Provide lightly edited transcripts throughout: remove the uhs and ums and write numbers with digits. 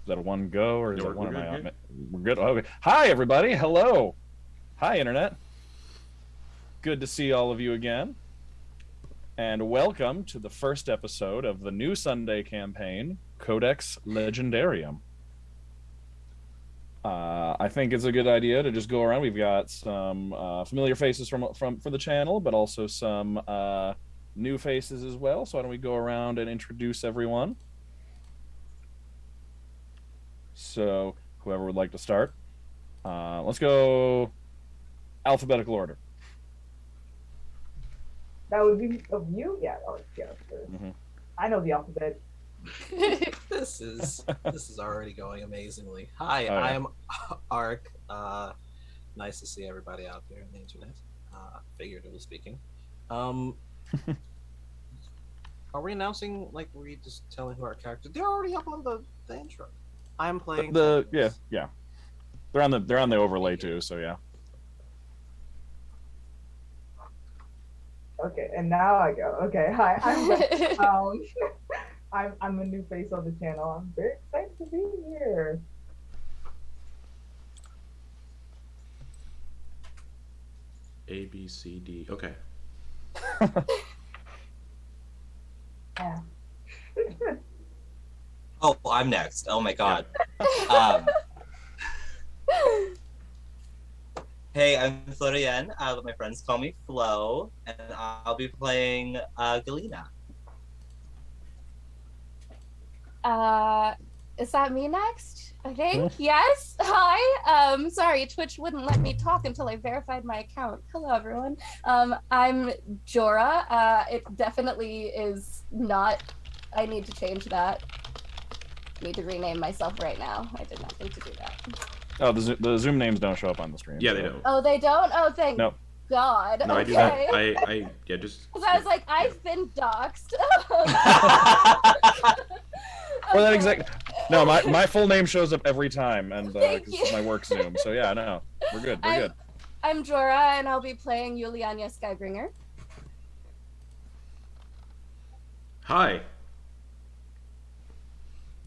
that a one go or is No, that one? we're Am I good, on? We're good. Okay. Hi, everybody. Hello. Hi, Internet. Good to see all of you again. And welcome to the first episode of the new Sunday campaign, Codex Legendarium. I think it's a good idea to just go around. We've got some familiar faces for the channel, but also some new faces as well. So why don't we go around and introduce everyone? So whoever would like to start, let's go alphabetical order. That would be of you? Yeah, sure. Mhm. I know the alphabet. This is already going amazingly. Hi, Oh, yeah. I am Ark. Nice to see everybody out there on the internet. Figuratively speaking. Are we announcing, like, were we just telling who our characters? They're already up on the intro. I'm playing yeah. Tedros. They're on the overlay too, so yeah. Okay, and now I go. Okay, hi, I'm Bennett. I'm a new face on the channel. I'm very excited to be here. A, B, C, D. Okay. Yeah. Oh, I'm next. Oh my god. Hey, I'm Floriane, but my friends call me Flo, and I'll be playing Galina. Is that me next? I think. Yes. Hi. Sorry, Twitch wouldn't let me talk until I verified my account. Hello, everyone. I'm Jora. It definitely is not. I need to change that. I need to rename myself right now. I did not need to do that. Oh, the Zoom names don't show up on the stream. Yeah, so. they don't. Oh, they don't? Oh, thank No. God. No, okay. I do that. Yeah, just. Because I was like, I've been doxxed. Well, that exact. No, my full name shows up every time, and Thank because you. it's my work Zoom. So yeah, no, we're good. We're good. I'm Jora, and I'll be playing Yulyanya Skybringer. Hi.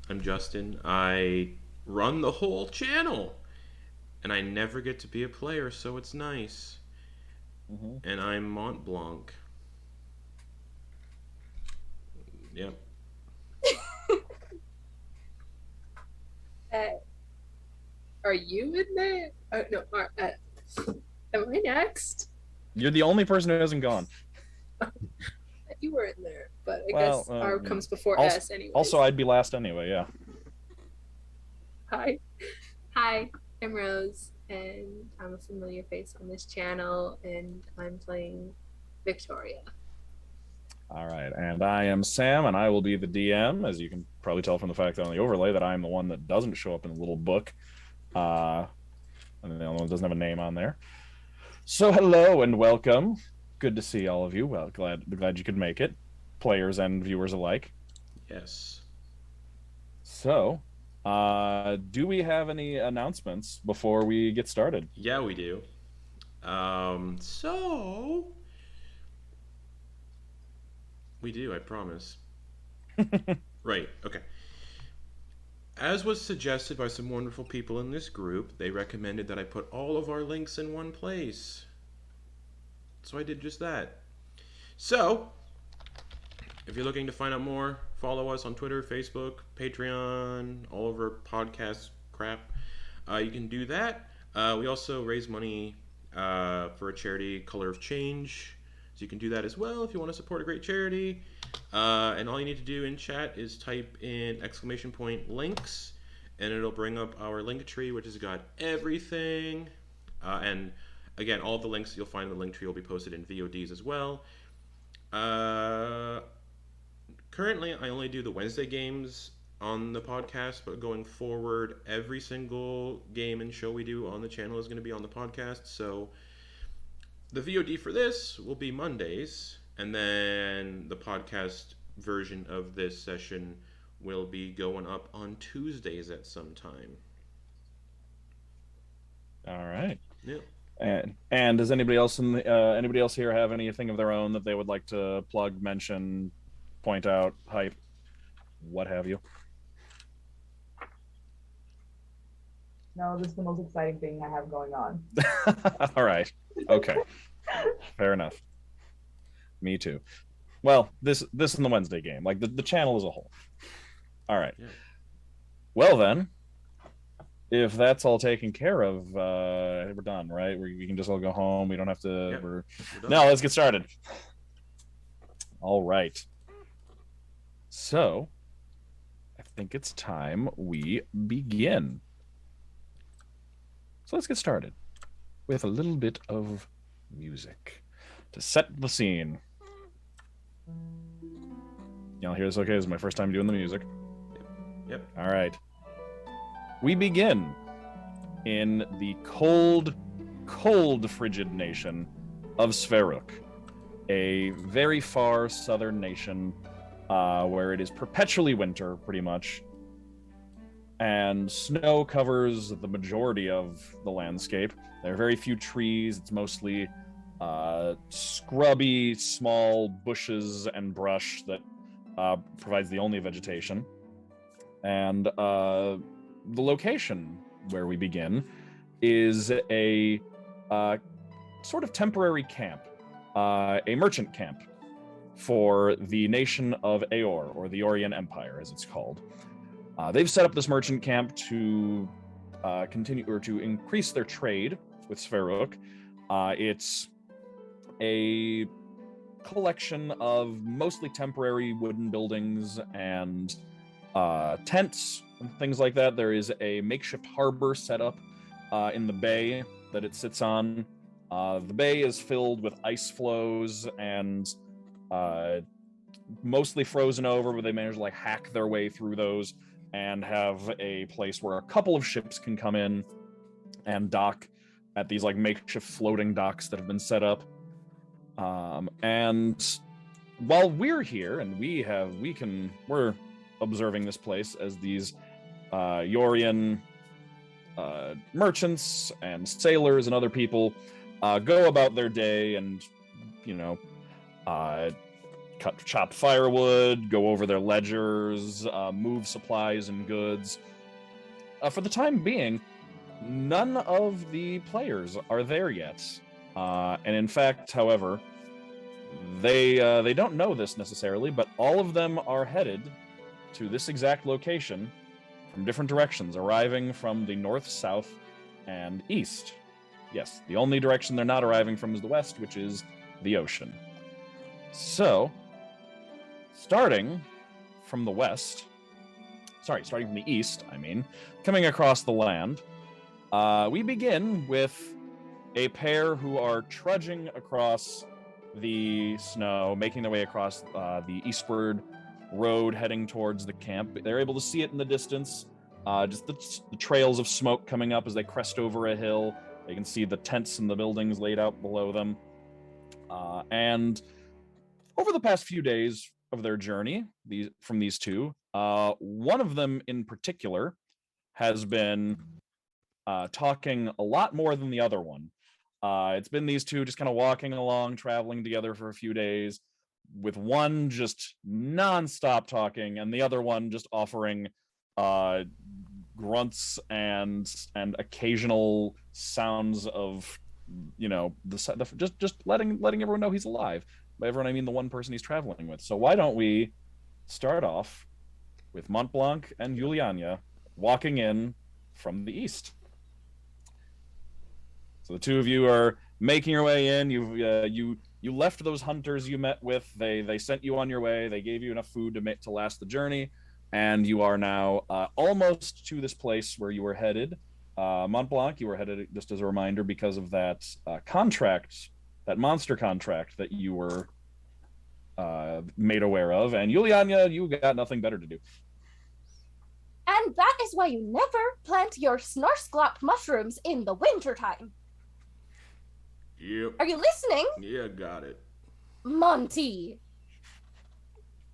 I'm Justin. I run the whole channel, and I never get to be a player, so it's nice. Mm-hmm. And I'm Montblanc. Yep. Are you in there? Oh, no, am I next? You're the only person who hasn't gone. You were in there, but I Well, guess R comes before also, S anyway. Also, I'd be last anyway. Yeah. Hi, I'm Rose, and I'm a familiar face on this channel, and I'm playing Viktoria. All right, and I am Sam, and I will be the DM, as you can probably tell from the fact that on the overlay that I am the one that doesn't show up in the little book, and the other one doesn't have a name on there. So hello and welcome. Good to see all of you. Well, glad you could make it, players and viewers alike. Yes. So, do we have any announcements before we get started? Yeah, we do. So we do, I promise. Right, okay. As was suggested by some wonderful people in this group, they recommended that I put all of our links in one place. So I did just that. So, if you're looking to find out more, follow us on Twitter, Facebook, Patreon, all over podcast crap. You can do that. We also raise money for a charity, Color of Change. So you can do that as well if you want to support a great charity. And all you need to do in chat is type in !links, and it'll bring up our link tree, which has got everything. And again, all the links you'll find in the link tree will be posted in VODs as well. Currently, I only do the Wednesday games on the podcast, but going forward, every single game and show we do on the channel is going to be on the podcast. So the VOD for this will be Mondays, and then the podcast version of this session will be going up on Tuesdays at some time. All right. Yeah. And does anybody else here have anything of their own that they would like to plug, mention, point out, hype, what have you? No, this is the most exciting thing I have going on. All right. Okay. Fair enough. Me too. Well, this in the Wednesday game, like the channel as a whole. All right. Yeah. Well then, if that's all taken care of, we're done, right? We can just all go home. We don't have to. Yeah, We're done. now. Let's get started. All right. So, I think it's time we begin. So let's get started with a little bit of music to set the scene. Y'all hear this okay? This is my first time doing the music. Yep. All right. We begin in the cold, frigid nation of Sveruk, a very far southern nation where it is perpetually winter, pretty much, and snow covers the majority of the landscape. There are very few trees. It's mostly scrubby, small bushes and brush that provides the only vegetation. And the location where we begin is a sort of temporary camp, a merchant camp for the nation of Aor, or the Orient Empire, as it's called. They've set up this merchant camp to continue or to increase their trade with Sveruk. It's a collection of mostly temporary wooden buildings and tents and things like that. There is a makeshift harbor set up in the bay that it sits on. The bay is filled with ice floes and mostly frozen over, but they manage to like hack their way through those and have a place where a couple of ships can come in and dock at these like makeshift floating docks that have been set up. And while we're here and we're observing this place as these Yorian merchants and sailors and other people go about their day and, chop firewood, go over their ledgers, move supplies and goods. For the time being, none of the players are there yet. And in fact, however, they don't know this necessarily, but all of them are headed to this exact location from different directions, arriving from the north, south, and east. Yes, the only direction they're not arriving from is the west, which is the ocean. So, starting from the east, coming across the land, we begin with a pair who are trudging across the snow, making their way across the eastward road heading towards the camp. They're able to see it in the distance, just the trails of smoke coming up as they crest over a hill. They can see the tents and the buildings laid out below them. And over the past few days of their journey, from these two, one of them in particular has been talking a lot more than the other one. It's been these two just kind of walking along, traveling together for a few days, with one just nonstop talking, and the other one just offering grunts and occasional sounds of, just letting everyone know he's alive. By everyone, I mean the one person he's traveling with. So why don't we start off with Montblanc and Yulyanya walking in from the east. So the two of you are making your way in. You left those hunters you met with. They sent you on your way. They gave you enough food to last the journey, and you are now almost to this place where you were headed. Montblanc, you were headed, just as a reminder, because of that contract, that monster contract that you were made aware of. And Yulyanya, you got nothing better to do. And that is why you never plant your snorsglop mushrooms in the wintertime. Yep. Are you listening? Yeah, got it. Monty.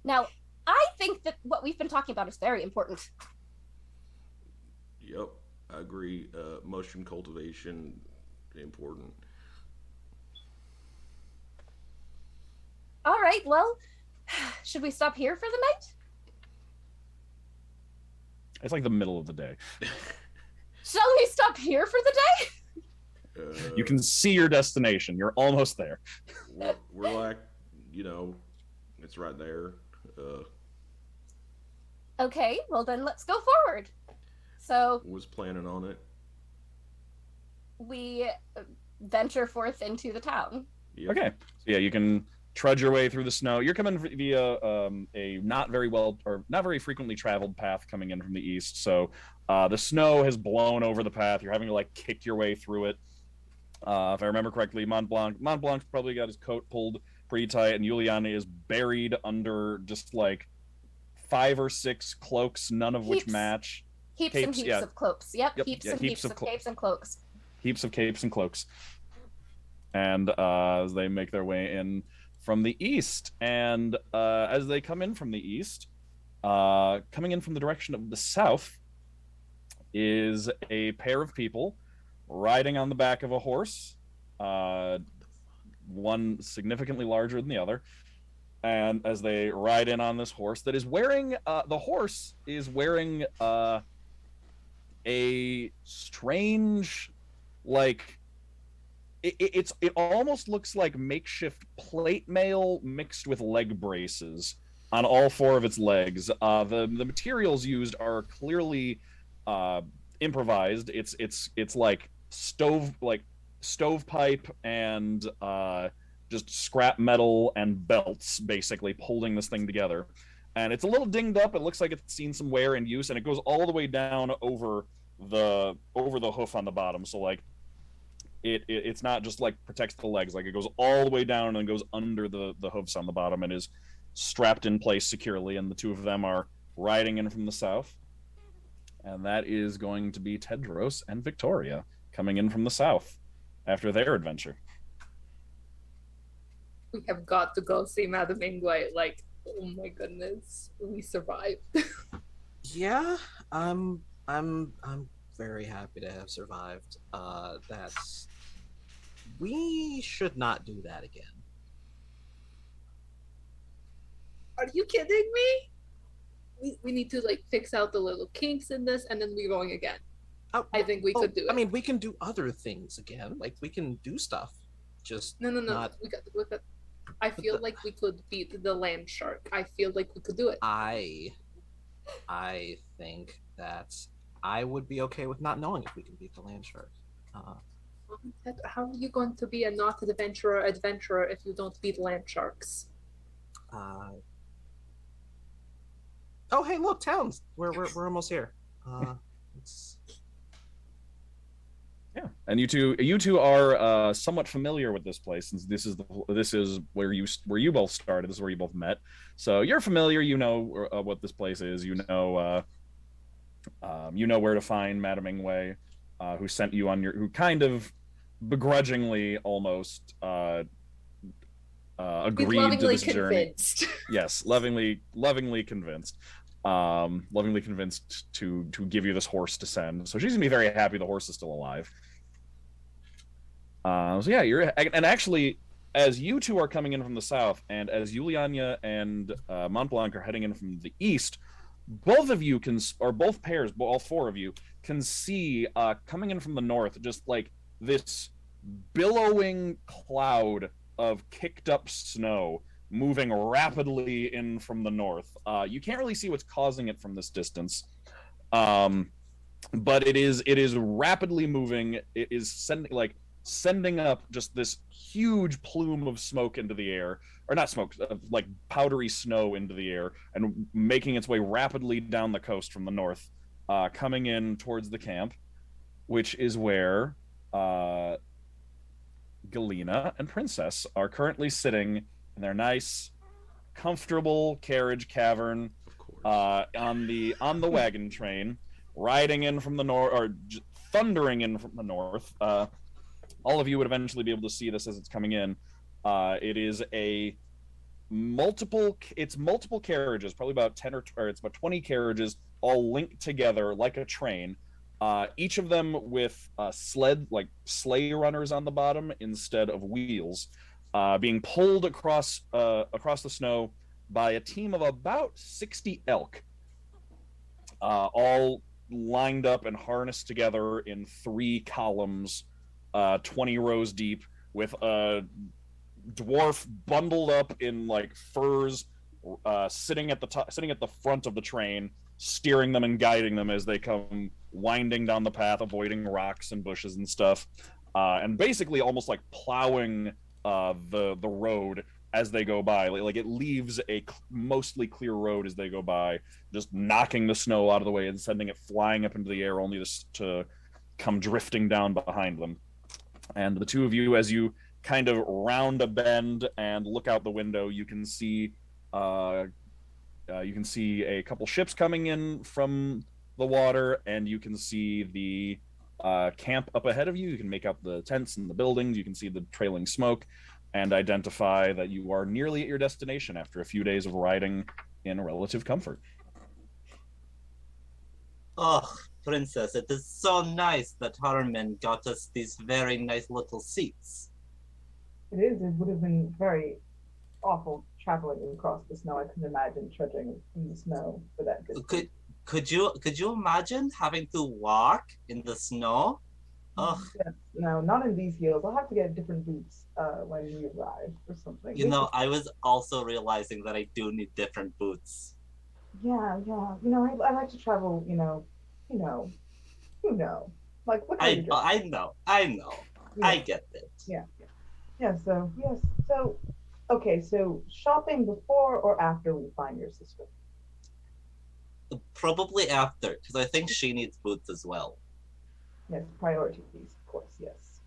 Now, I think that what we've been talking about is very important. Yep, I agree. Mushroom cultivation, important. All right, well, should we stop here for the night? It's like the middle of the day. Shall we stop here for the day? You can see your destination. You're almost there. We're like, it's right there. Okay, well then let's go forward. So Was planning on it. we venture forth into the town. Yep. Okay. So yeah, you can trudge your way through the snow. You're coming via a not very frequently traveled path coming in from the east. So the snow has blown over the path. You're having to like kick your way through it. If I remember correctly, Montblanc's probably got his coat pulled pretty tight, and Yulyanya is buried under just like 5 or 6 cloaks, none of which match. Heaps and heaps of cloaks. Yep, heaps of capes and cloaks. Heaps of capes and cloaks. And as they make their way in from the east, and as they come in from the east, coming in from the direction of the south is a pair of people riding on the back of a horse, one significantly larger than the other. And as they ride in on this horse that is wearing, the horse is wearing a strange, like, it almost looks like makeshift plate mail mixed with leg braces on all 4 of its legs. The materials used are clearly improvised. It's like stovepipe and just scrap metal and belts basically holding this thing together. And it's a little dinged up. It looks like it's seen some wear and use, and it goes all the way down over the hoof on the bottom. So like it's not just like protects the legs, like it goes all the way down and goes under the hoofs on the bottom and is strapped in place securely. And the 2 of them are riding in from the south. And that is going to be Tedros and Viktoria coming in from the south after their adventure. We have got to go see Madame Ingwe. Like, oh my goodness, we survived. Yeah, I'm very happy to have survived. We should not do that again. Are you kidding me? We need to like fix out the little kinks in this, and then we're going again. I think we could do it. I mean, we can do other things again. Like we can do stuff. Just no. We got. I feel like we could beat the land shark. I feel like we could do it. I think that I would be okay with not knowing if we can beat the land shark. How are you going to be a not adventurer if you don't beat land sharks? Oh, hey, look, towns. We're almost here. Yeah, and you two are somewhat familiar with this place, since this is where you both started. This is where you both met. So you're familiar. You know what this place is. You know where to find Madame Ingwe, who sent you on who kind of begrudgingly almost agreed to this convinced. journey. Yes, lovingly convinced. Lovingly convinced to give you this horse to send. So she's gonna be very happy the horse is still alive. So yeah, and actually, as you two are coming in from the south, and as Yulyanya and Montblanc are heading in from the east, both of you both pairs, all 4 of you can see coming in from the north, just like this billowing cloud of kicked up snow moving rapidly in from the north. You can't really see what's causing it from this distance, but it is rapidly moving. It is sending up just this huge plume of smoke into the air, or not smoke, like powdery snow into the air, and making its way rapidly down the coast from the north, coming in towards the camp, which is where Galina and Princess are currently sitting in their nice, comfortable carriage cavern on the wagon train, riding in from the north, or thundering in from the north. All of you would eventually be able to see this as it's coming in. It is multiple carriages, probably about 10 or it's about 20 carriages, all linked together like a train. Each of them with sleigh runners on the bottom instead of wheels, being pulled across the snow by a team of about 60 elk, all lined up and harnessed together in 3 columns, 20 rows deep, with a dwarf bundled up in like furs, sitting at the front of the train, steering them and guiding them as they come winding down the path, avoiding rocks and bushes and stuff, and basically almost like plowing the road as they go by. Like it leaves a mostly clear road as they go by, just knocking the snow out of the way and sending it flying up into the air, only to come drifting down behind them. And the two of you, as you kind of round a bend and look out the window, you can see a couple ships coming in from the water, and you can see the camp up ahead of you. You can make out the tents and the buildings. You can see the trailing smoke, and identify that you are nearly at your destination after a few days of riding in relative comfort. Oh, Princess, it is so nice that Harman got us these very nice little seats. It is. It would have been very awful traveling across the snow. I couldn't imagine trudging in the snow for that distance. Could you imagine having to walk in the snow? Ugh. Yes. No, not in these heels. I'll have to get different boots when we arrive or something. You know, I was also realizing that I do need different boots. Yeah. You know, I like to travel. You know. Like what? I know. Yeah. I get it. Yeah. So yes. So okay. So shopping before or after we find your sister? Probably after, because I think she needs boots as well. Yes, priority, please. Of course, yes.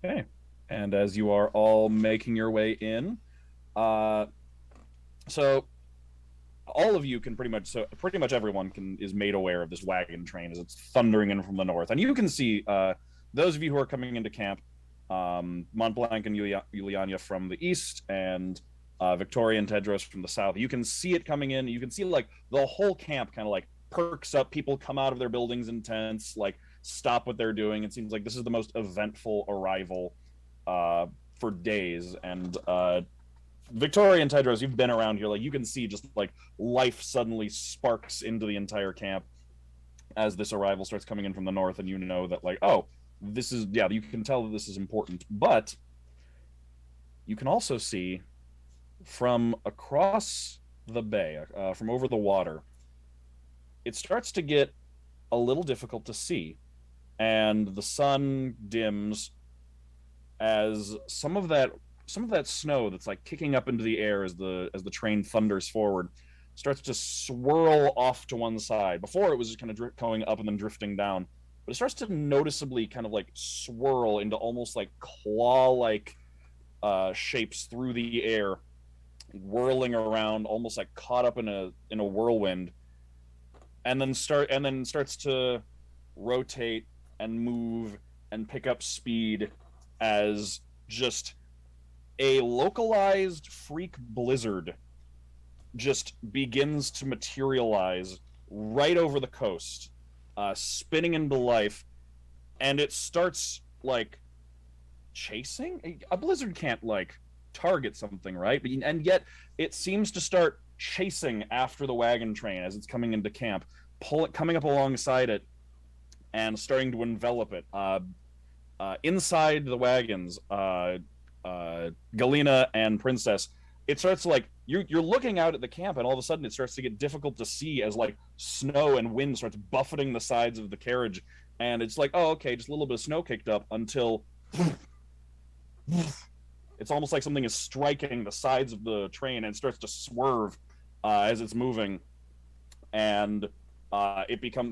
Okay. And as you are all making your way in, so all of you can pretty much everyone is made aware of this wagon train as it's thundering in from the north, and you can see those of you who are coming into camp, Montblanc and Yulyanya from the east, and Viktoria and Tedros from the south. You can see it coming in. You can see like the whole camp kind of like perks up. People come out of their buildings and tents, like stop what they're doing. It seems like this is the most eventful arrival for days. And Viktoria and Tedros, you've been around here. Like you can see just like life suddenly sparks into the entire camp as this arrival starts coming in from the north, and you know that like, oh, this is, yeah, you can tell that this is important. But you can also see from across the bay, from over the water, it starts to get a little difficult to see, and the sun dims as some of that snow that's like kicking up into the air as the train thunders forward starts to swirl off to one side. Before it was just kind of going up and then drifting down, but it starts to noticeably kind of like swirl into almost like claw-like shapes through the air, whirling around, almost like caught up in a whirlwind, and then starts to rotate and move and pick up speed as just a localized freak blizzard just begins to materialize right over the coast, spinning into life, and it starts like chasing. A blizzard can't like target something, right? And yet it seems to start chasing after the wagon train as it's coming into camp, coming up alongside it and starting to envelop it. Inside the wagons, Galina and Princess, it starts to like you're looking out at the camp, and all of a sudden it starts to get difficult to see as like snow and wind starts buffeting the sides of the carriage, and it's like, oh, okay, just a little bit of snow kicked up until it's almost like something is striking the sides of the train, and it starts to swerve as it's moving, and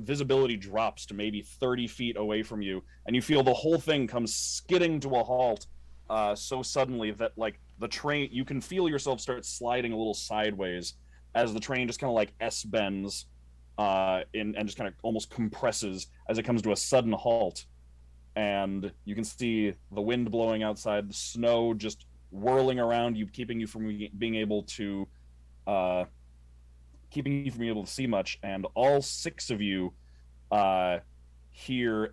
visibility drops to maybe 30 feet away from you, and you feel the whole thing come skidding to a halt so suddenly that like the train, you can feel yourself start sliding a little sideways as the train just kind of like S-bends and just kind of almost compresses as it comes to a sudden halt. And you can see the wind blowing outside, the snow just whirling around you, keeping you from being able to see much. And all 6 of you hear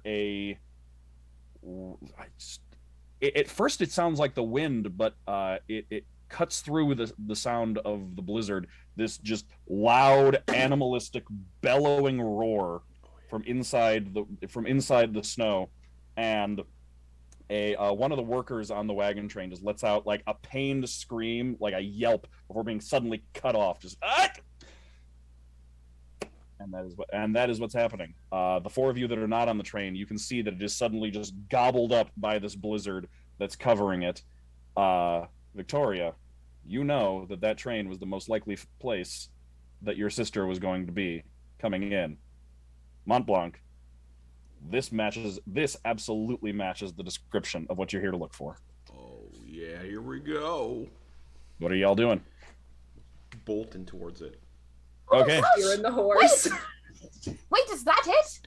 at first it sounds like the wind, but cuts through the sound of the blizzard, this just loud animalistic bellowing roar from inside the snow, and one of the workers on the wagon train just lets out like a pained scream, like a yelp, before being suddenly cut off. Just ah! And that is what's happening. The four of you that are not on the train, you can see that it is suddenly just gobbled up by this blizzard that's covering it. Viktoria, you know that train was the most likely place that your sister was going to be coming in. Montblanc, this absolutely matches the description of what you're here to look for. Oh yeah, here we go. What are y'all doing? Bolting towards it. Okay. You're in the horse. Wait, is that it?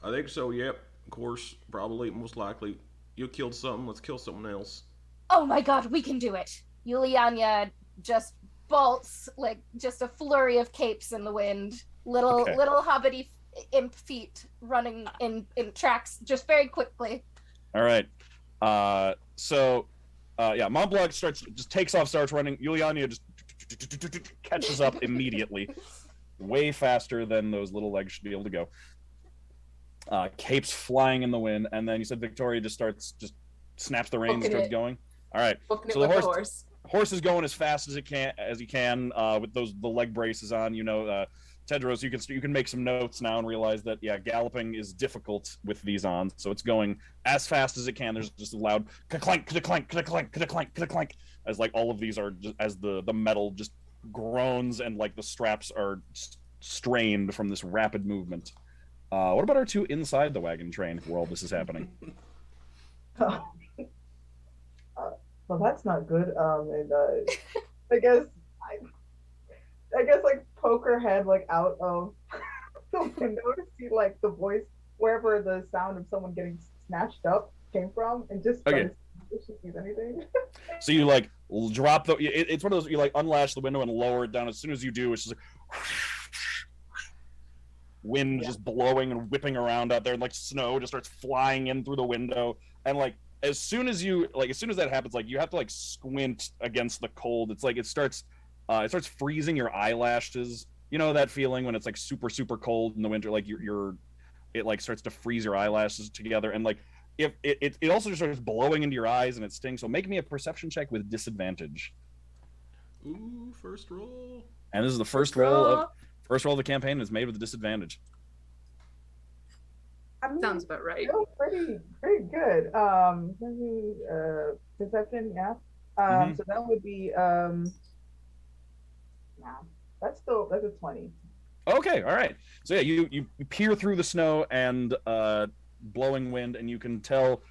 I think so. Yep. Of course, probably, most likely. You killed something. Let's kill someone else. Oh my god, we can do it. Yulyanya just bolts, like just a flurry of capes in the wind. Little hobbity imp feet running in tracks just very quickly. All right. Montblanc takes off, starts running. Yulyanya just catches up immediately, way faster than those little legs should be able to go. Capes flying in the wind, and then you said Viktoria just snaps the reins and starts going. All right. So the horse is going as fast as he can with the leg braces on. Tedros, you can make some notes now and realize that galloping is difficult with these on, so it's going as fast as it can. There's just a loud clank, clank, clank, clank, clank, as like all of these are as the metal just groans and like the straps are strained from this rapid movement. What about our two inside the wagon train where all this is happening? Well, that's not good. I guess like poke her head like out of the window to see like the voice wherever the sound of someone getting snatched up came from, and just try to see if she sees anything. So you like drop it's one of those, you like unlash the window and lower it down. As soon as you do, it's just like wind just blowing and whipping around out there, and like snow just starts flying in through the window. And like as soon as that happens, like you have to like squint against the cold. It's like it starts freezing your eyelashes. You know that feeling when it's like super super cold in the winter, like it like starts to freeze your eyelashes together, and like if it also just starts blowing into your eyes and it stings. So make me a perception check with disadvantage. Ooh, first roll. And this is the first roll of the campaign is made with a disadvantage. I mean, sounds about right. Pretty good. Perception, yeah. So that would be that's a 20. Okay, all right. So yeah, you peer through the snow and blowing wind, and you can tell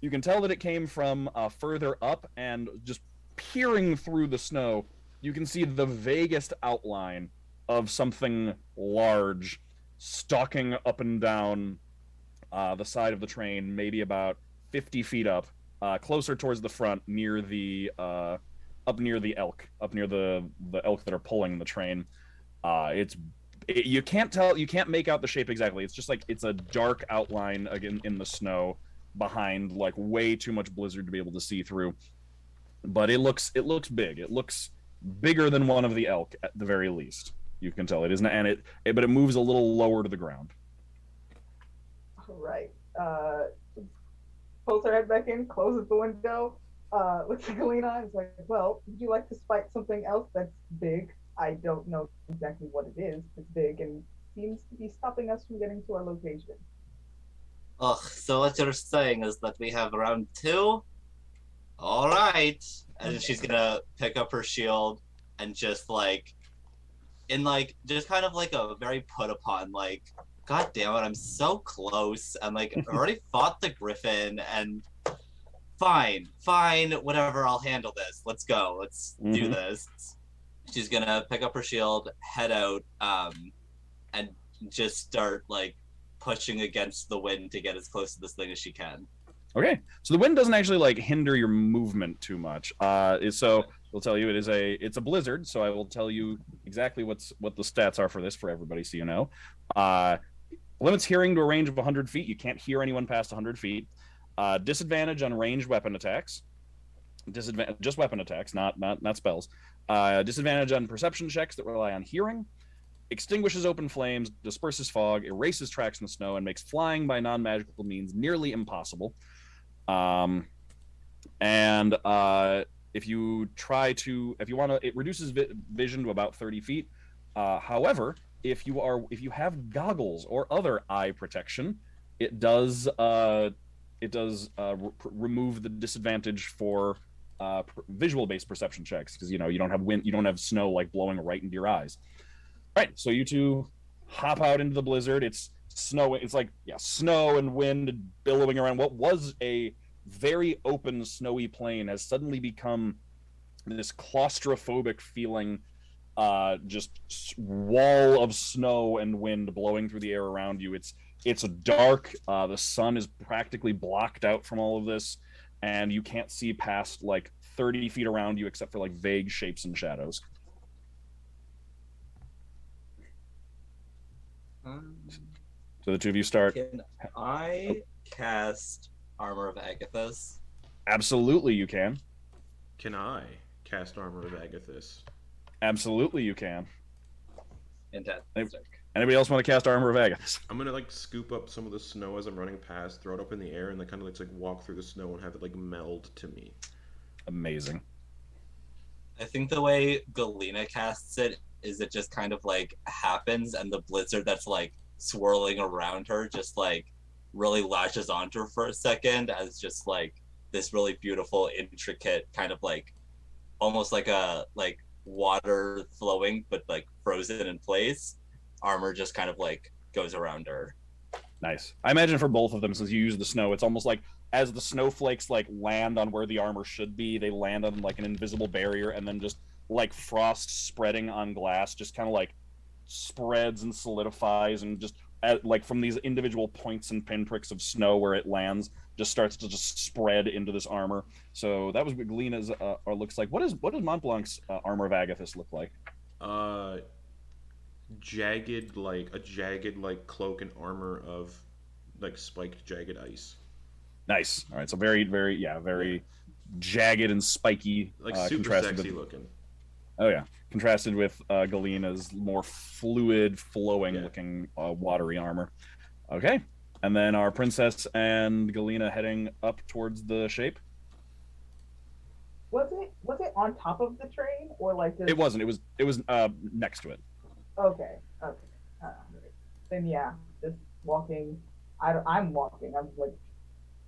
that it came from further up, and just peering through the snow, you can see the vaguest outline of something large stalking up and down the side of the train, maybe about 50 feet up, closer towards the front, near the up near the elk that are pulling the train. You can't make out the shape exactly. It's just like it's a dark outline again in the snow behind like way too much blizzard to be able to see through. But it looks big. It looks bigger than one of the elk at the very least. You can tell it isn't, and but it moves a little lower to the ground. All right. Pulls her head back in, closes the window, looks at Galina, and is like, well, would you like to spike something else that's big? I don't know exactly what it is. It's big and seems to be stopping us from getting to our location. Ugh, so what you're saying is that we have round 2? All right. And then she's gonna pick up her shield and just like, just kind of like a very put upon, like, God damn it, I'm so close. I'm like, I already fought the griffin, and fine, whatever, I'll handle this. Let's go. Let's do this. She's gonna pick up her shield, head out, and just start like pushing against the wind to get as close to this thing as she can. Okay, so the wind doesn't actually like hinder your movement too much. So we'll tell you it's a blizzard. So I will tell you exactly what the stats are for this for everybody, so you know. Limits hearing to a range of 100 feet. You can't hear anyone past 100 feet. Disadvantage on ranged weapon attacks. disadvantage, just weapon attacks, not spells. Disadvantage on perception checks that rely on hearing. Extinguishes open flames, disperses fog, erases tracks in the snow, and makes flying by non-magical means nearly impossible. And if you want to, it reduces vision to about 30 feet. However, if you have goggles or other eye protection, it does remove the disadvantage for visual-based perception checks, because you don't have wind, you don't have snow like blowing right into your eyes. All right, so you two hop out into the blizzard. It's snow. It's like snow and wind billowing around. What was a very open, snowy plain has suddenly become this claustrophobic feeling. Just wall of snow and wind blowing through the air around you. It's dark. The sun is practically blocked out from all of this, and you can't see past like 30 feet around you except for like vague shapes and shadows. So the two of you start. Can I cast Armor of Agathis? Absolutely, you can. Can I cast Armor of Agathis? Absolutely, you can. Fantastic. Anybody else want to cast Armor of Agathis? I'm gonna like scoop up some of the snow as I'm running past, throw it up in the air, and then kind of like walk through the snow and have it like meld to me. Amazing. I think the way Galina casts it is it just kind of like happens, and the blizzard that's like swirling around her just like really latches onto her for a second as just like this really beautiful, intricate kind of like almost like a like water flowing but like frozen in place. Armor just kind of like goes around her. Nice. I imagine for both of them, since you use the snow, it's almost like as the snowflakes like land on where the armor should be, they land on like an invisible barrier, and then just like frost spreading on glass just kind of like spreads and solidifies, and just like from these individual points and pinpricks of snow where it lands just starts to just spread into this armor. So that was what Galina's looks like. What does Montblanc's Armor of Agathis look like? Jagged like cloak and armor of like spiked jagged ice. Nice. All right, so very jagged and spiky, like super sexy looking. Oh yeah, contrasted with Galina's more fluid, flowing looking watery armor. Okay, and then our princess and Galina heading up towards the shape. Was it on top of the train or like this? It wasn't. It was next to it. Okay. Then just walking. I'm walking. I'm like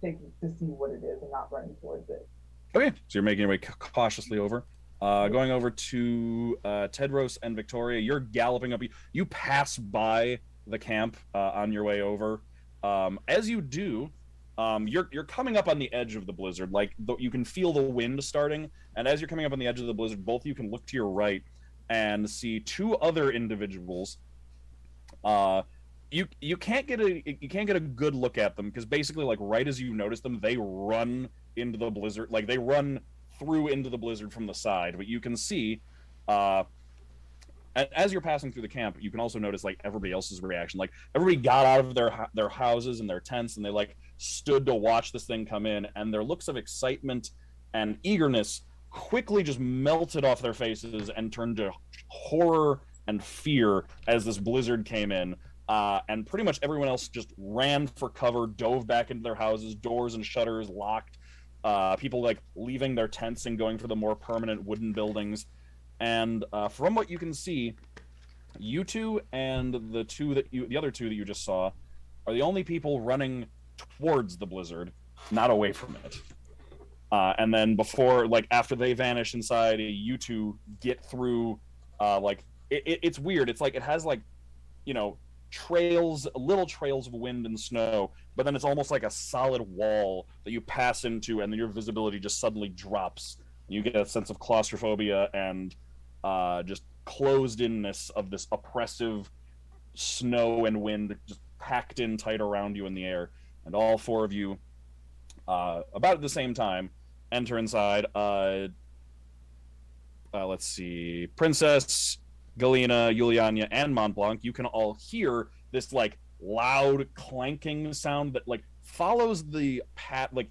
taking to see what it is and not running towards it. Okay, so you're making your way cautiously over. Going over to Tedros and Viktoria. You're galloping up. You pass by the camp on your way over. As you do, you're coming up on the edge of the blizzard. Like you can feel the wind starting, and as you're coming up on the edge of the blizzard, both of you can look to your right and see two other individuals. You can't get a good look at them because basically, like right as you notice them, they run into the blizzard. Like they run through into the blizzard from the side, but you can see as you're passing through the camp, you can also notice like everybody else's reaction. Like everybody got out of their houses and their tents, and they like stood to watch this thing come in, and their looks of excitement and eagerness quickly just melted off their faces and turned to horror and fear as this blizzard came in. And pretty much everyone else just ran for cover, dove back into their houses, doors and shutters locked. People like leaving their tents and going for the more permanent wooden buildings. And from what you can see, you two and the other two that you just saw are the only people running towards the blizzard, not away from it. And then after they vanish inside, you two get through. It's weird. It's like it has like, little trails of wind and snow, but then it's almost like a solid wall that you pass into, and then your visibility just suddenly drops. You get a sense of claustrophobia and just closed-inness of this oppressive snow and wind just packed in tight around you in the air. And all four of you, about at the same time, enter inside. Let's see. Princess, Galina, Yulyanya, and Montblanc, you can all hear this like loud clanking sound that like follows the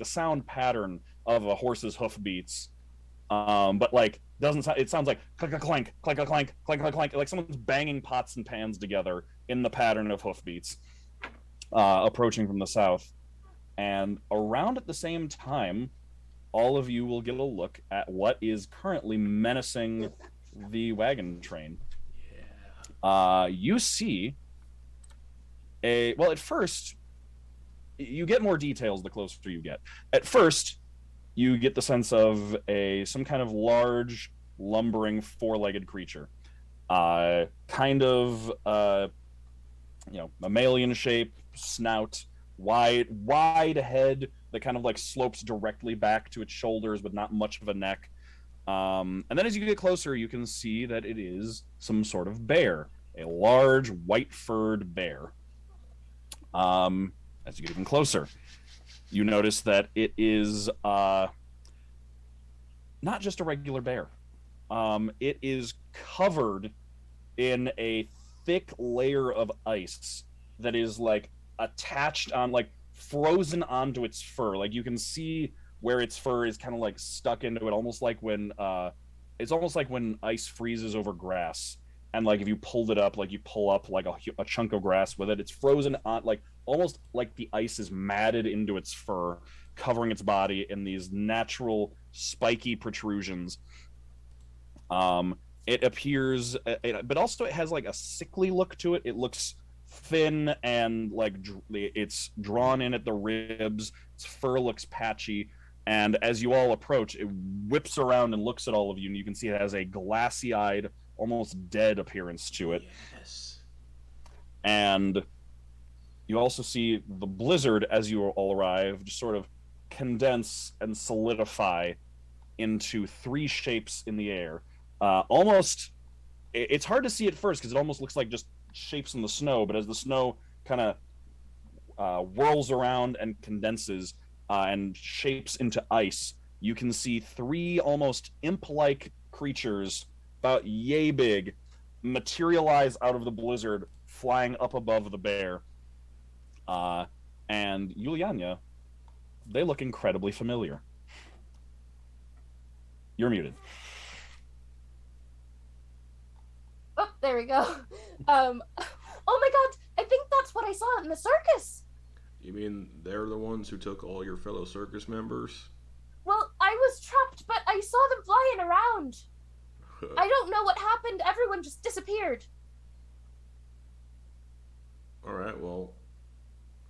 sound pattern of a horse's hoofbeats. But like doesn't sound, it sounds like clank a clank, clank a clank, clank a clank, like someone's banging pots and pans together in the pattern of hoofbeats, approaching from the south. And around at the same time, all of you will get a look at what is currently menacing the wagon train. You see well, at first, you get more details the closer you get. At first, you get the sense of some kind of large, lumbering, four-legged creature. Kind of, mammalian shape, snout, wide head that kind of like slopes directly back to its shoulders, but not much of a neck. And then as you get closer, you can see that it is some sort of bear, a large, white-furred bear. As you get even closer, you notice that it is not just a regular bear. It is covered in a thick layer of ice that is like attached on, like frozen onto its fur. Like you can see where its fur is kind of like stuck into it, almost like when it's almost like when ice freezes over grass. And like if you pulled it up, like you pull up like a chunk of grass with it, it's frozen on, like almost like the ice is matted into its fur, covering its body in these natural spiky protrusions. It appears, but also it has like a sickly look to it. It looks thin and like it's drawn in at the ribs. Its fur looks patchy. And as you all approach, it whips around and looks at all of you, and you can see it has a glassy-eyed, almost dead appearance to it. Yes. And you also see the blizzard as you all arrive just sort of condense and solidify into three shapes in the air. Almost, it's hard to see at first because it almost looks like just shapes in the snow, but as the snow kind of whirls around and condenses and shapes into ice, you can see three almost imp-like creatures about yay big materialize out of the blizzard, flying up above the bear. And Yulyanya, they look incredibly familiar. You're muted. Oh, there we go. Oh my god, I think that's what I saw in the circus. You mean they're the ones who took all your fellow circus members? Well, I was trapped, but I saw them flying around. I don't know what happened. Everyone just disappeared. All right, well,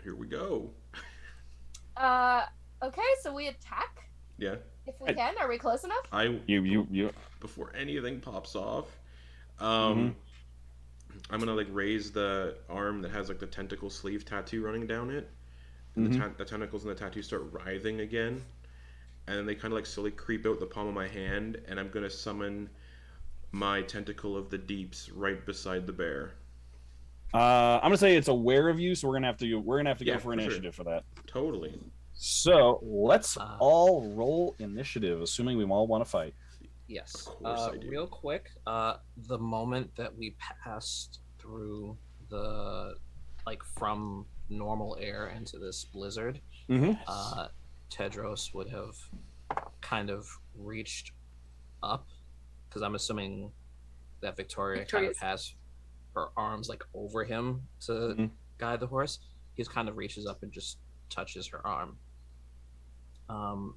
here we go. Okay, so we attack Yeah. if we can. Are we close enough? You. Before anything pops off, I'm gonna like raise the arm that has like the tentacle sleeve tattoo running down it, and the tentacles and the tattoo start writhing again, and then they kind of like slowly creep out the palm of my hand, and I'm gonna summon my tentacle of the deeps right beside the bear. I'm gonna say it's aware of you, so we're gonna have to Yeah, go for for initiative for that. Totally. So let's all roll initiative, assuming we all want to fight. Yes. Of course I do. Real quick, the moment that we passed through the, like, from normal air into this blizzard, Tedros would have kind of reached up, because I'm assuming that Viktoria kind of has her arms like over him to guide the horse. He kind of reaches up and just touches her arm,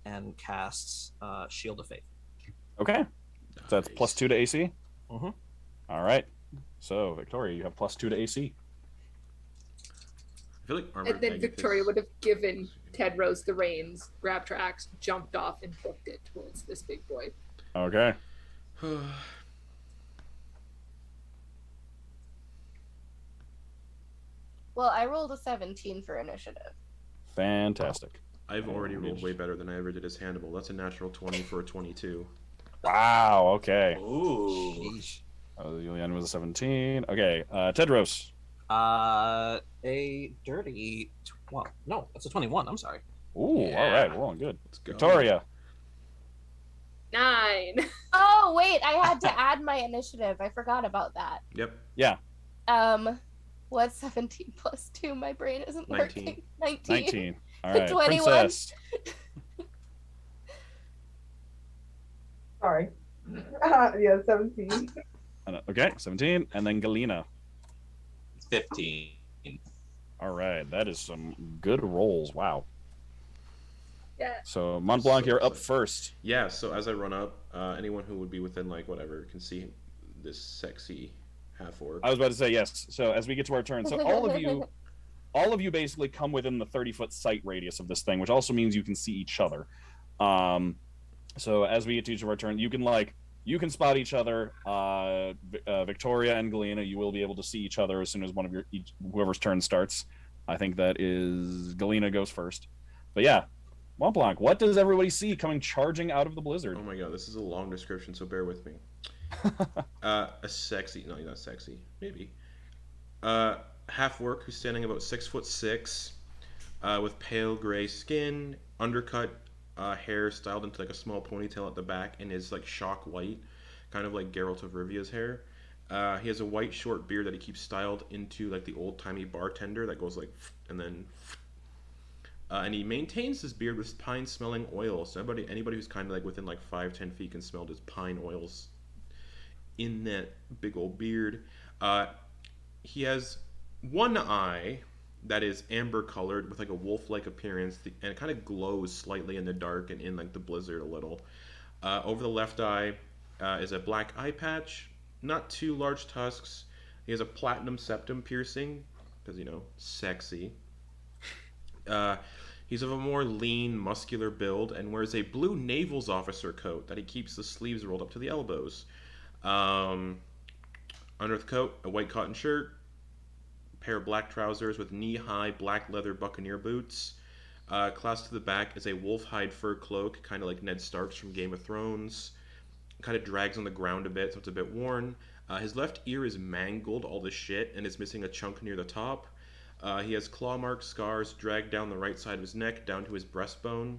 and casts Shield of Faith. Okay. So that's +2 to AC? Mm-hmm. All right. So, Viktoria, you have +2 to AC. I feel like And then Viktoria would have given Tedros the reins, grabbed her axe, jumped off, and booked it towards this big boy. Okay. Well, I rolled a 17 for initiative. Fantastic. I've already rolled way better than I ever did as Hannibal. That's a natural 20 for a 22. Wow, okay. Ooh. Sheesh. Yulyanya was a 17. Okay, Tedros. A dirty. Well, no, that's a 21. I'm sorry. Ooh, Yeah. all right, well, good. Let's go. Victoria. 9. Oh, wait, I had to add my initiative. I forgot about that. Yep. Yeah. What's 17 plus 2? My brain isn't 19. working. 19. 19. All right, 21. Princess. Sorry. Yeah, 17. Okay, 17, and then Galina. 15. All right, that is some good rolls. Wow. Yeah. So Montblanc, So you're up excited. first. Yeah, so as I run up, anyone who would be within like whatever can see this sexy half orc. I was about to say yes. So as we get to our turn, so all of you basically come within the 30-foot sight radius of this thing, which also means you can see each other. So as we get to each of our turn, you can spot each other. Viktoria and Galina, you will be able to see each other as soon as one of whoever's turn starts. I think that is Galina goes first. But yeah, Montblanc, what does everybody see coming charging out of the blizzard? Oh my god, this is a long description, so bear with me. A sexy, no, not sexy, maybe. Half orc who's standing about 6'6", with pale gray skin, undercut hair styled into like a small ponytail at the back, and is like shock white, kind of like Geralt of Rivia's hair. He has a white short beard that he keeps styled into like the old timey bartender that goes like and then. And he maintains his beard with pine smelling oil. So anybody who's kind of like within like 5-10 feet can smell his pine oils in that big old beard. He has one eye that is amber colored with like a wolf-like appearance, and it kind of glows slightly in the dark and in like the blizzard a little. Over the left eye is a black eye patch, not too large tusks. He has a platinum septum piercing, because sexy. He's of a more lean, muscular build and wears a blue naval's officer coat that he keeps the sleeves rolled up to the elbows. Under the coat, a white cotton shirt, a pair of black trousers with knee-high black leather buccaneer boots. Clasped to the back is a wolf hide fur cloak, kind of like Ned Stark's from Game of Thrones. Kind of drags on the ground a bit, so it's a bit worn. His left ear is mangled, all this shit, and is missing a chunk near the top. He has claw mark scars dragged down the right side of his neck down to his breastbone.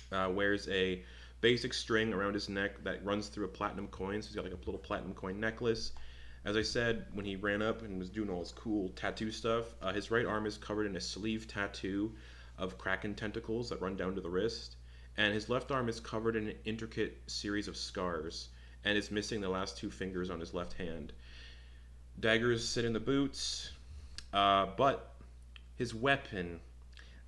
Wears a basic string around his neck that runs through a platinum coin, so he's got like a little platinum coin necklace. As I said, when he ran up and was doing all his cool tattoo stuff, his right arm is covered in a sleeve tattoo of kraken tentacles that run down to the wrist, and his left arm is covered in an intricate series of scars, and is missing the last two fingers on his left hand. Daggers sit in the boots, but his weapon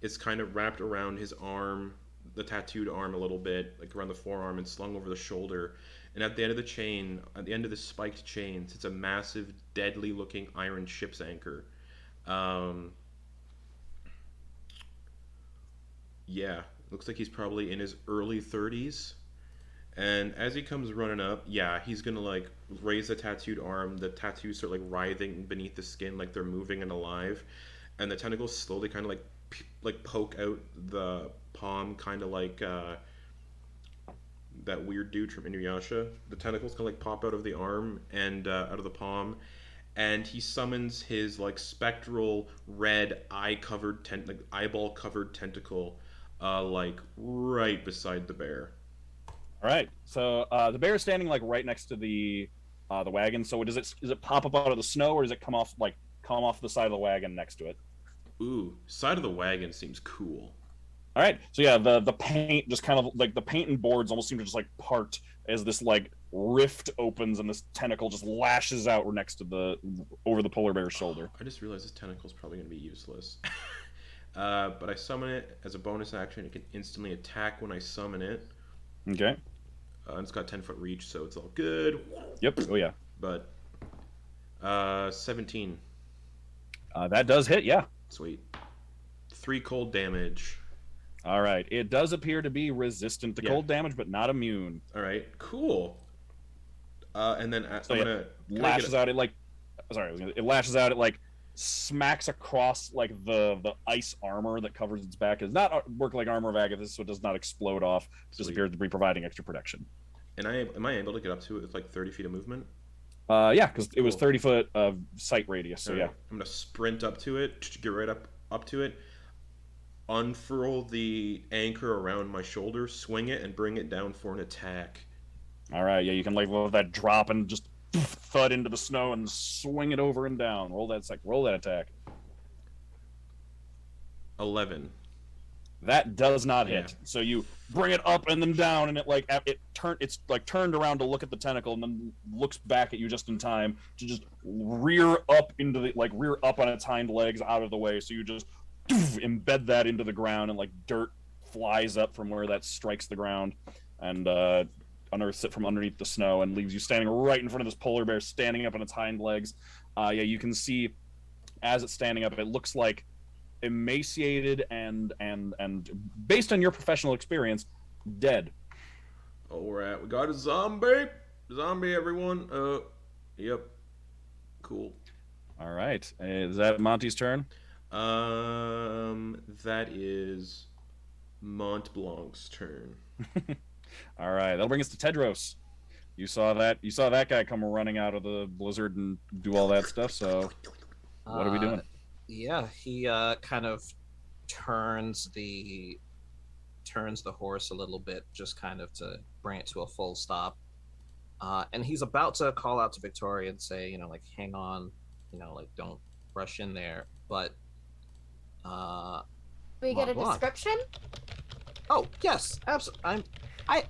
is kind of wrapped around his arm, the tattooed arm a little bit, like around the forearm, and slung over the shoulder. And at the end of the chain, at the end of the spiked chain, sits a massive, deadly-looking iron ship's anchor. Yeah, looks like he's probably in his early 30s. And as he comes running up, yeah, he's gonna like raise the tattooed arm. The tattoos start like writhing beneath the skin, like they're moving and alive, and the tentacles slowly kind of like poke out the palm, kind of like that weird dude from Inuyasha. The tentacles kind of like pop out of the arm and out of the palm, and he summons his like spectral red like eyeball covered tentacle, like right beside the bear. All right. So the bear is standing like right next to the wagon. So does it pop up out of the snow, or does it come off the side of the wagon next to it? Ooh, side of the wagon seems cool. All right. So yeah, the paint just kind of like the paint and boards almost seem to just like part as this like rift opens and this tentacle just lashes out next to over the polar bear's shoulder. I just realized this tentacle's probably gonna be useless. But I summon it as a bonus action. It can instantly attack when I summon it. Okay. And it's got 10-foot reach, so it's all good. Yep. Oh yeah. But 17. That does hit. Yeah. Sweet. 3 cold damage. All right. It does appear to be resistant to cold damage, but not immune. All right. Cool. And then So it lashes out. It lashes out. It like smacks across like the ice armor that covers its back. It does not work like armor of Agathis, so it does not explode off. It just appears to be providing extra protection. And am I able to get up to it with like 30 feet of movement? Yeah, because it was 30 foot of sight radius. So yeah, I'm gonna sprint up to it, get right up to it, unfurl the anchor around my shoulder, swing it, and bring it down for an attack. All right, yeah, you can like let that drop and just thud into the snow and swing it over and down. Roll that attack. 11. That does not Yeah. hit. So you bring it up and then down, and it's like turned around to look at the tentacle, and then looks back at you just in time to just rear up on its hind legs out of the way. So you just embed that into the ground, and like dirt flies up from where that strikes the ground, and unearths it from underneath the snow, and leaves you standing right in front of this polar bear, standing up on its hind legs. You can see as it's standing up, it looks like emaciated and based on your professional experience, dead. All right, we got a zombie. Zombie, everyone. Yep. Cool. All right, is that Monty's turn? That is Montblanc's turn. All right, that'll bring us to Tedros. You saw that guy come running out of the blizzard and do all that stuff. So what are we doing? Yeah, he kind of turns the horse a little bit, just kind of to bring it to a full stop. And he's about to call out to Viktoria and say, like, hang on, like, don't rush in there. But we get a Montblanc. description? Oh yes, absolutely.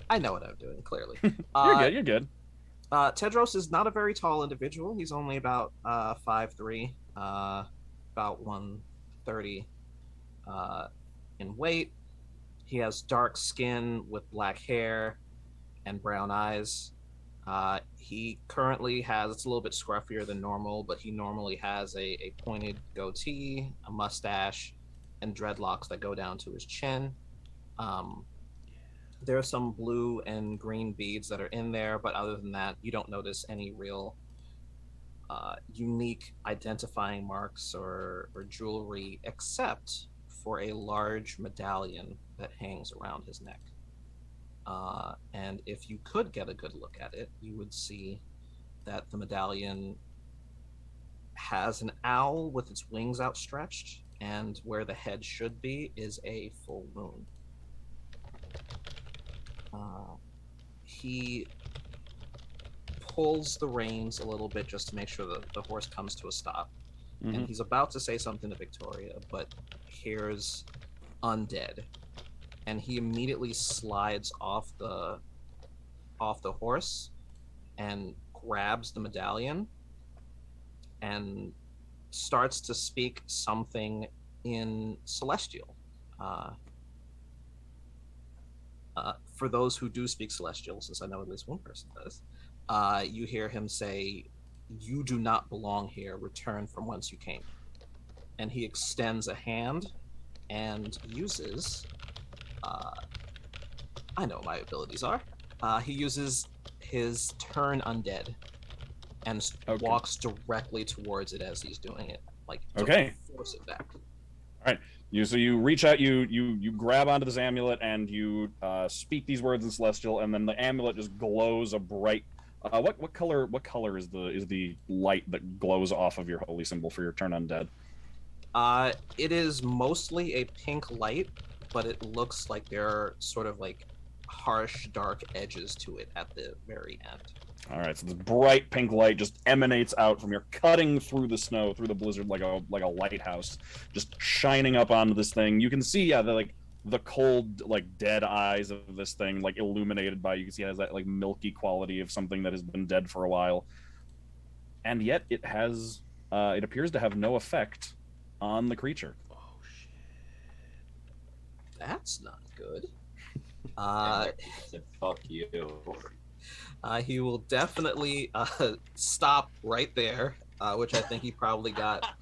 I know what I'm doing, clearly. You're good. Tedros is not a very tall individual. He's only about 5'3", about 130 in weight. He has dark skin with black hair and brown eyes. He currently has, it's a little bit scruffier than normal, but he normally has a pointed goatee, a mustache, and dreadlocks that go down to his chin. There are some blue and green beads that are in there, but other than that, you don't notice any real unique identifying marks or jewelry, except for a large medallion that hangs around his neck. And if you could get a good look at it, you would see that the medallion has an owl with its wings outstretched, and where the head should be is a full moon. He pulls the reins a little bit just to make sure that the horse comes to a stop. Mm-hmm. And he's about to say something to Viktoria, but hears undead. And he immediately slides off the horse and grabs the medallion and starts to speak something in Celestial. For those who do speak Celestial, since I know at least one person does, you hear him say, "You do not belong here. Return from whence you came." And he extends a hand and uses... I know what my abilities are. He uses his turn undead and walks directly towards it as he's doing it. Like, to force it back. All right. So you reach out, you grab onto this amulet, and you speak these words in Celestial, and then the amulet just glows a bright. What color is the light that glows off of your holy symbol for your turn undead? It is mostly a pink light, but it looks like there are sort of like harsh, dark edges to it at the very end. All right, so this bright pink light just emanates out from here, cutting through the snow, through the blizzard, like a lighthouse, just shining up onto this thing. You can see, the cold, like, dead eyes of this thing, like, illuminated by, you can see it has that, like, milky quality of something that has been dead for a while. And yet it has, it appears to have no effect on the creature. Oh, shit. That's not good. Fuck you. He will definitely stop right there, which I think he probably got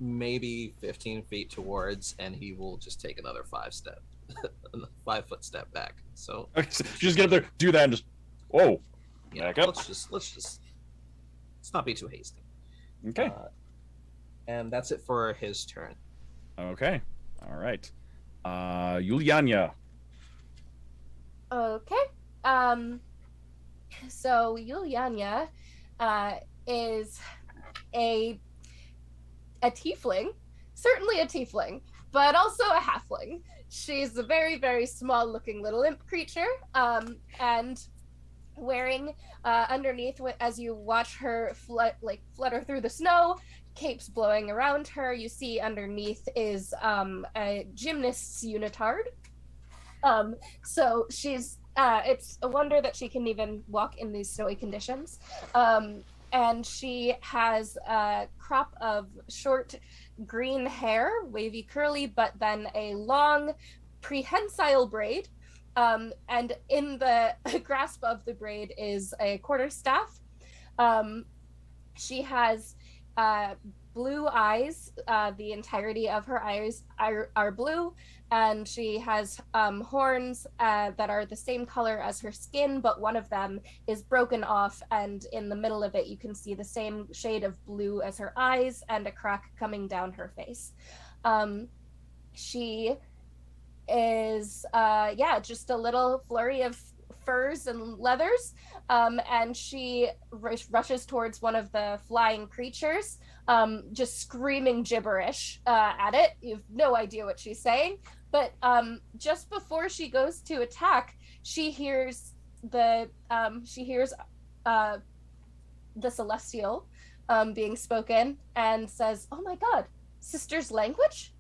maybe 15 feet towards, and he will just take another 5-foot step back. So just get up there, do that, and just back up. Let's not be too hasty. Okay. And that's it for his turn. Okay. All right. Yulyanya. Okay. So Yulyanya is a tiefling, certainly a tiefling, but also a halfling. She's a very, very small looking little imp creature, and wearing underneath, as you watch her flutter through the snow, capes blowing around her. You see underneath is a gymnast's unitard. So she's it's a wonder that she can even walk in these snowy conditions. And she has a crop of short green hair, wavy curly, but then a long prehensile braid. And in the grasp of the braid is a quarterstaff. She has blue eyes. The entirety of her eyes are blue, and she has horns that are the same color as her skin, but one of them is broken off, and in the middle of it you can see the same shade of blue as her eyes and a crack coming down her face. She is just a little flurry of furs and leathers, and she rushes towards one of the flying creatures, just screaming gibberish at it. You have no idea what she's saying, but just before she goes to attack, she hears the celestial being spoken, and says, "Oh my god, sister's language?"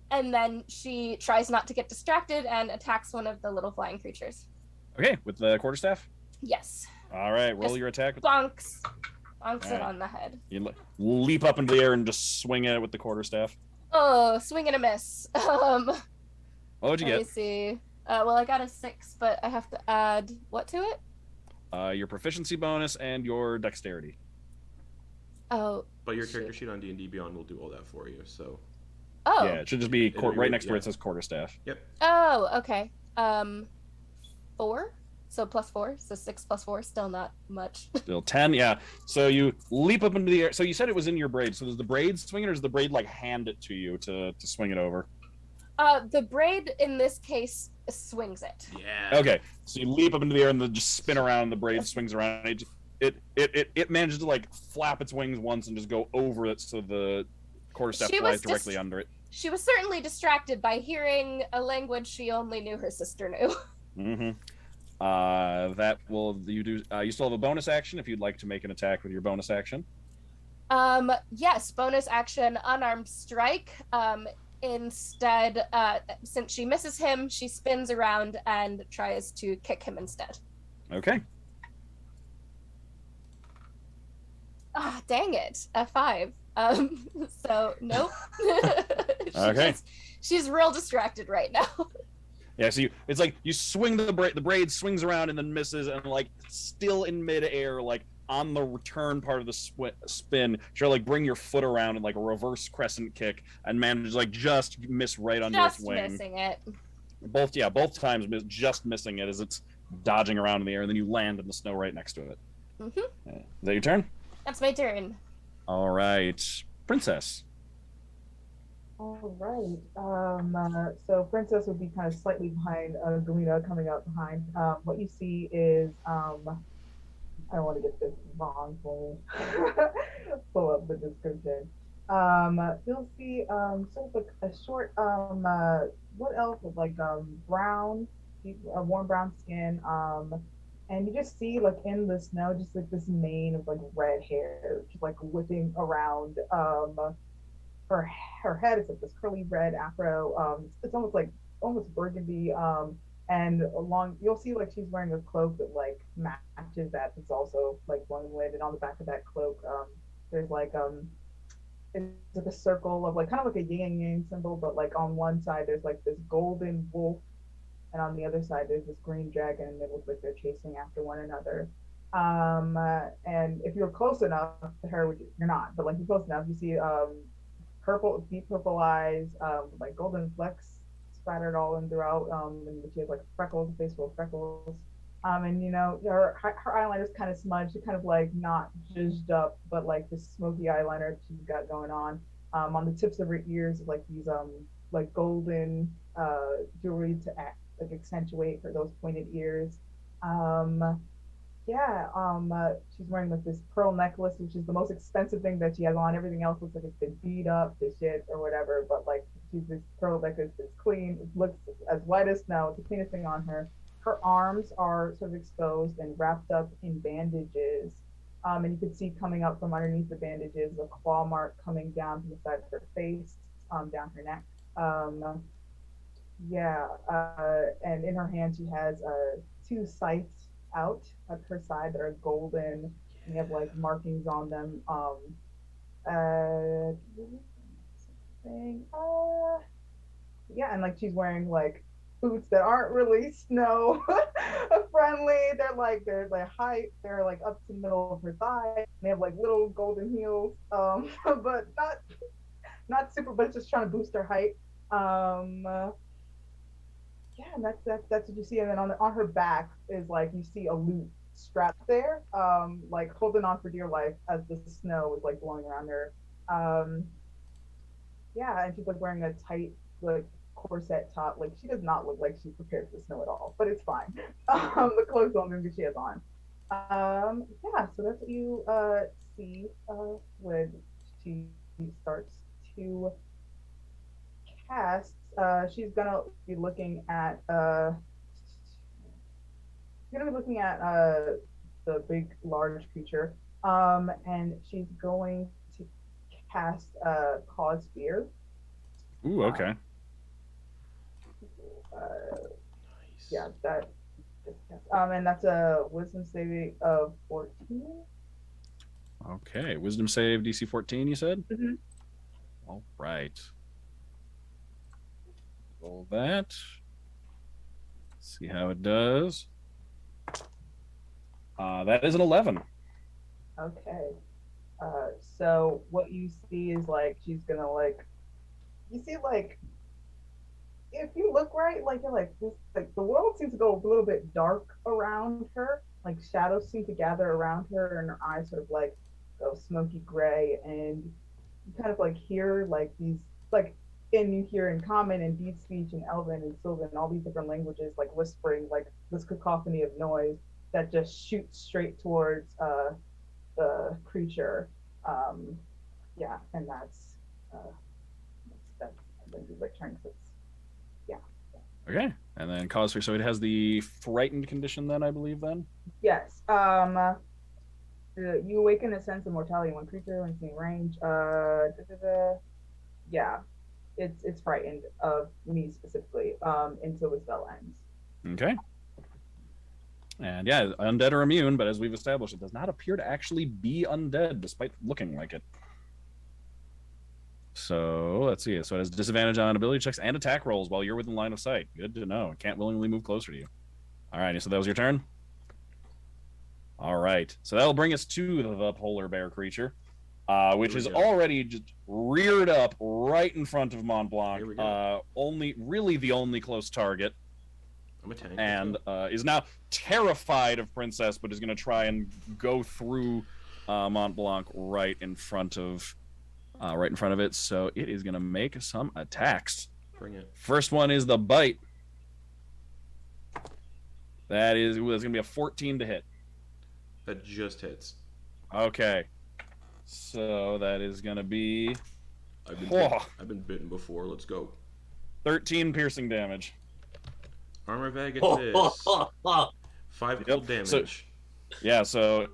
And then she tries not to get distracted and attacks one of the little flying creatures. Okay, with the quarterstaff? Yes. All right, roll Just your attack. Bonks All it right. on the head. You leap up into the air and just swing at it with the quarterstaff. Oh, swing and a miss. What would you Let me get? see. Well, I got a 6, but I have to add what to it? Your proficiency bonus and your dexterity. Oh. But your character sheet on D&D Beyond will do all that for you, so... Oh. Yeah, it should just be It'll be right next to where yeah. it says quarterstaff. Yep. Oh, okay. 4. So +4. So 6 + 4, still not much. Still 10, yeah. So you leap up into the air. So you said it was in your braid. So does the braid swing it, or does the braid like hand it to you to swing it over? The braid in this case swings it. Yeah. Okay, so you leap up into the air and then just spin around. And the braid swings around. And it manages to like flap its wings once and just go over it, so the quarterstaff flies directly under it. She was certainly distracted by hearing a language she only knew her sister knew. Mm-hmm. That will you do. You still have a bonus action if you'd like to make an attack with your bonus action. Yes, bonus action, unarmed strike. Instead, since she misses him, she spins around and tries to kick him instead. Okay. Ah, dang it, a 5. So nope. Okay. She's real distracted right now. Yeah, so it's like you swing the braid swings around and then misses, and like still in midair, like on the return part of the spin, you're like bring your foot around and like a reverse crescent kick and manage like just miss right under its wing. Just missing it. Both times just missing it as it's dodging around in the air, and then you land in the snow right next to it. Mm-hmm. Is that your turn? That's my turn. All right, Princess. All right. So Princess would be kind of slightly behind Galina, coming up behind. What you see is, I don't want to get this wrong, so pull up the description. You'll see sort of like a short, what else with like brown, warm brown skin. And you just see like in the snow, just like this mane of like red hair, just like whipping around. Her head is like this curly red afro. It's almost burgundy. And along you'll see like she's wearing a cloak that like matches that. It's also like blowing wind, and on the back of that cloak, there's like it's like a circle of like kind of like a yin and yang symbol, but like on one side there's like this golden wolf, and on the other side there's this green dragon, and it looks like they're chasing after one another. And if you're close enough to her, which you're not, but like you're close enough, you see deep purple eyes, like golden flecks splattered all in throughout, and she has like freckles, a face full of freckles. And you know, her eyeliner is kind of smudged, kind of like not zhuzhed up, but like this smoky eyeliner she's got going on. On the tips of her ears, like these like golden jewelry to like accentuate for those pointed ears. She's wearing like this pearl necklace, which is the most expensive thing that she has on. Everything else looks like it's been beat up to shit or whatever, but like she's this pearl necklace that's clean. It looks as white as snow. It's the cleanest thing on her. her arms are sort of exposed and wrapped up in bandages. And you can see coming up from underneath the bandages a claw mark coming down from the side of her face, down her neck. And in her hand she has two scythes out at her side that are golden. And they have like markings on them. And like she's wearing like boots that aren't really snow friendly. They're like high. They're like up to the middle of her thigh. They have like little golden heels, but not super. But just trying to boost her height. And that's what you see. And then on her back is like you see a lute strapped there, like holding on for dear life as the snow is like blowing around her. And she's like wearing a tight like corset top. Like she does not look like she's prepared for the snow at all, but it's fine. The clothes don't mean she has on. So that's what you see when she starts to cast. She's gonna be looking at the big large creature, and she's going to cast Cause Fear. Ooh, okay. Nice. And that's a wisdom saving of 14. Okay, wisdom save DC 14, you said? Mm-hmm. All right. Roll that. See how it does. That is an 11. Okay. So what you see is like she's gonna like, you see like, if you look right, like you're like this, like the world seems to go a little bit dark around her. Like shadows seem to gather around her, and her eyes sort of like go smoky gray, and you kind of like hear like these like. And you hear in Common and Deed Speech and Elven and Sylvan and all these different languages like whispering, like this cacophony of noise that just shoots straight towards the creature. And that's and then he's like trying to Okay, and then cause fear. So it has the frightened condition then, I believe, then? Yes. You awaken a sense of mortality in one creature when it's in range. It's frightened of me specifically until the spell ends. Okay. And yeah, undead are immune, but as we've established, it does not appear to actually be undead, despite looking like it. So let's see. So it has disadvantage on ability checks and attack rolls while you're within line of sight. Good to know. It can't willingly move closer to you. All right, so that was your turn? All right. So that'll bring us to the polar bear creature. Which is already just reared up right in front of Montblanc. Really the only close target. I'm a tank. And is now terrified of Princess, but is going to try and go through Montblanc right in front of it. So it is going to make some attacks. Bring it. First one is the bite. That's going to be a 14 to hit. That just hits. Okay. So that is going to be... I've been bitten before. Let's go. 13 piercing damage. Armor bag at this. 5 cold damage. So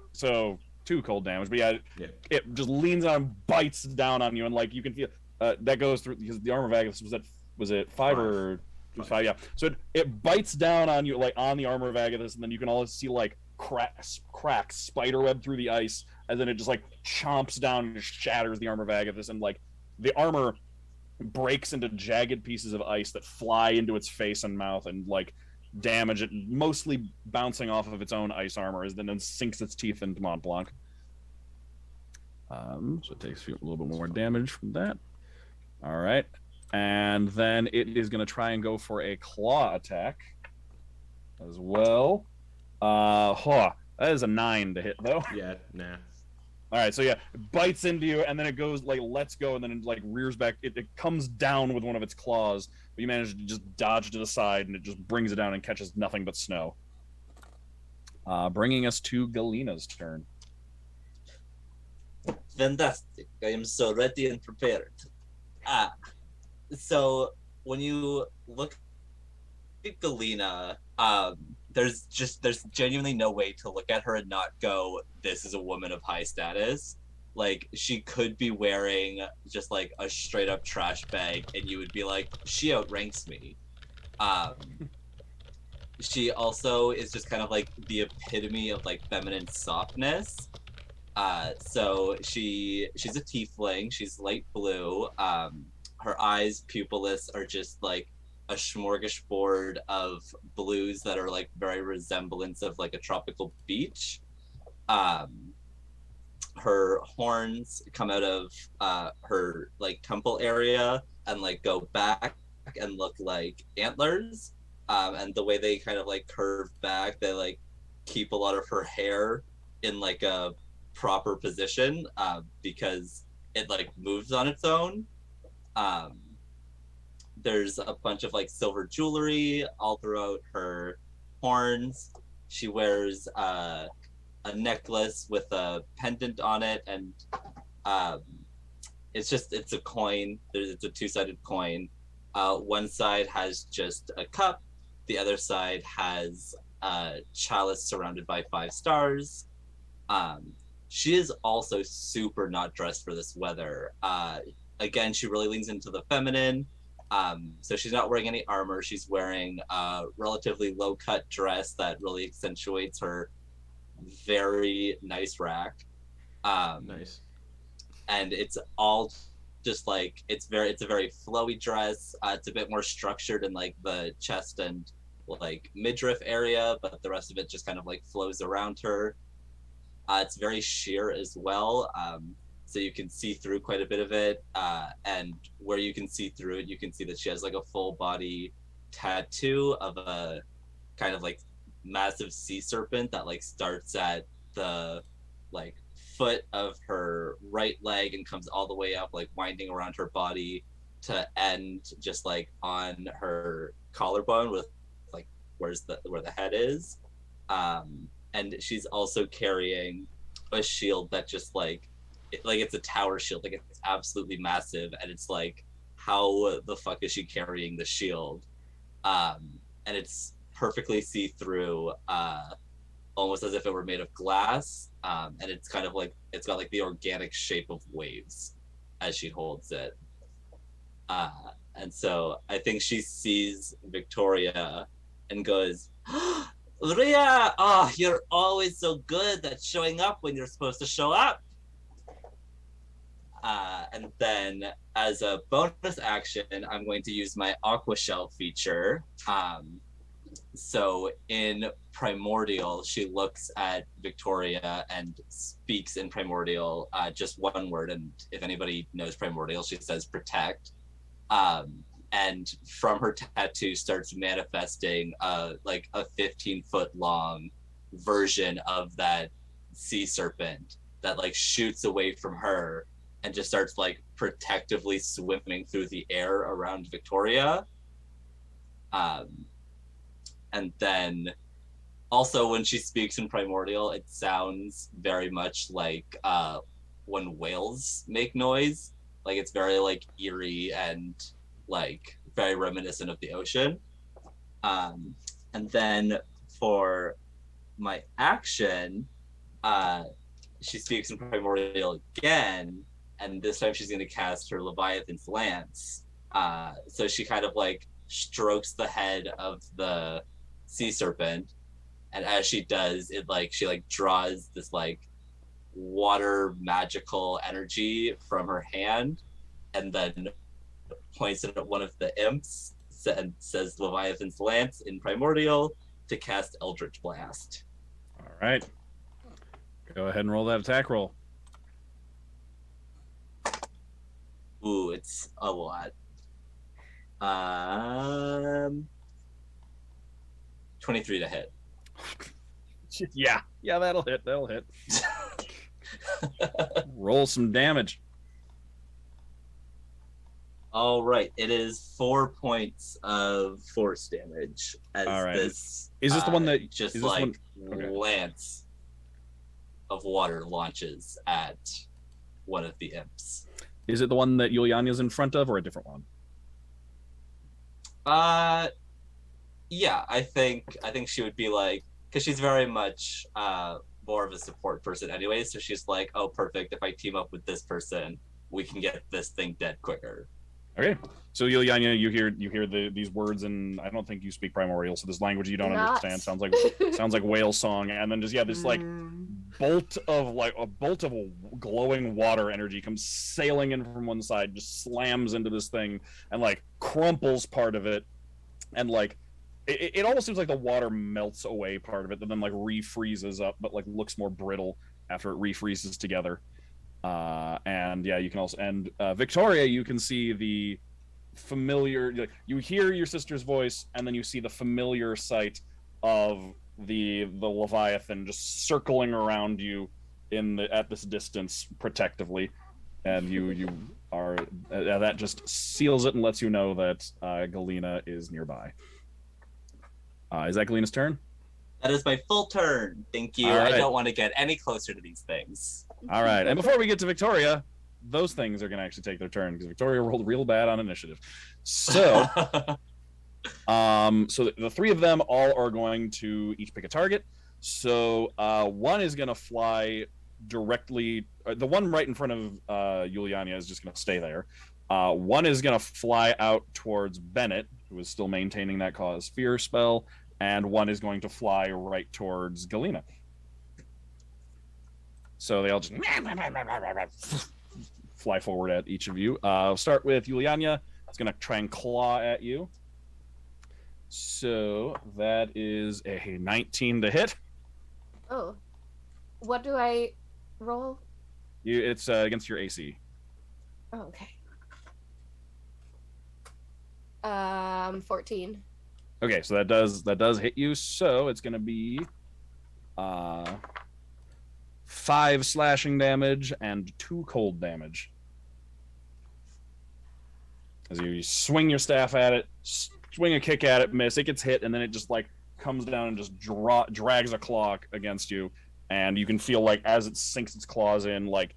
2 cold damage. But yeah, it just leans on and bites down on you, and like you can feel that goes through, because the armor bag was it 5 or 5? Yeah. So it bites down on you, like on the armor vagus, and then you can always see like cracks spiderweb through the ice, and then it just like chomps down and shatters the armor vagus, and like the armor breaks into jagged pieces of ice that fly into its face and mouth and like damage it, mostly bouncing off of its own ice armor, as then sinks its teeth into Montblanc. So it takes a little bit more damage from that. All right, and then it is going to try and go for a claw attack as well. That is a 9 to hit though. Yeah, nah. All right, so yeah, it bites into you, and then it goes like lets go, and then it like rears back. It comes down with one of its claws, but you manage to just dodge to the side, and it just brings it down and catches nothing but snow. Bringing us to Galina's turn. Fantastic! I am so ready and prepared. So when you look at Galina, there's genuinely no way to look at her and not go, this is a woman of high status. Like, she could be wearing just like a straight up trash bag and you would be like, she outranks me. She also is just kind of like the epitome of like feminine softness. So she's a tiefling, she's light blue. Her eyes, pupilless, are just like a smorgasbord of blues that are like very resemblance of like a tropical beach. Her horns come out of her like temple area and like go back and look like antlers. And the way they kind of like curve back, they like keep a lot of her hair in like a proper position because it like moves on its own. There's a bunch of like silver jewelry all throughout her horns. She wears a necklace with a pendant on it, and it's a coin. It's a two-sided coin. One side has just a cup. The other side has a chalice surrounded by 5 stars. She is also super not dressed for this weather. Again, she really leans into the feminine. So she's not wearing any armor. She's wearing a relatively low-cut dress that really accentuates her very nice rack. Nice. And it's all just like it's a very flowy dress. It's a bit more structured in like the chest and like midriff area, but the rest of it just kind of like flows around her. It's very sheer as well, so you can see through quite a bit of it. And where you can see through it, you can see that she has like a full body tattoo of a kind of like massive sea serpent that like starts at the like foot of her right leg and comes all the way up, like winding around her body to end just like on her collarbone with like where the head is. And she's also carrying a shield that just like it's a tower shield, like it's absolutely massive, and it's like, how the fuck is she carrying the shield? And it's perfectly see-through, almost as if it were made of glass, and it's kind of like it's got like the organic shape of waves as she holds it. And so I think she sees Viktoria and goes, Ria, oh, you're always so good at showing up when you're supposed to show up. And then as a bonus action, I'm going to use my Aqua Shell feature. So in Primordial, she looks at Viktoria and speaks in Primordial just one word. And if anybody knows Primordial, she says protect. And from her tattoo starts manifesting like a 15-foot long version of that sea serpent that like shoots away from her and just starts like protectively swimming through the air around Viktoria. And then also when she speaks in Primordial, it sounds very much like when whales make noise. Like it's very like eerie and like very reminiscent of the ocean. And then for my action, she speaks in Primordial again, and this time she's going to cast her Leviathan's Lance. So she kind of like strokes the head of the sea serpent, and as she does, it like she like draws this like water magical energy from her hand, and then points it at one of the imps and says Leviathan's Lance in Primordial to cast Eldritch Blast. All right. Go ahead and roll that attack roll. Ooh, it's a lot. 23 to hit. Yeah, that'll hit. Roll some damage. All right, it is 4 points of force damage. As all right. This is this the one that just is like one... okay. lance of water launches at one of the imps? Is it the one that Yulyanya's in front of, or a different one? Yeah, I think she would be like, because she's very much more of a support person anyway. So she's like, oh, perfect. If I team up with this person, we can get this thing dead quicker. Okay. So Yulyanya, you hear these words, and I don't think you speak primordial, so this language you don't understand sounds like whale song, and then just this like bolt of glowing water energy comes sailing in from one side, just slams into this thing, and like crumples part of it, and like it almost seems like the water melts away part of it, and then like refreezes up, but like looks more brittle after it refreezes together. And yeah, you can also Viktoria, you can see the familiar, you hear your sister's voice, and then you see the familiar sight of the Leviathan just circling around you at this distance protectively, and you are that just seals it and lets you know that Galina is nearby. Is that Galina's turn? That is my full turn. Thank you. Right. I don't want to get any closer to these things. All right. And before we get to Victoria, those things are going to actually take their turn because Victoria rolled real bad on initiative. So, so the three of them all are going to each pick a target. So one is going to fly directly. The one right in front of Yulyanya is just going to stay there. One is going to fly out towards Bennett, who is still maintaining that Cause Fear spell. And one is going to fly right towards Galina. So they all just fly forward at each of you. I'll start with Yulyanya. It's going to try and claw at you. So that is a 19 to hit. Oh. What do I roll? It's against your AC. Oh, okay. 14. Okay, so that does hit you. So it's going to be 5 slashing damage and 2 cold damage. As you swing your staff at it, swing a kick at it, miss, it gets hit, and then it just like comes down and just drags a claw against you, and you can feel like as it sinks its claws in, like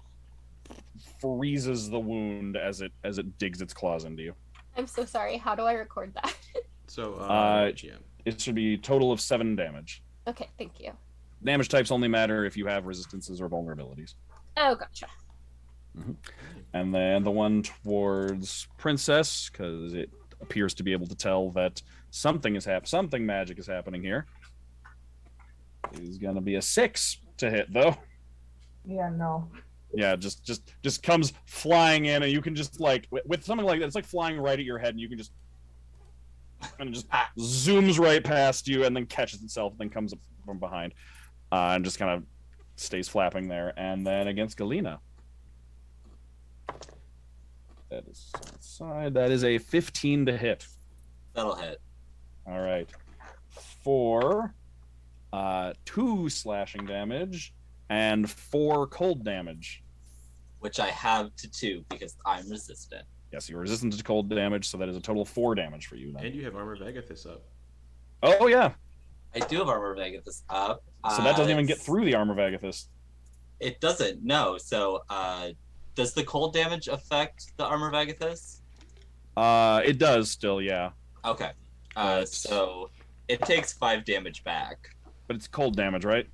freezes the wound as it digs its claws into you. I'm so sorry. How do I record that? So, GM. It should be a total of 7 damage. Okay, thank you. Damage types only matter if you have resistances or vulnerabilities. Oh, gotcha. Mm-hmm. And then the one towards Princess, because it appears to be able to tell that something magic is happening here. Is gonna be a 6 to hit though. Yeah, no. Yeah, just comes flying in, and you can just like with something like that, it's like flying right at your head, and you can just zooms right past you, and then catches itself, and then comes up from behind, and just kind of stays flapping there. And then against Galina, that is outside. That is a 15 to hit. That'll hit. All right, for 2 slashing damage and 4 cold damage, which I have to 2 because I'm resistant. Yes, you're resistant to cold damage, so that is a total of 4 damage for you. Then. And you have Armor of Agathis up. Oh yeah, I do have Armor of Agathis up. So that doesn't even get through the Armor of Agathis. It doesn't. No. So does the cold damage affect the Armor of Agathis? It does still, yeah. Okay. So it takes 5 damage back. But it's cold damage, right?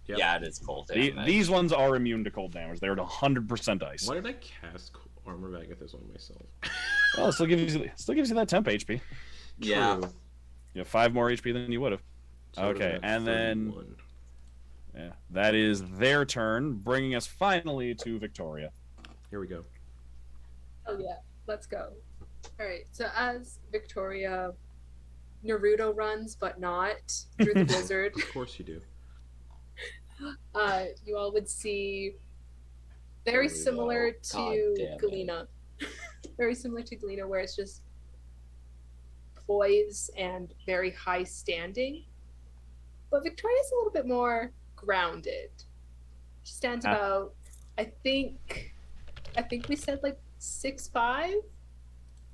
Yep. Yeah, it is cold damage. These ones are immune to cold damage. They're 100% ice. Why did I cast Armor of Agathis on myself? Well, it still gives you that temp HP. Yeah. True. You have 5 more HP than you would have. So Okay, and then that is their turn, bringing us finally to Victoria. Here we go. Oh yeah, let's go. All right. So as Victoria, Naruto runs, but not through the blizzard. Of course you do. You all would see very similar to Galina. Very similar to Galina, where it's just poise and very high standing. But Victoria's a little bit more grounded. She stands about, I think we said like 6'5".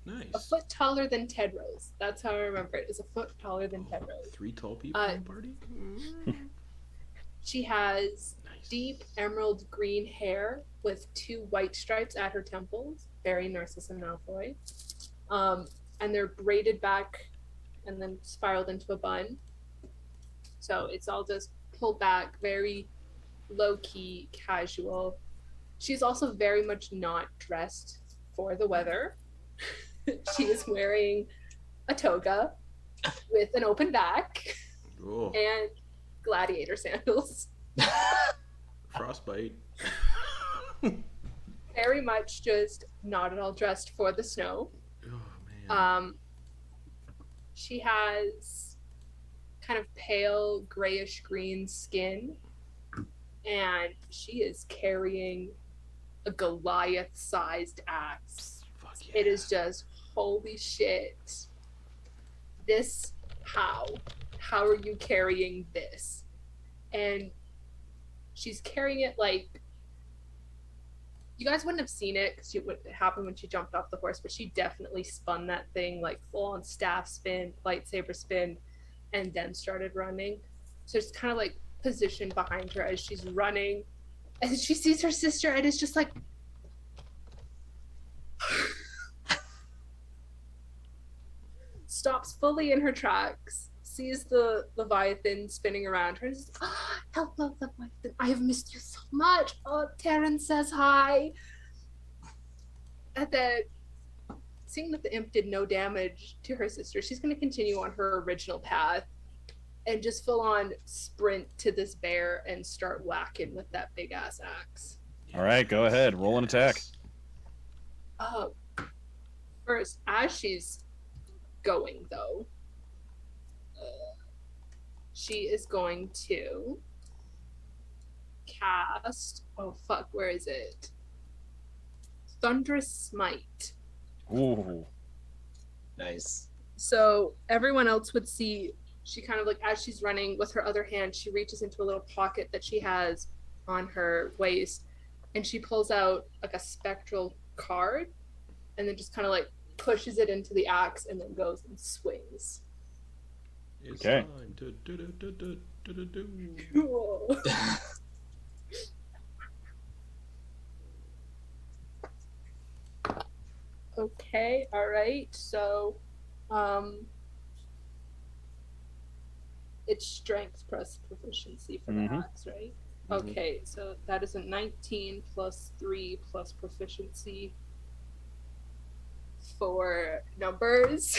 Nice. A foot taller than Tedros. That's how I remember it. Is a foot taller than Tedros. 3 tall people in the party? She has deep emerald green hair with 2 white stripes at her temples. Very Narcissa Malfoy. And they're braided back and then spiraled into a bun. So it's all just pulled back, very low-key, casual. She's also very much not dressed for the weather. She is wearing a toga with an open back Oh, and gladiator sandals. frostbite. Very much just not at all dressed for the snow. Oh man. She has kind of pale grayish green skin, and she is carrying a Goliath-sized axe. Fuck yeah. It is just holy shit. This, how are you carrying this? And she's carrying it like, you guys wouldn't have seen it because it happened when she jumped off the horse, but she definitely spun that thing like full on staff spin, lightsaber spin, and then started running. So it's kind of like positioned behind her as she's running, and she sees her sister and is just like, stops fully in her tracks, sees the Leviathan spinning around her, and is like, oh, hello, Leviathan, I have missed you so much. Oh, Taryn says hi. And then, seeing that the imp did no damage to her sister, she's going to continue on her original path and just full on sprint to this bear and start whacking with that big ass axe. All right, go ahead. Roll an attack. First, as she's going though, she is going to cast, oh fuck, where is it? Thunderous Smite. Ooh. Nice. So everyone else would see, she kind of like, as she's running with her other hand, she reaches into a little pocket that she has on her waist, and she pulls out like a spectral card and then just kind of like pushes it into the axe and then goes and swings. It's Okay. time to do. Cool. Okay, all right. So, it's strength plus proficiency for the Mhm. axe, right? Okay, so that is a 19 plus 3 plus proficiency for numbers.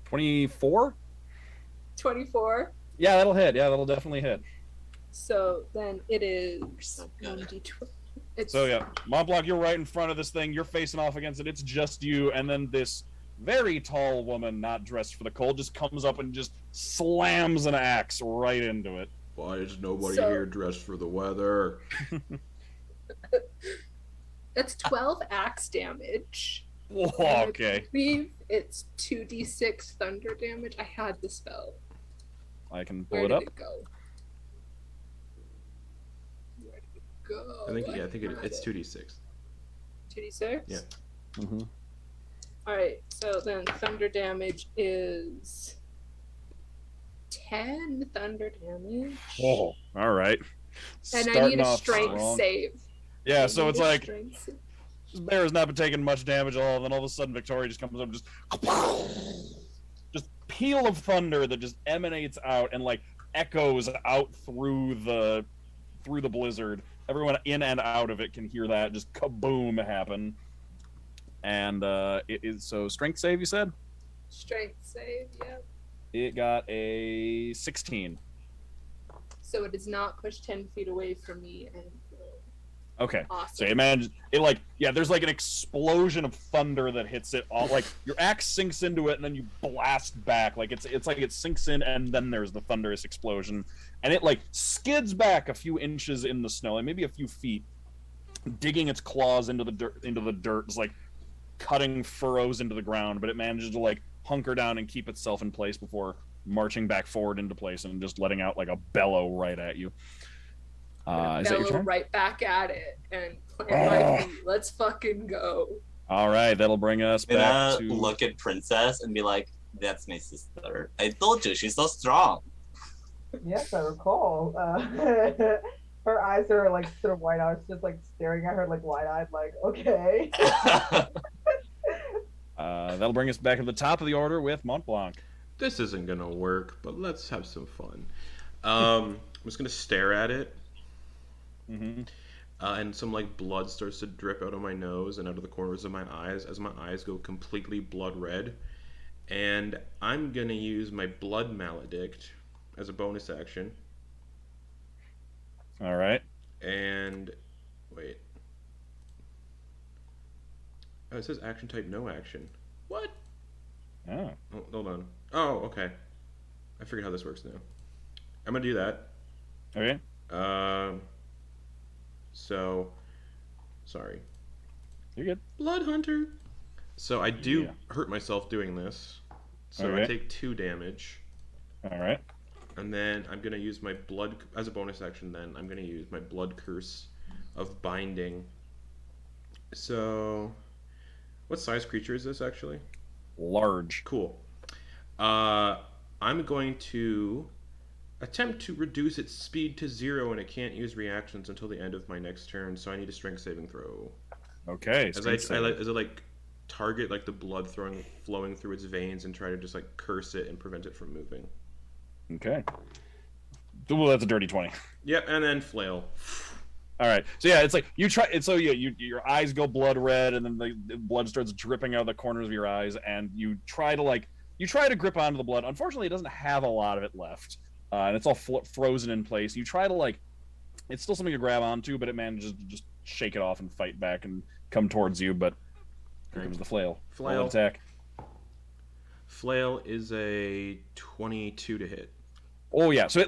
24? 24. Yeah, that'll hit. Yeah, that'll definitely hit. So then it is You're so good. 1d12. It's So yeah, Montblanc, you're right in front of this thing. You're facing off against it. It's just you, and then this very tall woman, not dressed for the cold, just comes up and just slams an axe right into it. Why is nobody So- here dressed for the weather? That's 12 axe damage. Whoa, And I okay, believe it's 2d6 thunder damage. I had the spell. I can pull Where it did up. it go? Where did it go? I think it's 2d6. 2d6? Yeah. Mm-hmm. Alright, so then thunder damage is 10 thunder damage. Oh, all right. And I Starting need a off strength strong. save. Yeah, I so need it's a like strength save. this bear has not been taking much damage at all. And then all of a sudden, Victoria just comes up, and just peal of thunder that just emanates out and like echoes out through the blizzard. Everyone in and out of it can hear that just kaboom happen. And it is so strength save. You said Strength save, yep. it got a 16. So it does not push 10 feet away from me. And Okay. So awesome. imagine it like, yeah, there's like an explosion of thunder that hits it all, like your axe sinks into it and then you blast back. Like it's like it sinks in and then there's the thunderous explosion and it like skids back a few inches in the snow, like maybe a few feet, digging its claws into the dirt, it's like cutting furrows into the ground, but it manages to like hunker down and keep itself in place before marching back forward into place and just letting out like a bellow right at you. Is that your Bellow turn? right back at it and plant my feet. Let's fucking go. All right, that'll bring us I'm back gonna to look at Princess and be like, that's my sister. I told you, she's so strong. Yes, I recall. Her eyes are like sort of wide eyed, just like staring at her like wide eyed, like, okay. That'll bring us back to the top of the order with Montblanc. This isn't gonna work, but let's have some fun. I'm just gonna stare at it, and some like blood starts to drip out of my nose and out of the corners of my eyes as my eyes go completely blood red. And I'm gonna use my blood maledict as a bonus action. All right. And wait. Oh, it says action type, no action. What? Oh. Oh, hold on. Oh, okay. I figured how this works now. I'm gonna do that. Okay. So, sorry. You're good. Blood Hunter. So I do hurt myself doing this. So I Okay. take 2 damage. All right. And then I'm gonna use my blood as a bonus action. Then I'm gonna use my blood curse of binding. So, what size creature is this actually? Large. Cool. I'm going to attempt to reduce its speed to 0, and it can't use reactions until the end of my next turn. So I need a strength saving throw. Okay. As I like target like the blood flowing through its veins and try to just like curse it and prevent it from moving. Okay. Well, that's a dirty 20. Yep, and then flail. All right. So yeah, it's like you try. It's so yeah, your eyes go blood red, and then the blood starts dripping out of the corners of your eyes, and you try to grip onto the blood. Unfortunately, it doesn't have a lot of it left, and it's all frozen in place. You try to it's still something to grab onto, but it manages to just shake it off and fight back and come towards you. But here comes the flail. Flail attack. Flail is a 22 to hit. Oh yeah, so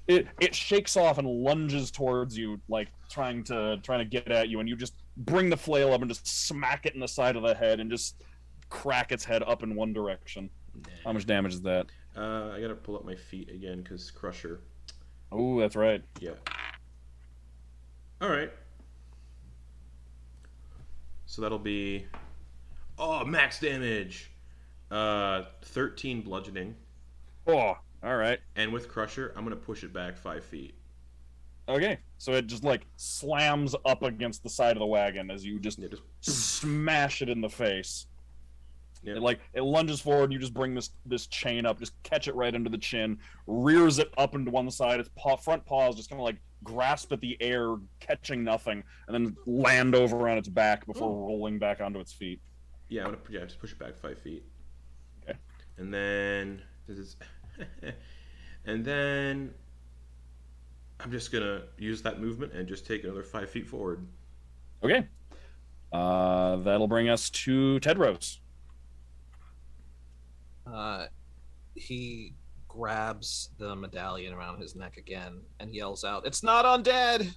it shakes off and lunges towards you, like trying to get at you, and you just bring the flail up and just smack it in the side of the head and just crack its head up in one direction. How much damage is that? I gotta pull up my feet again because Crusher. Oh, that's right. Yeah. All right. So that'll be max damage. 13 bludgeoning. Oh, all right. And with Crusher, I'm gonna push it back 5 feet. Okay, so it just slams up against the side of the wagon as you just smash it in the face. Yeah. It lunges forward, and you just bring this chain up, just catch it right under the chin, rears it up into one side. Its front paws just kind of grasp at the air, catching nothing, and then land over on its back before rolling back onto its feet. Yeah, I'm gonna just push it back 5 feet. Okay. And then this is, and then I'm just gonna use that movement and just take another 5 feet forward. Okay. That'll bring us to Tedros. He grabs the medallion around his neck again and yells out, "It's not undead!"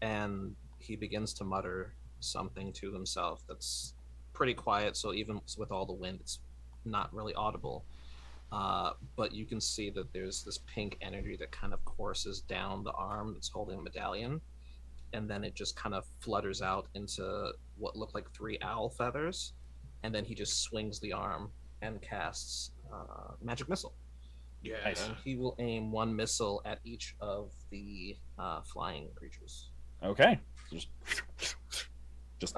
And he begins to mutter something to himself that's pretty quiet, so even with all the wind, it's not really audible. But you can see that there's this pink energy that kind of courses down the arm that's holding the medallion, and then it just kind of flutters out into what look like 3 owl feathers, and then he just swings the arm and casts magic missile. Yeah. Nice. And he will aim 1 missile at each of the flying creatures. Okay. Just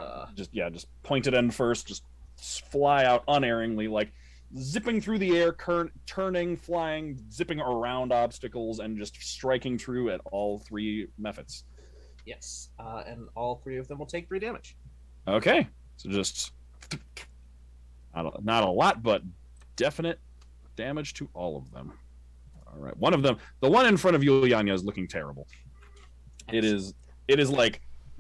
pointed end first, just fly out unerringly, zipping through the air, turning, flying, zipping around obstacles, and just striking through at all 3 methods. Yes, and all 3 of them will take 3 damage. Okay, so just not a lot, but definite damage to all of them. All right, one of them, the one in front of Yulyanya, is looking terrible. Excellent.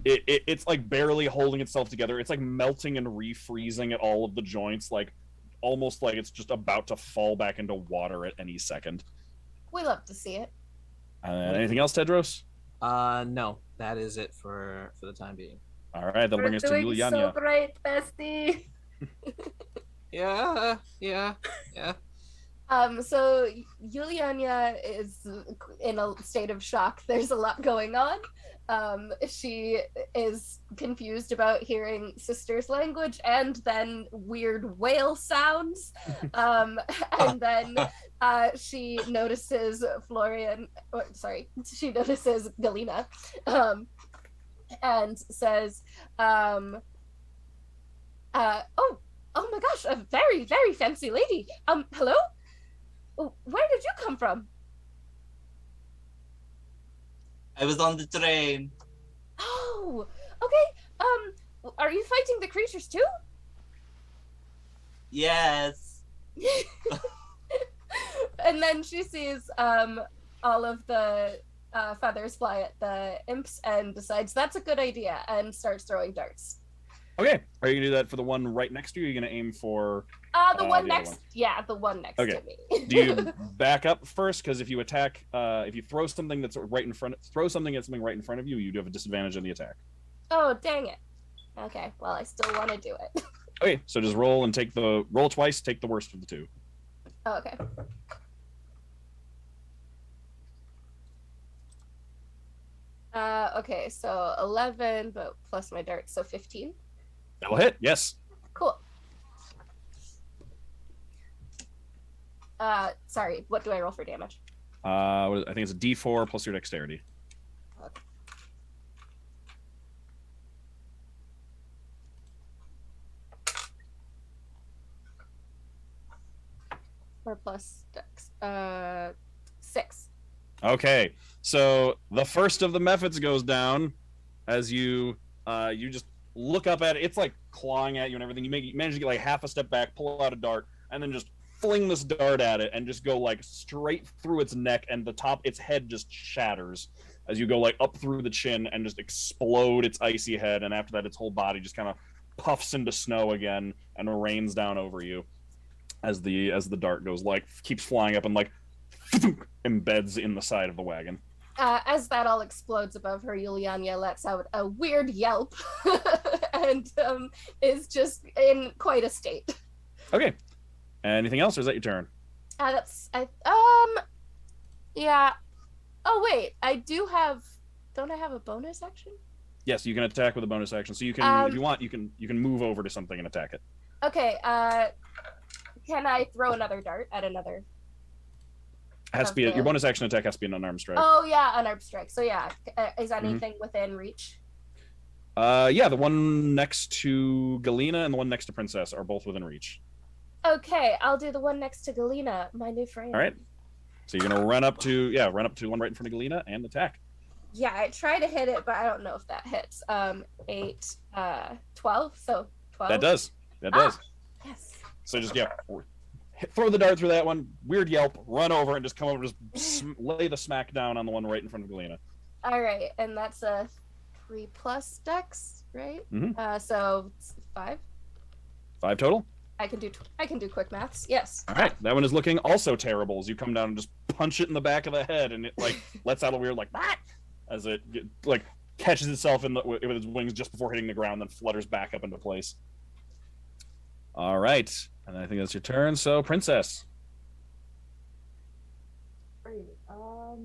It's barely holding itself together. It's melting and refreezing at all of the joints, almost like it's just about to fall back into water at any second. We love to see it. Anything else, Tedros? No, that is it for the time being. All right, that'll bring us to Yulyanya. So great, bestie. Yeah. So Yulyanya is in a state of shock. There's a lot going on. She is confused about hearing sister's language and then weird whale sounds. And then she notices she notices Galina, and says, Oh my gosh, a very, very fancy lady. Hello? Oh, where did you come from? I was on the train. Oh, okay. Are you fighting the creatures too? Yes. And then she sees all of the feathers fly at the imps and decides that's a good idea and starts throwing darts. Okay. Are you gonna do that for the one right next to you? Or are you gonna aim for The one the next. other one? Yeah, the one next Okay. to me. Do you back up first? Because if you attack, if you throw something that's right in front, throw something at something right in front of you, you do have a disadvantage on the attack. Oh, dang it. Okay, well, I still want to do it. Okay, so just roll and roll twice. Take the worst of the two. Oh, okay. Okay, so 11, but plus my dart, so 15. That'll hit. Yes. Cool. Sorry, what do I roll for damage? I think it's a D4 plus your dexterity. Okay. 4 plus dex. 6. Okay, so the first of the methods goes down as you just look up at it. It's like clawing at you and everything. You manage to get like half a step back, pull out a dart, and then just fling this dart at it and just go like straight through its neck, and its head just shatters as you go like up through the chin and just explode its icy head, and after that its whole body just kind of puffs into snow again and rains down over you as the dart goes like keeps flying up and like embeds in the side of the wagon. As that all explodes above her, Yulyanya lets out a weird yelp and is just in quite a state. Okay. Anything else, or is that your turn? Yeah. Oh wait, don't I have a bonus action? Yes, you can attack with a bonus action. So you can, if you want, you can move over to something and attack it. Okay. Can I throw another dart at another? It has to be your bonus action attack has to be an unarmed strike. Oh yeah, unarmed strike. So yeah, is anything within reach? Yeah, the one next to Galina and the one next to Princess are both within reach. Okay, I'll do the one next to Galina, my new friend. All right. So you're gonna run up to one right in front of Galina and attack. Yeah, I try to hit it, but I don't know if that hits. 8, 12. So 12. That does. Yes. So just throw the dart through that one. Weird yelp. Run over and just come over. Just lay the smack down on the one right in front of Galina. All right, and that's a 3+ dex, right? Mm-hmm. So 5. 5 total. I can do quick maths. Yes. All right, that one is looking also terrible as you come down and just punch it in the back of the head, and it like lets out a weird like as it like catches itself with its wings just before hitting the ground, then flutters back up into place. All right, and I think that's your turn. So, Princess. Great. All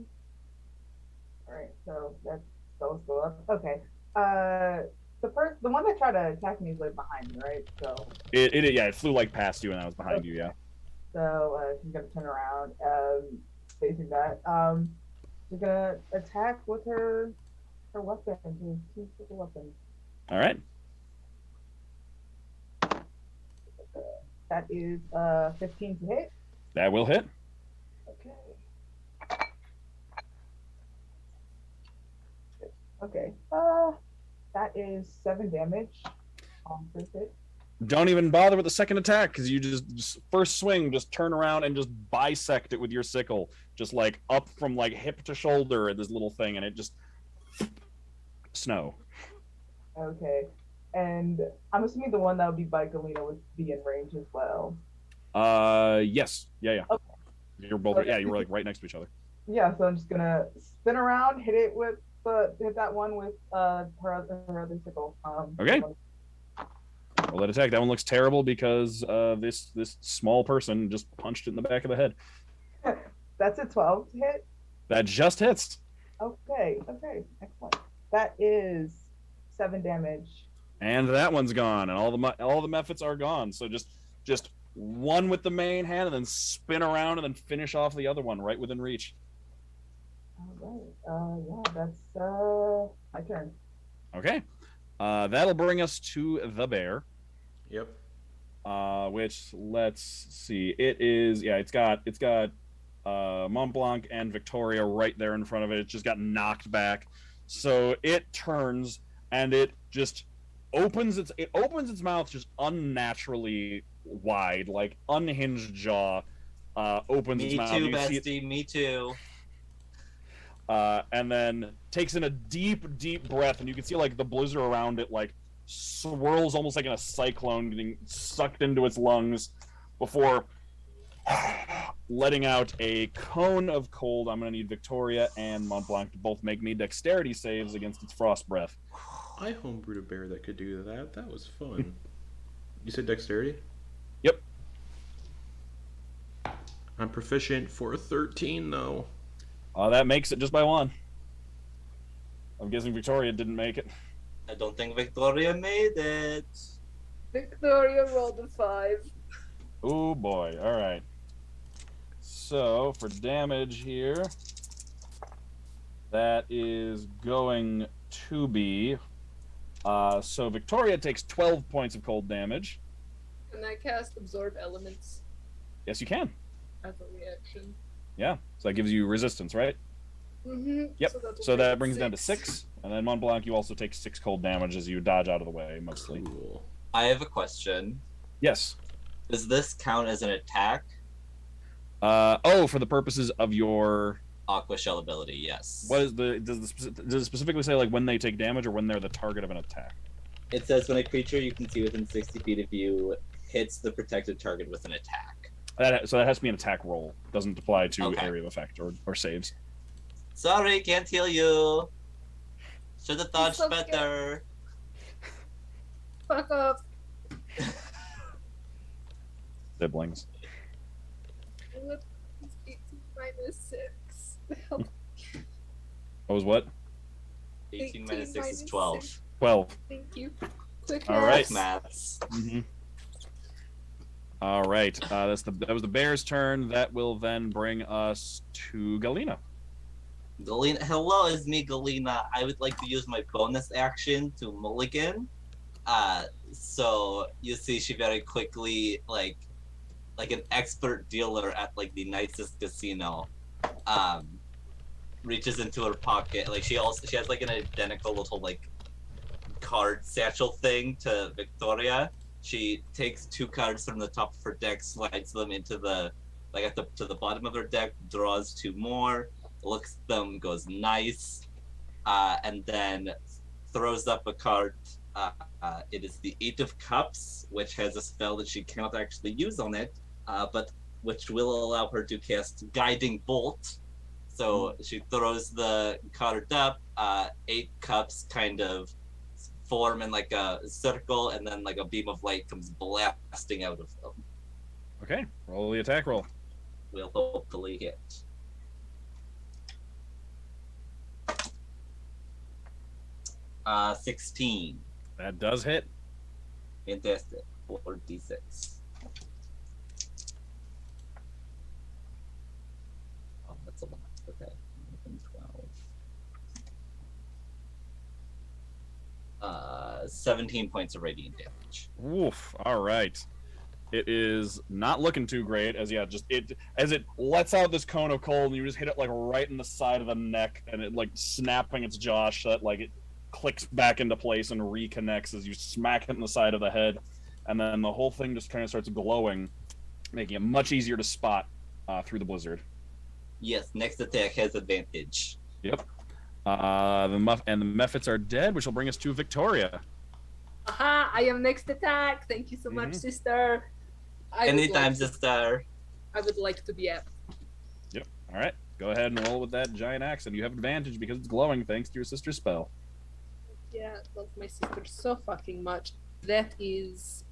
right. So that's those go up. Okay. The one that tried to attack me is like behind me, right? So It flew like past you and I was behind you. Yeah. So she's gonna turn around, facing that. She's gonna attack with her weapon, her two super weapons. All right. That is 15 to hit. That will hit. Okay. Okay. That is 7 damage on first hit. Don't even bother with the second attack because you just first swing, just turn around and just bisect it with your sickle, just like up from like hip to shoulder at this little thing, and it just snow. Okay. And I'm assuming the one that would be by Galina would be in range as well. Yes. Yeah. Okay. You're both. Okay. Yeah, you were like right next to each other. Yeah, so I'm just gonna spin around, hit that one with her other sickle. Okay. Roll that attack. That one looks terrible because this small person just punched it in the back of the head. That's a 12 to hit. That just hits. Okay, excellent. That is 7 damage. And that one's gone, and all the methods are gone. So just one with the main hand, and then spin around, and then finish off the other one right within reach. All right. Yeah, that's my turn. Okay. That'll bring us to the bear. Yep. Which let's see. It's got Montblanc and Viktoria right there in front of it. It just got knocked back. So it turns and it just opens its mouth just unnaturally wide, like unhinged jaw. Opens its Me mouth. too, You see it, bestie. Me too. and then takes in a deep breath, and you can see like the blizzard around it like swirls almost like in a cyclone, getting sucked into its lungs before letting out a cone of cold. I'm going to need Viktoria and Montblanc to both make me dexterity saves against its frost breath. I homebrewed a bear that could do that. That was fun. You said dexterity? Yep. I'm proficient for a 13, though. That makes it just by one. I'm guessing Viktoria didn't make it. I don't think Viktoria made it. Victoria rolled a 5. Oh boy. All right. So for damage here, that is going to be. So Viktoria takes 12 points of cold damage. Can I cast Absorb Elements Yes, you can. as a reaction? Yeah. So that gives you resistance, right? Mm-hmm. Yep. that'll So make that it brings it down to 6. And then Montblanc, you also take 6 cold damage as you dodge out of the way, mostly. Cool. I have a question. Yes. Does this count as an attack? For the purposes of your... Aqua Shell ability, yes. What is does it specifically say like when they take damage or when they're the target of an attack? It says when a creature you can see within 60 feet of you hits the protected target with an attack. So that has to be an attack roll. Doesn't apply to Okay. area of effect or saves. Sorry, can't heal you. Should have thought so better. Fuck up. Siblings. What is 18 minus 6? Help. What was what? 18 minus 6 is minus 12. 6. 12. Thank you. Quick All math. right. Maths. Mm-hmm. All right. That was the bear's turn. That will then bring us to Galina. Galina, hello, it's me, Galina. I would like to use my bonus action to mulligan. So you see, she very quickly, like an expert dealer at like the nicest casino, reaches into her pocket. Like she has like an identical little like card satchel thing to Viktoria. She takes 2 cards from the top of her deck, slides them into the to the bottom of her deck, draws 2 more, looks at them, goes nice, and then throws up a card. It is the 8 of Cups, which has a spell that she cannot actually use on it, but which will allow her to cast Guiding Bolt. So she throws the card up, 8 cups kind of form in like a circle, and then like a beam of light comes blasting out of them. Okay. Roll the attack roll. We'll hopefully hit. Uh, 16. That does hit. Fantastic. 4d6. Oh, that's a lot. Okay. 12. 17 points of radiant damage. Oof. All right. It is not looking too great as it lets out this cone of cold and you just hit it like right in the side of the neck and it like snapping its jaw shut, like it clicks back into place and reconnects as you smack it in the side of the head, and then the whole thing just kind of starts glowing, making it much easier to spot through the blizzard. Yes, next attack has advantage. Yep. The Mephits are dead, which will bring us to Viktoria. Aha, I am next attack. Thank you so much, sister. Anytime, sister. I would like to be up. Yep. All right. Go ahead and roll with that giant axe, and you have advantage because it's glowing thanks to your sister's spell. Yeah, I love my sister so fucking much. That is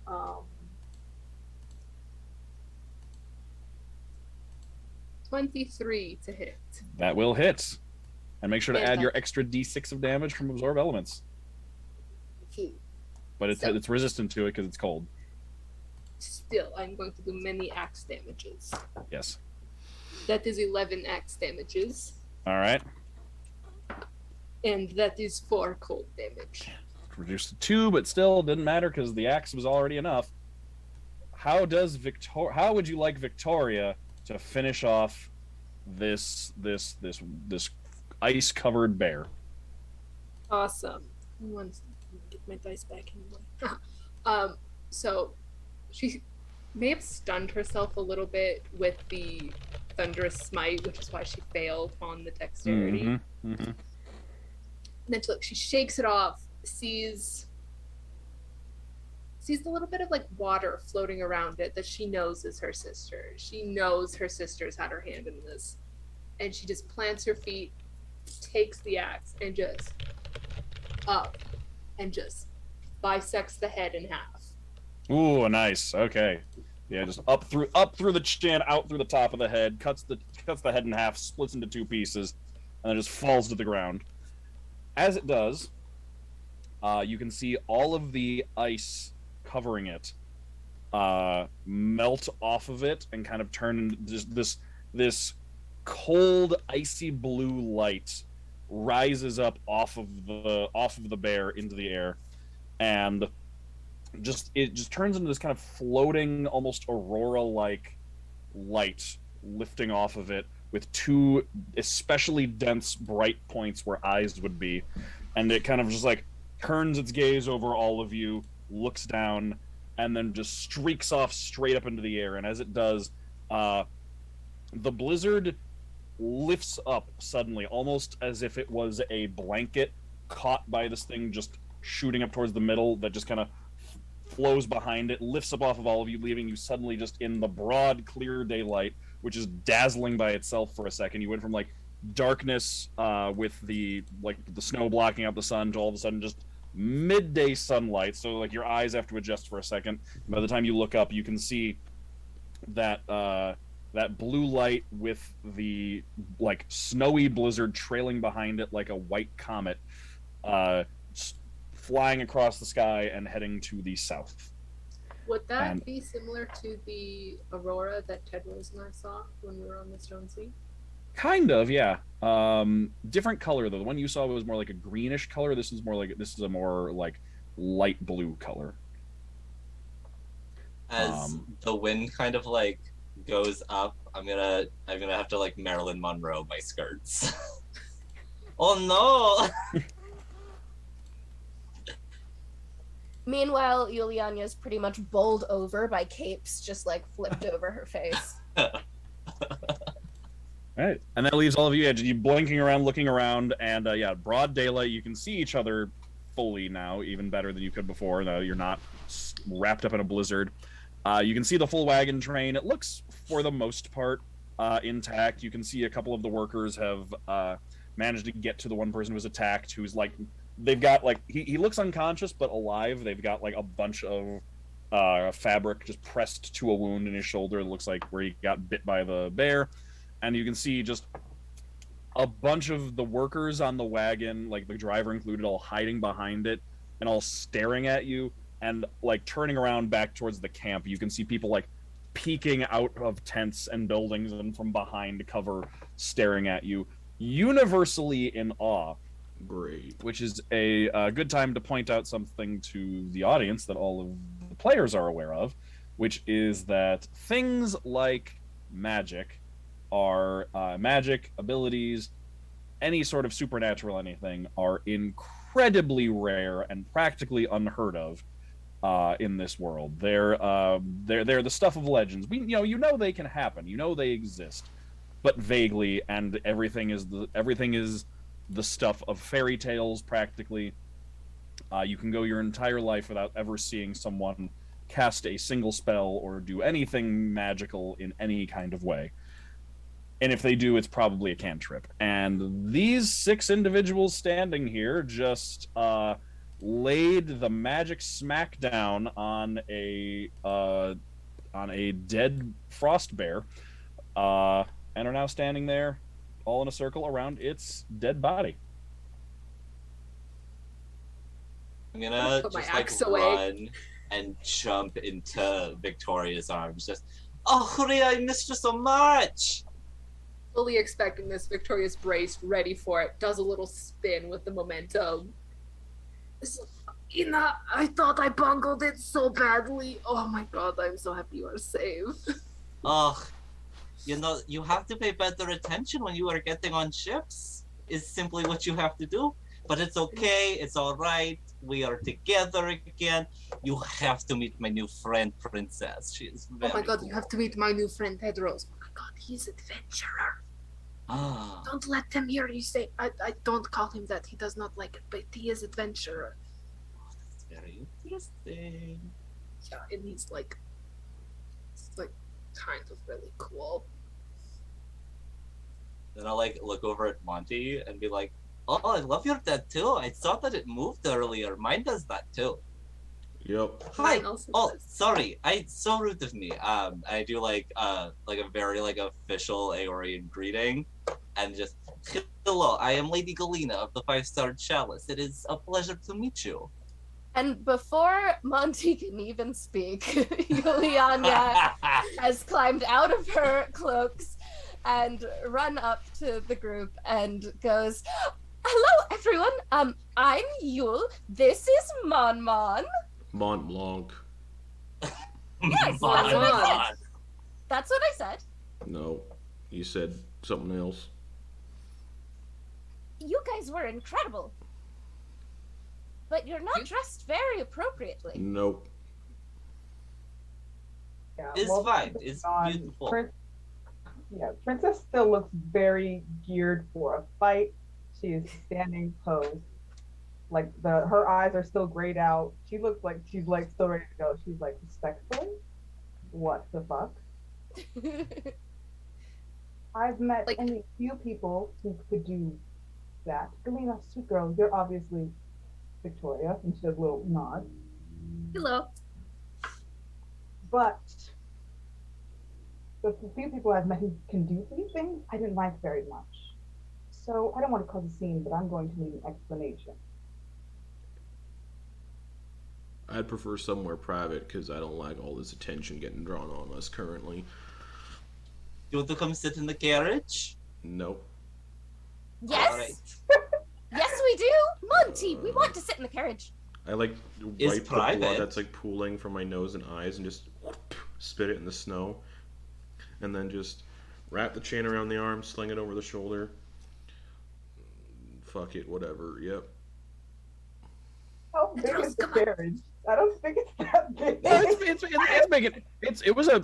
23 to hit. That will hit. And make sure to Yeah, add your extra d6 of damage from Absorb Elements. But it's resistant to it because it's cold. Still, I'm going to do many axe damages. Yes. That is 11 axe damages. All right. And that is 4 cold damage. reduced to 2, but still didn't matter because the axe was already enough. How would you like Viktoria to finish off this ice-covered bear? Awesome. One second, get my dice back anyway. So she may have stunned herself a little bit with the thunderous smite, which is why she failed on the dexterity. And then she shakes it off, sees the little bit of like water floating around it that she knows is her sister. She knows her sister's had her hand in this. And she just plants her feet, takes the axe, and just up and just bisects the head in half. Ooh, nice. Okay. Yeah, just up through the chin, out through the top of the head, cuts the head in half, splits into 2 pieces, and then just falls to the ground. As it does, you can see all of the ice covering it melt off of it and kind of turn just this cold, icy blue light rises up off of the bear into the air, and it just turns into this kind of floating, almost aurora-like light lifting off of it with 2 especially dense, bright points where eyes would be, and it kind of just like turns its gaze over all of you, looks down, and then just streaks off straight up into the air. And as it does, the blizzard lifts up suddenly, almost as if it was a blanket caught by this thing just shooting up towards the middle that just kind of flows behind it, lifts up off of all of you, leaving you suddenly just in the broad, clear daylight, which is dazzling by itself for a second. You went from like darkness with the snow blocking out the sun to all of a sudden just midday sunlight. So like your eyes have to adjust for a second. By the time you look up, you can see that that blue light with the like snowy blizzard trailing behind it like a white comet, flying across the sky and heading to the south. Would that be similar to the aurora that Tedros and I saw when we were on the Stone Sea? Kind of, yeah. Different color though. The one you saw was more like a greenish color. This is a more like light blue color. As the wind kind of like goes up, I'm gonna have to like Marilyn Monroe my skirts. Oh no! Meanwhile, Yulyanya's pretty much bowled over by capes just like flipped over her face. All right, and that leaves all of you, you blinking around, looking around, and broad daylight. You can see each other fully now, even better than you could before. Now you're not wrapped up in a blizzard. You can see the full wagon train. It looks, for the most part, intact. You can see a couple of the workers have managed to get to the one person who was attacked, who's like, they've got like, he looks unconscious but alive. They've got like a bunch of fabric just pressed to a wound in his shoulder. It looks like where he got bit by the bear. And you can see just a bunch of the workers on the wagon, like the driver included, all hiding behind it and all staring at you and like turning around back towards the camp. You can see people like peeking out of tents and buildings and from behind cover staring at you, universally in awe. Great. Which is a good time to point out something to the audience that all of the players are aware of, which is that things like magic abilities, any sort of supernatural anything, are incredibly rare and practically unheard of in this world. They're the stuff of legends. You know they can happen. You know they exist, but vaguely, and everything is the stuff of fairy tales practically. You can go your entire life without ever seeing someone cast a single spell or do anything magical in any kind of way. And if they do, it's probably a cantrip. And these 6 individuals standing here just laid the magic smack down on a dead frost bear, and are now standing there all in a circle around its dead body. I'm gonna put my just like axe away. run and jump into Victoria's arms. Just, oh, Hurry, I missed you so much. Fully expecting this, Victoria's braced, ready for it, does a little spin with the momentum. Ina, I thought I bungled it so badly. Oh my god, I'm so happy you are safe. Ugh, you know, you have to pay better attention when you are getting on ships. Is simply what you have to do. But it's okay, it's alright. We are together again. You have to meet my new friend, Princess. She is very Oh my god, cool. you have to meet my new friend Tedros. Oh my god, he's adventurer. Ah, Don't let him hear you say I don't call him that. He does not like it, but he is adventurer. that's very interesting. Yeah, and he's like kind of really cool. Then I'll like look over at Monty and be like, "Oh, I love your tattoo. I saw that it moved earlier. Mine does that too." Yep. Hi. Mine also Oh, does. sorry. So rude of me. I do like a very like official Aeorian greeting, and just hello. I am Lady Galina of the 5-Star Chalice. It is a pleasure to meet you. And before Monty can even speak, Yulyanya has climbed out of her cloaks and run up to the group and goes, "Hello, everyone. I'm Yul. This is Mon. Montblanc. Yes, Mon, that's what I said. Mon. That's what I said. No, you said something else. You guys were incredible. But you're not dressed very appropriately." Nope. Yeah, It's well, fine. It's on beautiful. Princess still looks very geared for a fight. She is standing posed. Like her eyes are still grayed out. She looks like she's like still ready to go. She's like, respectfully? What the fuck? I've met Like- only a few people who could do that. Galina, sweet girl, you're obviously Viktoria, and she does a little nod. Hello. But the few people I've met who can do these things, I didn't like very much. So I don't want to cause a scene, but I'm going to need an explanation. I'd prefer somewhere private because I don't like all this attention getting drawn on us currently. You want to come sit in the carriage? Nope. Yes? Alright. Yes, we do. Monty, we want to sit in the carriage. I like Is wipe the private. blood that's like pooling from my nose and eyes and just spit it in the snow, and then just wrap the chain around the arm, sling it over the shoulder. Fuck it, whatever. Yep. How big is the carriage? I don't think it's that big. No, it's big.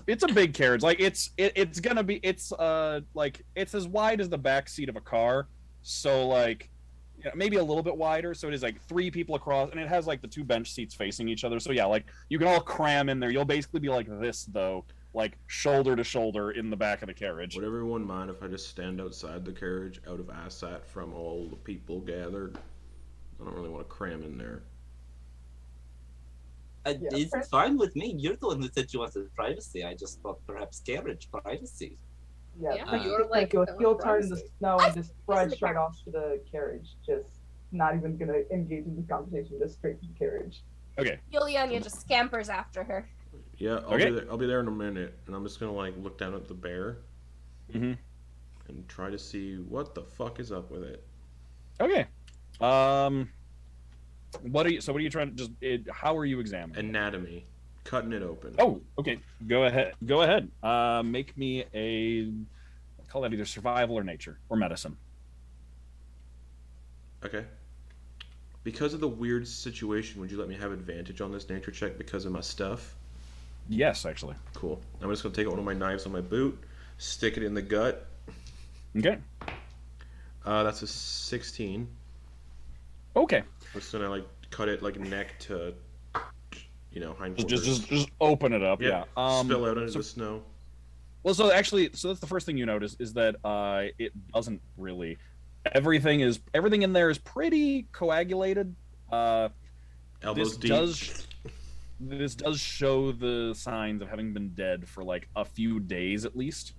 It's a big carriage. Like it's gonna be like it's as wide as the back seat of a car. So like maybe a little bit wider. So it is like 3 people across, and it has like the 2 bench seats facing each other. So yeah, like you can all cram in there. You'll basically be like this though, like shoulder to shoulder in the back of the carriage. Would everyone mind if I just stand outside the carriage out of assat from all the people gathered? I don't really want to cram in there. Yeah, It's fine with me. You're the one who said you wanted privacy. I just thought perhaps carriage privacy. Yeah, Princess you're just like do a the heel one turn in the privacy. snow and just stride the straight carriage. off to the carriage. Just not even gonna engage in the conversation. Just straight to the carriage. Okay. Yulyanya just scampers after her. Yeah, Okay. I'll be there in a minute, and I'm just gonna like look down at the bear Mm-hmm. and try to see what the fuck is up with it. Okay. What are you trying to how are you examining? Anatomy, cutting it open. Oh, okay. Go ahead. Make me call that either survival or nature or medicine. Okay. Because of the weird situation, would you let me have advantage on this nature check because of my stuff? Yes, actually. Cool. I'm just gonna take out one of my knives on my boot, stick it in the gut. Okay. That's a 16. Okay. I'm just gonna like cut it like neck to, hindquarters. Just open it up. Yeah. Spill out into so- the snow. Well, so that's the first thing you notice is that it doesn't really. Everything in there is pretty coagulated. Elbows this deep. This does show the signs of having been dead for like a few days at least.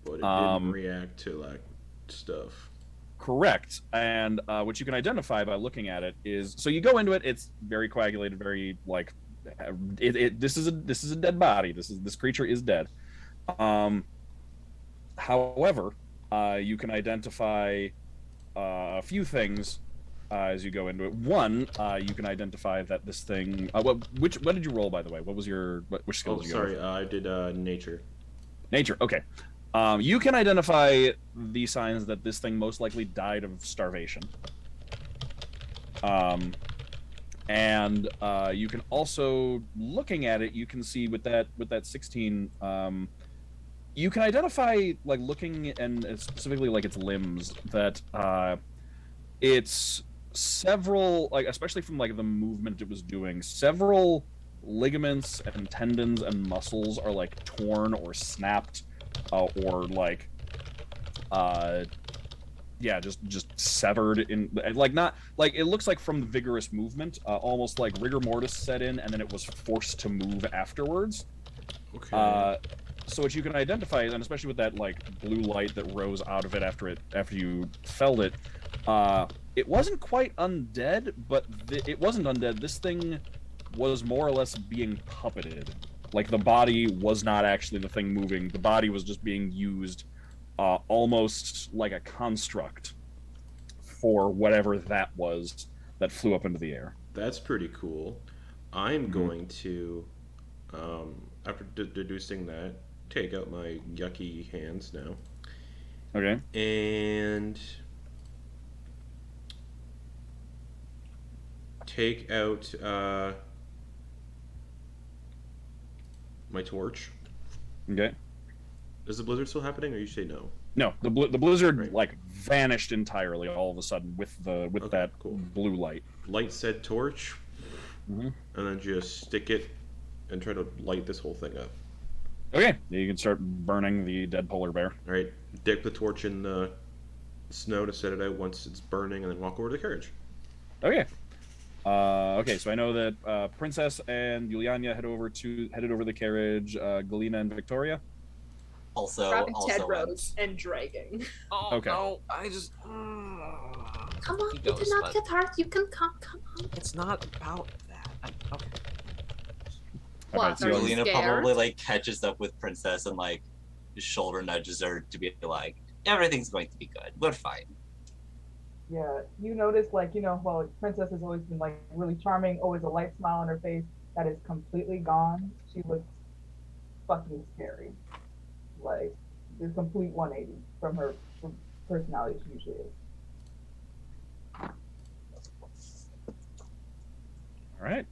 But it didn't react to like stuff. Correct. And what you can identify by looking at it is, so you go into it, it's very coagulated, very like this is a dead body. This creature is dead. However, you can identify a few things as you go into it. One, you can identify that this thing. What did you roll, by the way? What was which skill did you go sorry, with? I did nature. Nature. Okay. You can identify the signs that this thing most likely died of starvation. And you can also, looking at it, you can see with that 16, you can identify, like, looking and specifically like its limbs, that it's several, like, especially from like the movement it was doing, several ligaments and tendons and muscles are like torn or snapped, or like yeah, just severed in, like, not like, it looks like from the vigorous movement, almost like rigor mortis set in, and then it was forced to move afterwards. Okay. So what you can identify, and especially with that like blue light that rose out of it after you felled it, it wasn't quite undead, but it wasn't undead. This thing was more or less being puppeted. Like, the body was not actually the thing moving. The body was just being used, almost like a construct for whatever that was that flew up into the air. That's pretty cool. I'm going to, after deducing that, take out my yucky hands now. Okay. And take out my torch. Okay. Is the blizzard still happening, or you say no? No, the blizzard Right. like vanished entirely all of a sudden with that cool. blue light. Light said torch, Mhm. and then just stick it and try to light this whole thing up. Okay, you can start burning the dead polar bear. All right, dip the torch in the snow to set it out once it's burning, and then walk over to the carriage. Okay. Okay, so I know that Princess and Yulyanya headed over the carriage. Galina and Viktoria. Grabbing Also Tedros and dragging. Oh, Okay. no, I just. Come on, He you goes, cannot but get hurt. You can come on. It's not about that. Okay. What, Okay, so are you Galina scared? probably like catches up with Princess and like shoulder nudges her to be like, everything's going to be good. We're fine. Yeah, you notice, like, well, Princess has always been, like, really charming, always a light smile on her face. That is completely gone. She looks fucking scary. Like, the complete 180 from her personality she usually is. All right.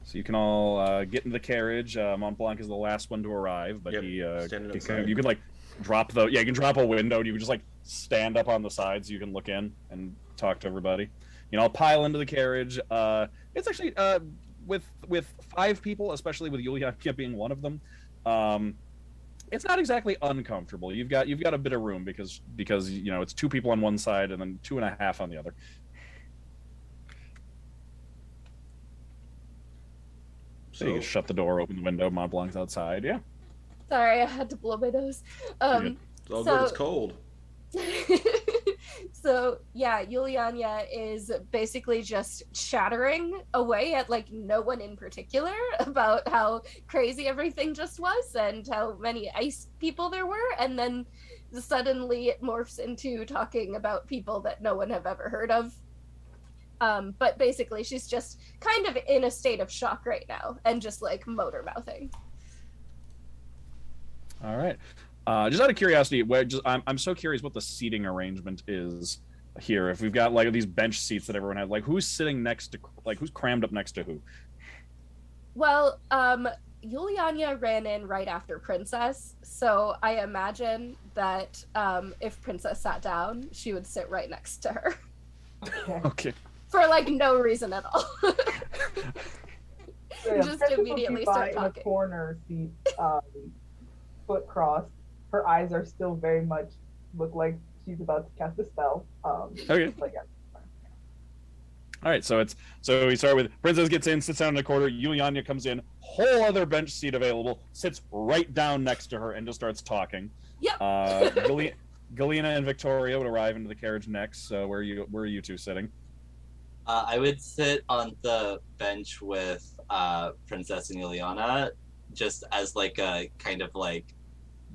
So you can all get in the carriage. Montblanc is the last one to arrive, but Yep, he standing you outside. can like drop you can drop a window. And you can just like stand up on the side so you can look in and talk to everybody. I'll pile into the carriage. It's actually with 5 people, especially with Yulyanya being one of them. It's not exactly uncomfortable. You've got a bit of room because it's 2 people on one side and then 2.5 on the other. So you can shut the door, open the window. Montblanc's outside. Yeah. Sorry, I had to blow my nose. It's all good. It's cold. So yeah, Yulyanya is basically just chattering away at like no one in particular about how crazy everything just was and how many ice people there were, and then suddenly it morphs into talking about people that no one have ever heard of. But basically she's just kind of in a state of shock right now and just like motor mouthing. All right. Just out of curiosity, I'm so curious what the seating arrangement is here. If we've got like these bench seats that everyone has, like who's sitting next to, like who's crammed up next to who? Well, Yulyanya ran in right after Princess, so I imagine that if Princess sat down, she would sit right next to her. Okay. For like no reason at all. So, yeah, Just Princess will immediately be start in a talking. corner seat, foot crossed. Her eyes are still very much look like she's about to cast a spell. Okay. But yeah. All right. So we start with Princess gets in, sits down in the corner. Yulyanya comes in, whole other bench seat available, sits right down next to her and just starts talking. Yep. Galina and Viktoria would arrive into the carriage next. So where are you 2 sitting? I would sit on the bench with Princess and Yulyanya, just as like a kind of like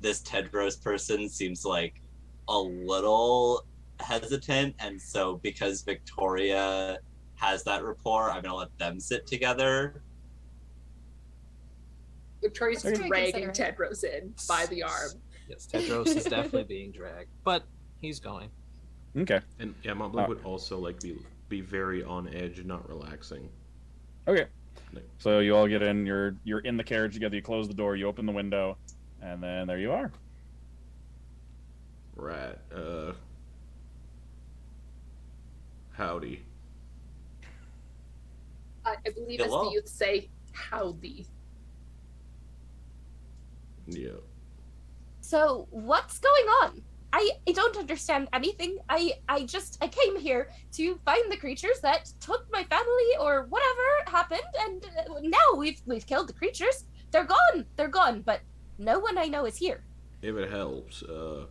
this Tedros person seems like a little hesitant, and so because Viktoria has that rapport, I'm gonna let them sit together. Victoria's That's very dragging considerate. Tedros in by the arm. Yes, Tedros is definitely being dragged, but he's going. Okay. And yeah, Montblanc would also like be very on edge and not relaxing. Okay. Like, So you all get in. You're in the carriage together. You close the door. You open the window, and then there you are. right. Howdy. I believe, as Hello. the youth say, howdy. Yeah. So what's going on? I don't understand anything. I came here to find the creatures that took my family or whatever happened, and now we've killed the creatures. They're gone. They're gone. But no one I know is here. If it helps, well,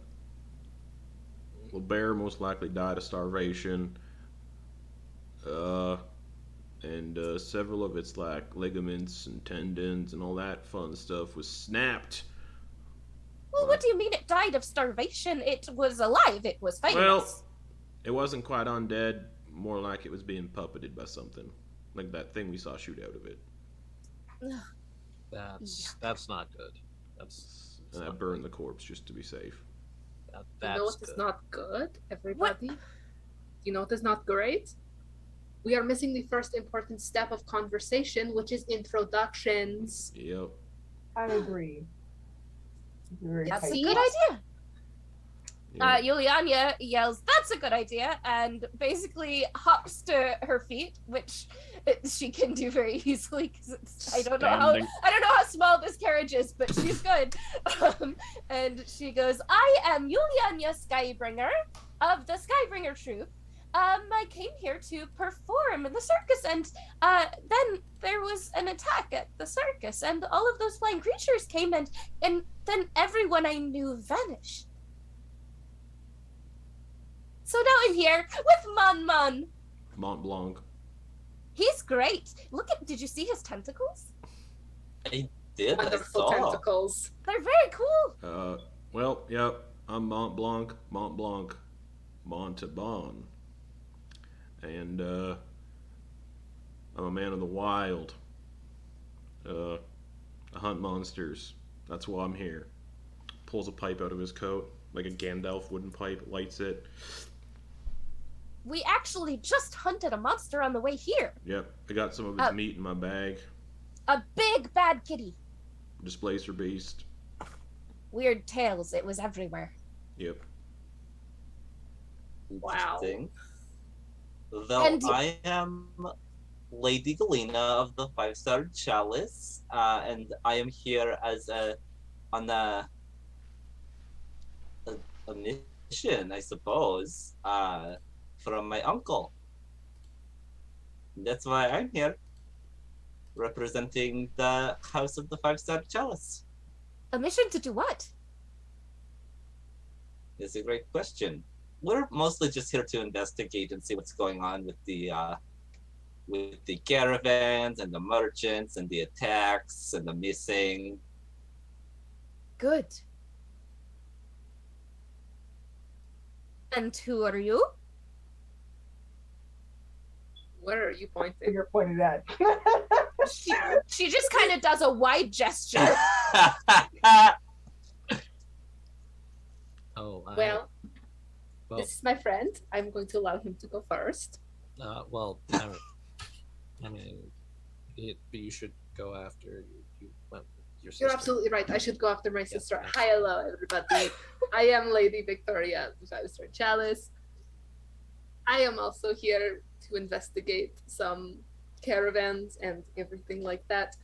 Bear most likely died of starvation. And several of its like ligaments and tendons and all that fun stuff was snapped. Well, what do you mean it died of starvation? It was alive. It was fighting Well, us. it wasn't quite undead. More like it was being puppeted by something, like that thing we saw shoot out of it. That's not good. That's And I not burned the corpse just to be safe. That, You know that's what is good. not good, everybody? You know what is not great? We are missing the first important step of conversation, which is introductions. Yep. I agree. Very That's tight. a good idea. Yep. Yulyanya yells, "That's a good idea," and basically hops to her feet, which she can do very easily because I don't know how small this carriage is, but she's good. And she goes, "I am Yulyanya Skybringer of the Skybringer troupe. I came here to perform in the circus, and then there was an attack at the circus, and all of those flying creatures came, and then everyone I knew vanished. So now I'm here with Montblanc. He's great. Did you see his tentacles? I did. I Wonderful saw. tentacles. They're very cool. Well, yep. I'm Montblanc. Montauban. And I'm a man of the wild. I hunt monsters. That's why I'm here. Pulls a pipe out of his coat, like a Gandalf wooden pipe, lights it. We actually just hunted a monster on the way here. Yep, I got some of its meat in my bag. A big bad kitty. Displacer beast. Weird tails. It was everywhere. Yep. Wow. Interesting. Though And- I am Lady Galina of the 5-Star Chalice, and I am here as on a mission, I suppose, from my uncle. That's why I'm here, representing the House of the 5-Star Chalice. A mission to do what? It's a great question. We're mostly just here to investigate and see what's going on with the caravans and the merchants and the attacks and the missing. Good. And who are you? Where are you pointing? Finger pointed at. She just kind of does a wide gesture. Oh, Well, well, this is my friend. I'm going to allow him to go first. I mean, you should go after you went with your sister. You're absolutely right. I should go after my sister. yes. Hi, hello, everybody. I am Lady Viktoria of the 5-Star Chalice. I am also here to investigate some caravans and everything like that.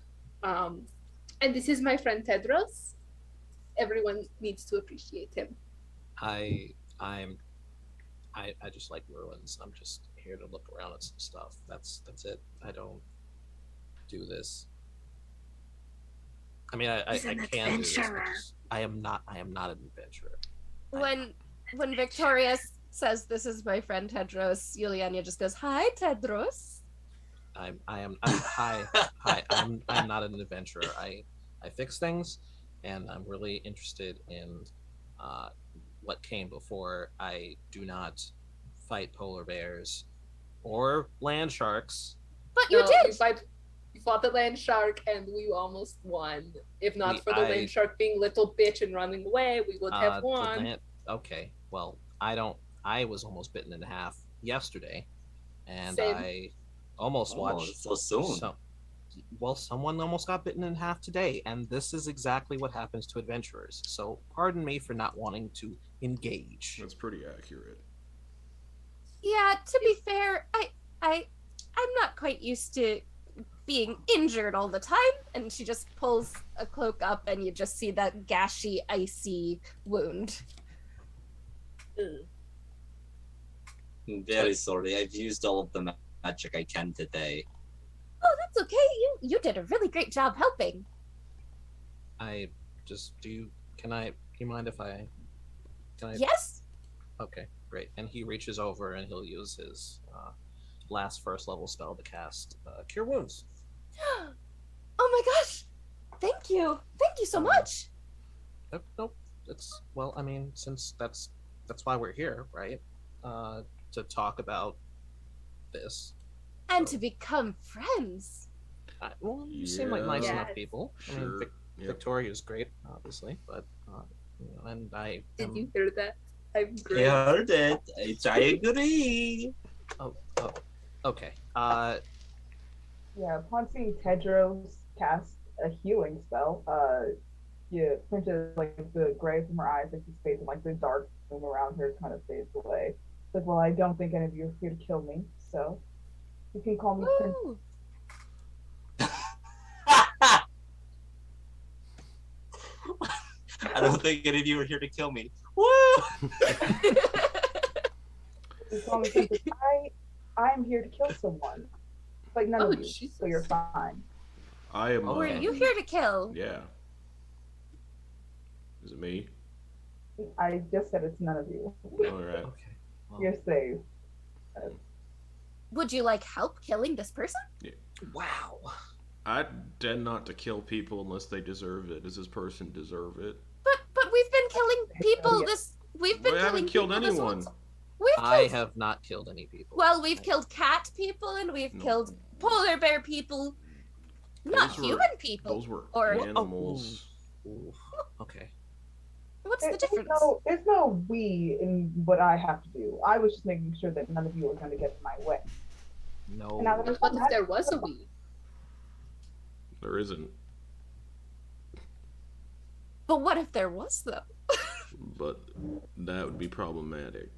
And this is my friend Tedros. Everyone needs to appreciate him. I just like ruins. I'm just here to look around at some stuff. That's it. I don't do this. I mean, I He's an can do this. adventurer. I am not an adventurer. When Victoria says this is my friend Tedros, Yulyanya just goes, "Hi, Tedros." I'm hi. I'm not an adventurer. I fix things, and I'm really interested in what came before. I do not fight polar bears or land sharks. But you No, did. You fought the land shark and we almost won. If not for the I- land shark being little bitch and running away, we would have won. Okay, well, I was almost bitten in half yesterday, and Same. I almost watched. So soon. Someone almost got bitten in half today, and this is exactly what happens to adventurers. So, pardon me for not wanting to engage. That's pretty accurate. Yeah, to be fair, I'm not quite used to being injured all the time. And she just pulls a cloak up, and you just see that gashy, icy wound. I'm very sorry. I've used all of the magic I can today. Oh, that's okay. You did a really great job helping. I just do. You mind if I? Can I? Yes. Okay, great. And he reaches over and he'll use his last first level spell to cast Cure Wounds. Oh my gosh! Thank you so much. Nope. It's well. I mean, since that's why we're here, right? To talk about this. And to become friends. Well, you seem like nice Yes. enough people. I mean, Sure. Yep. Victoria's great, obviously, but and I. Did am- you hear that? I'm I great. heard it. I agree. Oh, okay. Yeah, upon seeing Tedros cast a healing spell, you printed like the gray from her eyes, like she fades, and like the dark room around her kind of fades away. It's like, well, I don't think any of you are here to kill me, so you can call me Prince. Woo. I don't think any of you are here to kill me. Woo! You call me Princess. I'm here to kill someone, but none Oh, of you, Jesus. so you're fine. I am. Were you here to kill? Yeah. Is it me? I just said it's none of you. All right. Okay. Well, You're safe. Would you like help killing this person? wow. I tend not to kill people unless they deserve it. Does this person deserve it? But we've been killing people. Yeah. We've been I haven't killing killed people this anyone. whole- We've I killed. have not killed any people. Well, we've killed cat people and we've No. killed polar bear people. Not Those were- human people. Those were Or- animals. Ooh. Okay. What's the There's difference? there's no we in what I have to do. I was just making sure that none of you are going to get in my way. No. And now that What if there was a we? There isn't. But what if there was though? But that would be problematic.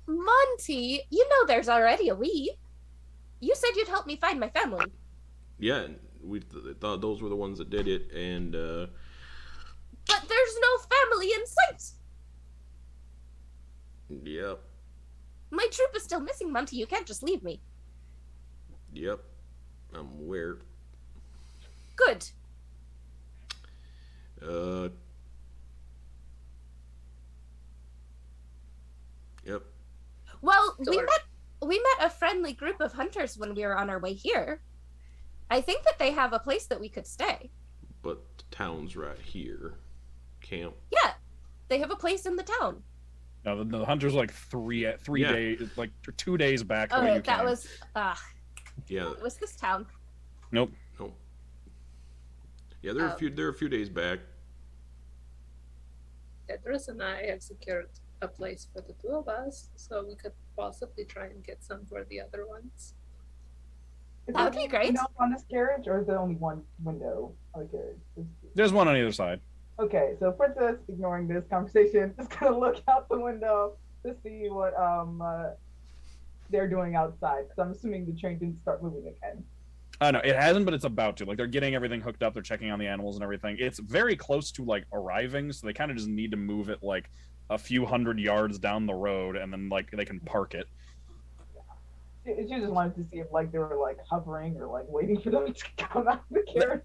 Monty, you know there's already a we. You said you'd help me find my family. Yeah, we thought those were the ones that did it, and But there's no family in sight. yep, My troop is still missing, Monty. You can't just leave me. yep, I'm aware. Good. Yep. Well, Sure. we met a friendly group of hunters when we were on our way here. I think that they have a place that we could stay. But the town's right here. Camp. Yeah, they have a place in the town. No, the hunter's like three Yeah. days, like 2 days back. the way Oh, you that came. was Yeah. it was this town. Nope. No. Yeah, they're Oh. a few days back. Tedros and I have secured a place for the two of us, so we could possibly try and get some for the other ones. Is That would there be great. window on this carriage, or is there only one window on the carriage? There's one on either side. Okay, so Princess, ignoring this conversation, is gonna look out the window to see what they're doing outside, because I'm assuming the train didn't start moving again. No, it hasn't, but it's about to. Like, they're getting everything hooked up. They're checking on the animals and everything. It's very close to like arriving, so they kind of just need to move it like a few hundred yards down the road, and then like they can park it. She just wanted to see if like they were like hovering or like waiting for them to come out of the carriage.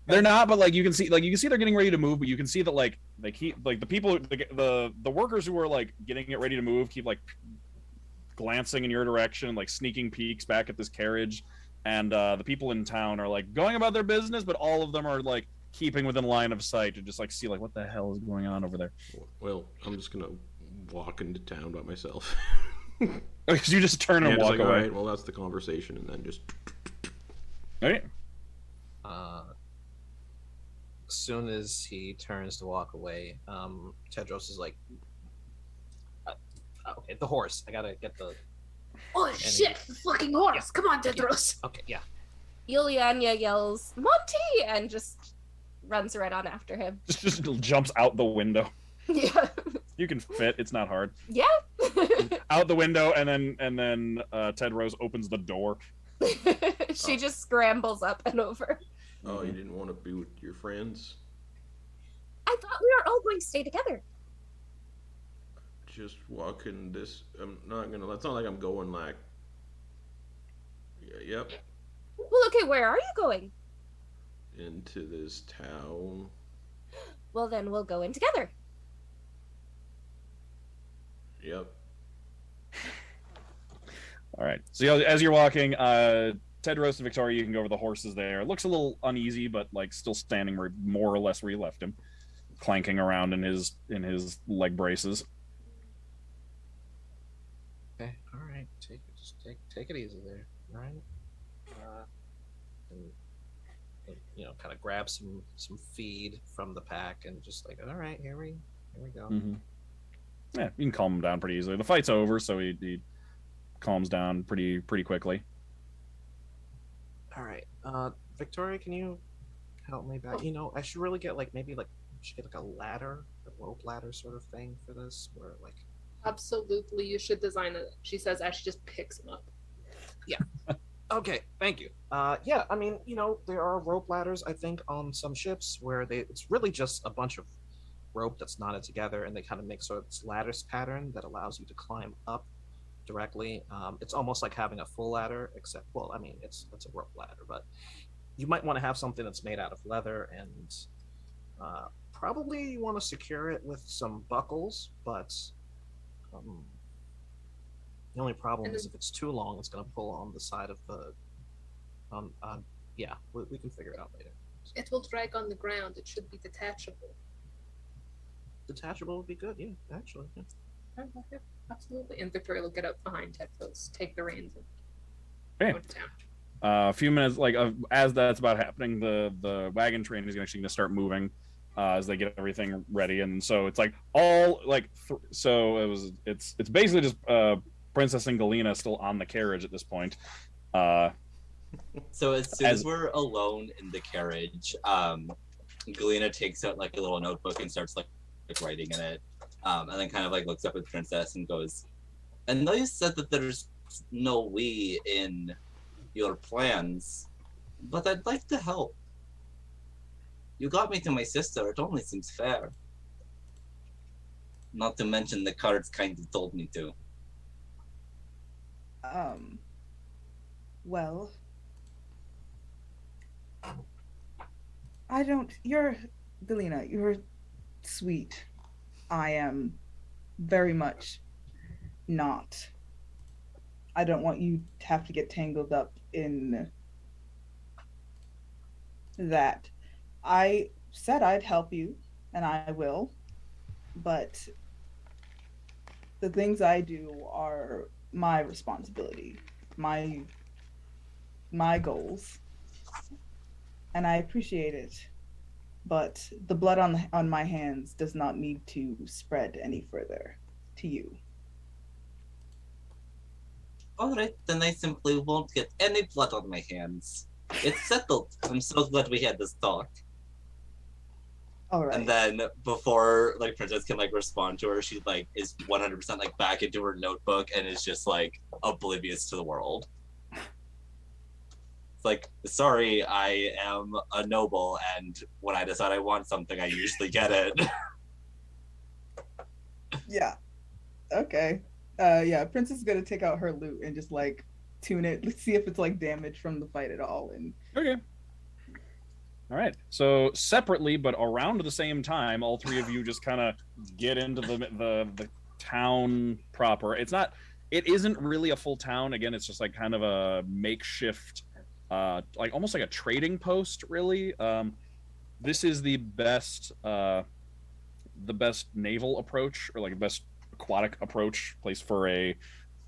They're not, but like you can see they're getting ready to move, but you can see that like they keep like the people, the workers who are like getting it ready to move keep like glancing in your direction, like sneaking peeks back at this carriage, and the people in town are like going about their business, but all of them are like keeping within line of sight to just like see like what the hell is going on over there. Well, I'm just gonna walk into town by myself. Because you just turn and Yeah, just walk like, all away. right, well, that's the conversation, and then just. All right. As soon as he turns to walk away, Tedros is like, okay, the horse. I gotta get the. Oh shit! The fucking horse! Come on, Tedros! Okay, yeah. Yulyanya yells, Monty! And just runs right on after him. Just jumps out the window. Yeah. You can fit. It's not hard. Yeah. Out the window, and then Tedros opens the door. She just scrambles up and over. Oh, you didn't want to be with your friends? I thought we were all going to stay together. Just walking this. I'm not gonna. It's not like I'm going like. Yep. Well, okay, where are you going? Into this town. Well, then we'll go in together. Yep. All right. So as you're walking, Tedros and Viktoria, you can go over the horses there. It looks a little uneasy, but like still standing more or less where you left him, clanking around in his leg braces. Okay, all right. Take it easy there, all right? And kind of grab some feed from the pack and just like, all right, here we go. Mm-hmm. Yeah, you can calm him down pretty easily. The fight's over, so he calms down pretty quickly. All right, Victoria, can you help me back? I should really get a ladder, a rope ladder sort of thing for this, where like. Absolutely, you should design it. She says as she just picks him up. Yeah. Okay, thank you. Yeah, I mean, there are rope ladders, I think, on some ships where it's really just a bunch of rope that's knotted together, and they kind of make sort of this lattice pattern that allows you to climb up directly. It's almost like having a full ladder, except, well, I mean, it's a rope ladder, but you might want to have something that's made out of leather, and probably you want to secure it with some buckles, but the only problem is if it's too long, it's going to pull on the side of the. Yeah, we can figure it out later. It will drag on the ground. It should be detachable. Detachable would be good, yeah, actually. Yeah. Yeah, absolutely. And Victoria will get up behind Tedros, take the reins, and Okay. go down. A few minutes, as that's about happening, the wagon train is actually going to start moving as they get everything ready, and so it's like all like it's basically just Princess and Galina still on the carriage at this point. So as soon as we're alone in the carriage, Galina takes out like a little notebook and starts like writing in it, and then kind of like looks up at Princess and goes, "I know you said that there's no we in your plans, but I'd like to help. You got me to my sister. It only seems fair. Not to mention the cards kind of told me to." Well, Galina, you're sweet. I am very much not. I don't want you to have to get tangled up in that. I said I'd help you, and I will, but the things I do are my responsibility, my goals, and I appreciate it, but the blood on my hands does not need to spread any further to you. Alright, then I simply won't get any blood on my hands. It's settled. I'm so glad we had this talk. All right. And then before like Princess can like respond to her, she like is 100% like back into her notebook and is just like oblivious to the world. It's like, sorry, I am a noble, and when I decide I want something, I usually get it. Yeah. Okay. Yeah, Princess is gonna take out her loot and just like tune it. Let's see if it's like damaged from the fight at all. And Okay. All right. So separately, but around the same time, all three of you just kind of get into the town proper. It isn't really a full town. Again, it's just like kind of a makeshift, like almost like a trading post, really. This is the best naval approach, or like the best aquatic approach, place for a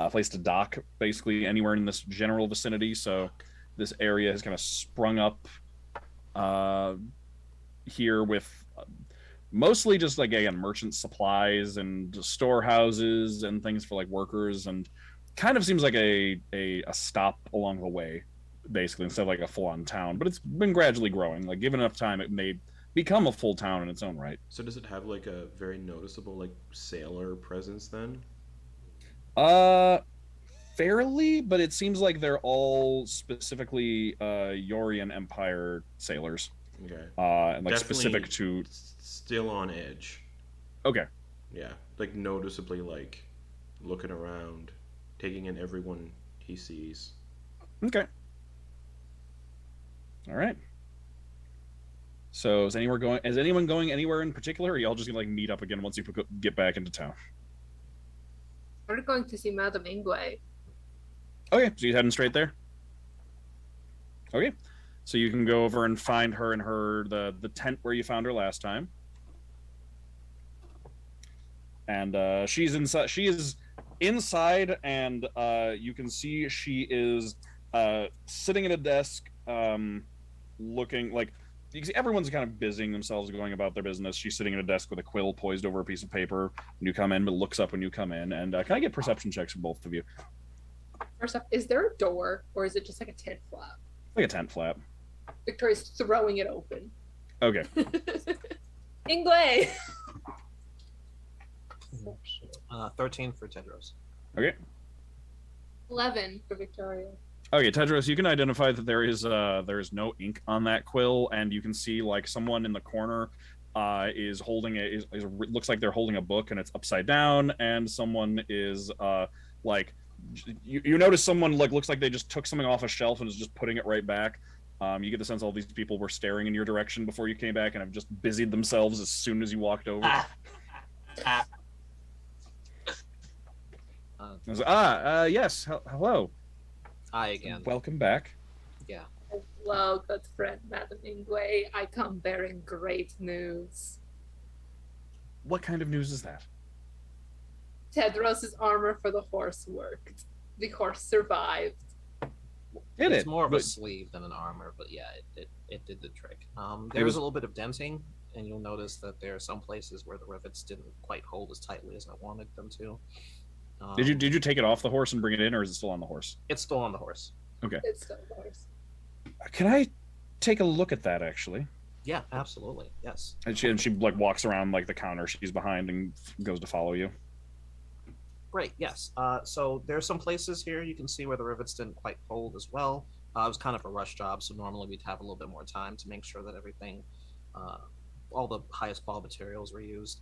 place to dock, basically anywhere in this general vicinity. So this area has kind of sprung up here with mostly just like again merchant supplies and storehouses and things for like workers, and kind of seems like a stop along the way, basically, instead of like a full-on town. But it's been gradually growing. Like given enough time, it may become a full town in its own right. So does it have like a very noticeable like sailor presence then? Uh, Fairly, but it seems like they're all specifically Yorian Empire sailors, Okay. and like Definitely specific to. Still on edge. Okay. Yeah, like noticeably like looking around, taking in everyone he sees. Okay. All right. So is anyone going anywhere in particular, or are y'all just gonna like meet up again once you get back into town? We're going to see Madame Ingwe. Okay, so you're heading straight there. Okay, so you can go over and find her in the tent where you found her last time, and she's inside. She is inside, and you can see she is sitting at a desk, looking like. You can see everyone's kind of busying themselves, going about their business. She's sitting at a desk with a quill poised over a piece of paper when you come in, but looks up when you come in. And can I get perception checks from both of you? First off, is there a door or is it just like a tent flap? Like a tent flap. Victoria's throwing it open. Okay. Ingwe! 13 for Tedros. Okay. 11 for Victoria. Okay, Tedros, you can identify that there is no ink on that quill, and you can see like someone in the corner is holding looks like they're holding a book and it's upside down, and someone is like you notice someone like looks like they just took something off a shelf and is just putting it right back. You get the sense all these people were staring in your direction before you came back and have just busied themselves as soon as you walked over. Yes. Hello. Hi again. Welcome back. Yeah. Hello, good friend, Madame Ingwe. I come bearing great news. What kind of news is that? Tedros' armor for the horse worked. The horse survived. It's more of a sleeve than an armor, but yeah, it did the trick. There was a little bit of denting, and you'll notice that there are some places where the rivets didn't quite hold as tightly as I wanted them to. Did you take it off the horse and bring it in, or is it still on the horse? It's still on the horse. Okay. It's still the horse. Can I take a look at that, actually? Yeah, absolutely. Yes. And she like walks around like the counter she's behind and goes to follow you. Great. Yes. So there are some places here you can see where the rivets didn't quite hold as well. It was kind of a rush job, so normally we'd have a little bit more time to make sure that everything, all the highest quality materials were used.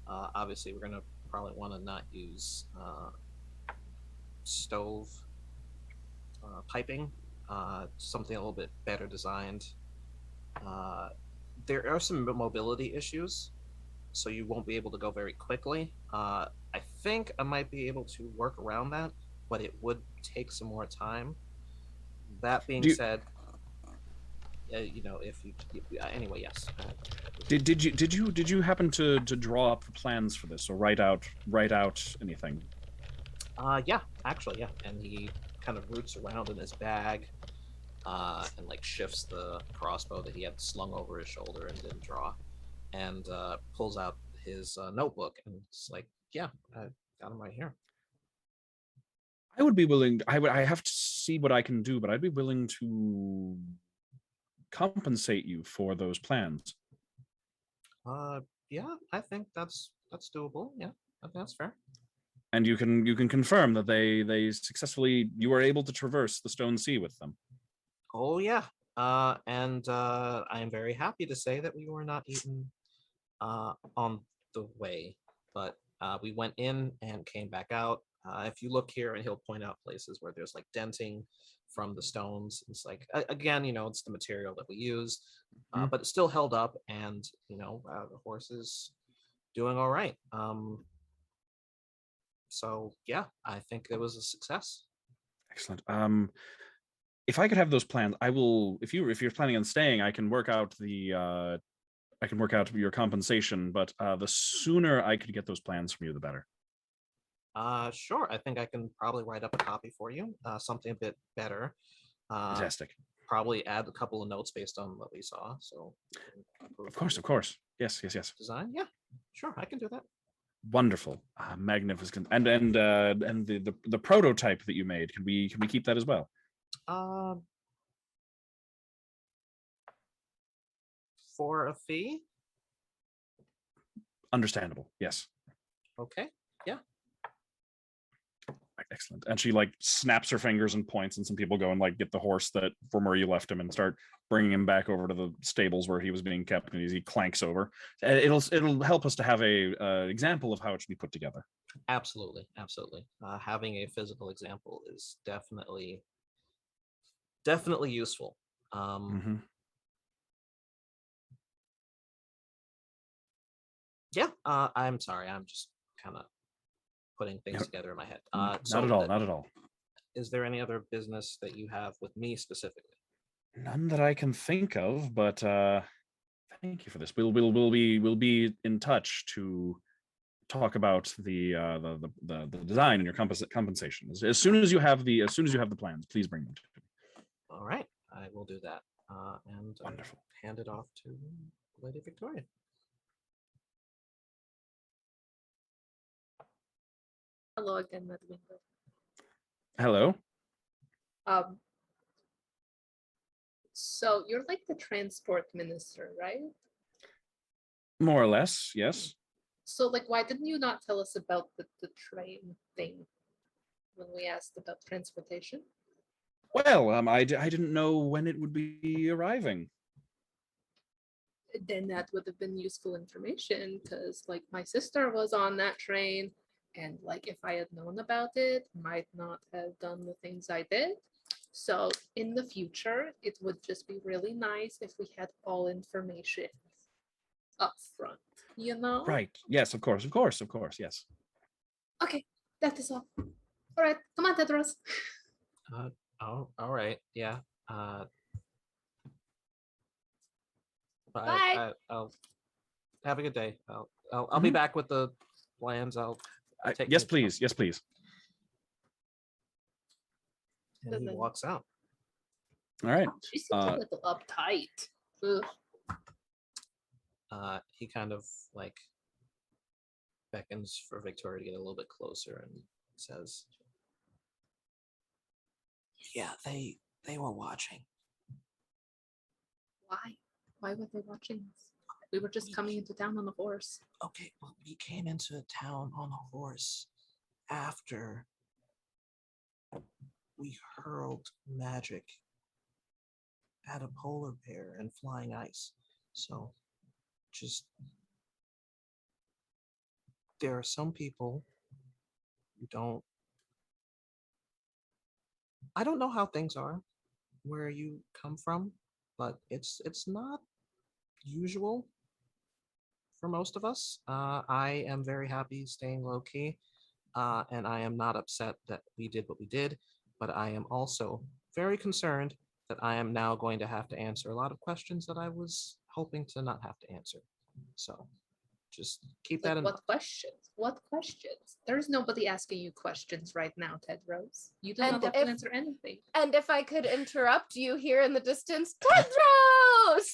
Obviously, we're gonna probably want to not use stove piping, something a little bit better designed. There are some mobility issues, so you won't be able to go very quickly. I think I might be able to work around that, but it would take some more time. That being said, if you anyway, yes. Did you happen to draw up plans for this or write out anything? Yeah, actually, yeah. And he kind of roots around in his bag, and like shifts the crossbow that he had slung over his shoulder and didn't draw, and pulls out his notebook and it's like, yeah, I got him right here. I would be willing. I have to see what I can do, but I'd be willing to compensate you for those plans. Yeah, I think that's doable. Yeah, I think that's fair. And you can confirm that you were able to traverse the Stone Sea with them. Oh yeah, and I am very happy to say that we were not eaten on the way, but we went in and came back out. If you look here, and he'll point out places where there's like denting from the stones. It's like, again, it's the material that we use, but it's still held up, and the horse is doing all right. So yeah, I think it was a success. Excellent. If I could have those plans, I will. If you're planning on staying, I can work out your compensation. But the sooner I could get those plans from you, the better. Sure. I think I can probably write up a copy for you. Something a bit better. Fantastic. Probably add a couple of notes based on what we saw. So, Of course. Yes. design. Yeah, sure. I can do that. Wonderful, magnificent, and the prototype that you made. Can we keep that as well? For a fee. Understandable. Yes. Okay. Yeah. Excellent. And she like snaps her fingers and points, and some people go and like get the horse that from where you left him and start bringing him back over to the stables where he was being kept. And he clanks over. It'll help us to have a example of how it should be put together. Absolutely. Having a physical example is definitely useful. Yeah. I'm sorry. I'm just kind of putting things together in my head. Not at all. Is there any other business that you have with me specifically? None that I can think of, but thank you for this. We'll be in touch to talk about the design and your compensation. As soon as you have the plans, please bring them to me. All right, I will do that. And Wonderful. Hand it off to Lady Viktoria. Hello again, Madwingo. Hello. So you're like the transport minister, right? More or less, yes. So like, why didn't you not tell us about the train thing when we asked about transportation? Well, I didn't know when it would be arriving. Then that would have been useful information, because like my sister was on that train, and like if I had known about it, might not have done the things I did. So in the future, it would just be really nice if we had all information up front, you know? Right. Yes, of course, yes. Okay, that is all. All right, come on, Tedros. All right. Yeah. Bye. I'll have a good day. I'll be back with the plans. Yes, please. And he walks out. All right. She seems a little uptight. Ugh. He kind of like beckons for Viktoria to get a little bit closer and says, "Yeah, they were watching." Why? Why were they watching us? We were just coming into town on a horse. Okay, well, we came into town on a horse after we hurled magic at a polar bear and flying ice. So just there are some people who I don't know how things are where you come from, but it's not usual for most of us. I am very happy staying low key, and I am not upset that we did what we did, but I am also very concerned that I am now going to have to answer a lot of questions that I was hoping to not have to answer. So just keep that in mind. What questions? There's nobody asking you questions right now, Tedros. You do not have to answer anything. And if I could interrupt, you hear in the distance, Tedros!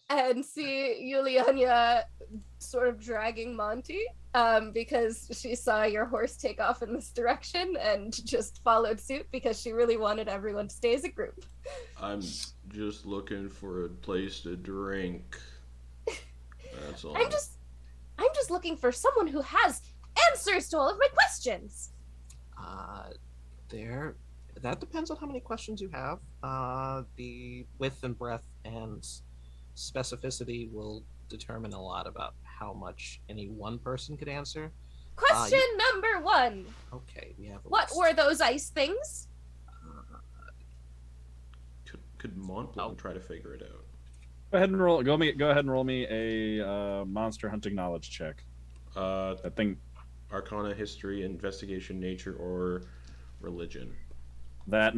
And see Yulyanya sort of dragging Monty because she saw your horse take off in this direction and just followed suit because she really wanted everyone to stay as a group. I'm just looking for a place to drink. That's all. I'm just looking for someone who has answers to all of my questions. That depends on how many questions you have. The width and breadth and specificity will determine a lot about how much any one person could answer. Question number 1. Okay, we have. What were those ice things? Could Montblanc try to figure it out? Go ahead and roll me a monster hunting knowledge check. That thing, Arcana, history, investigation, nature, or religion. That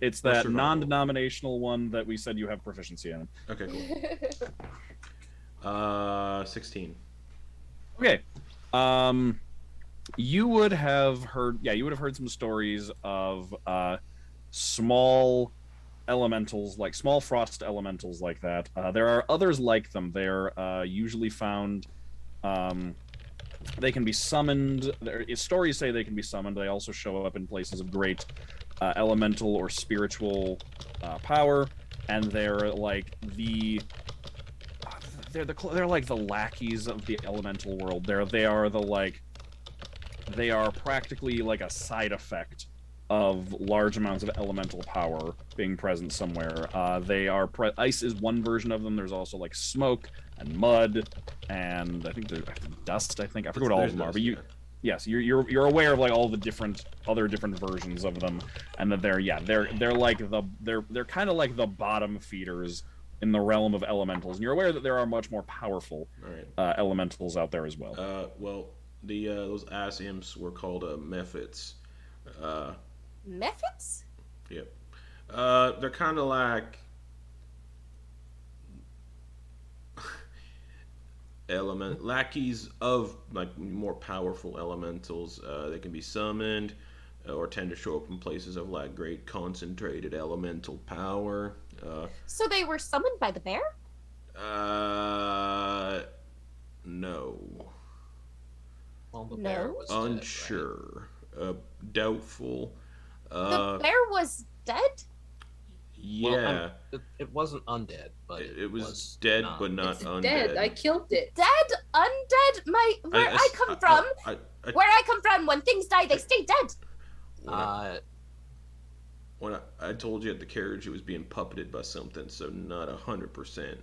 it's that non-denominational one that we said you have proficiency in. Okay, cool. 16. Okay. you would have heard, yeah, you would have heard some stories of small elementals, like small frost elementals like that. There are others like them. They're usually found. They can be summoned. Stories say they can be summoned. They also show up in places of great elemental or spiritual power, and they're like they're like the lackeys of the elemental world. They are practically like a side effect of large amounts of elemental power being present somewhere. Ice is one version of them. There's also like smoke and mud, and I think there's dust. I forget what all of them are. But yes, you're aware of like all the other different versions of them, and that they're kind of like the bottom feeders in the realm of elementals. And you're aware that there are much more powerful elementals out there as well. Well, those ass imps were called mephits. Methods? Yep. They're kind of like lackeys of like more powerful elementals. They can be summoned or tend to show up in places of like great concentrated elemental power. So they were summoned by the bear? No. Well, the bear was unsure. Dead, right? Doubtful. The bear was dead? Yeah. Well, it wasn't undead, but it was dead, but not It's undead. dead. I killed it. Dead? Undead? Where I come from? Where I come from, when things die, they stay dead. When I told you at the carriage it was being puppeted by something, so not 100%.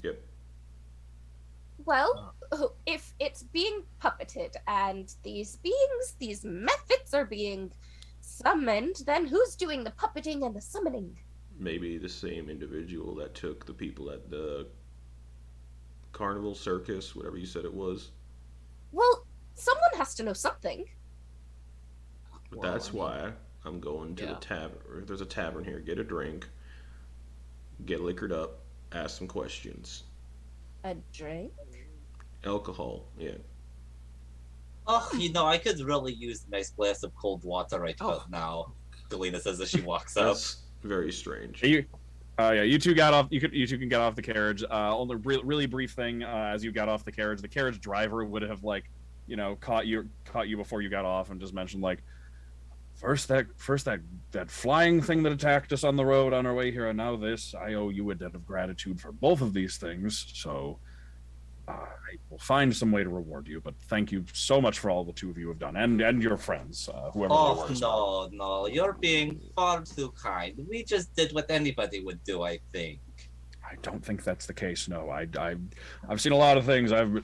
Yep. Well, if it's being puppeted and these beings, these methods are being summoned, then who's doing the puppeting and the summoning? Maybe the same individual that took the people at the carnival circus, whatever you said it was. Well, someone has to know something. But that's why I'm going to the tavern. There's a tavern here. Get a drink, get liquored up, ask some questions. A drink? Alcohol, yeah. Oh, I could really use a nice glass of cold water right about now. Galina says as she walks up. That's very strange. You two got off. You two can get off the carriage. Only really brief thing. As you got off the carriage driver would have caught you before you got off and just mentioned like, first that flying thing that attacked us on the road on our way here, and now this. I owe you a debt of gratitude for both of these things. So I will find some way to reward you. But thank you so much for all the two of you have done, and your friends, whoever. Oh no, you're being far too kind. We just did what anybody would do, I think. I don't think that's the case. No, I've seen a lot of things. I've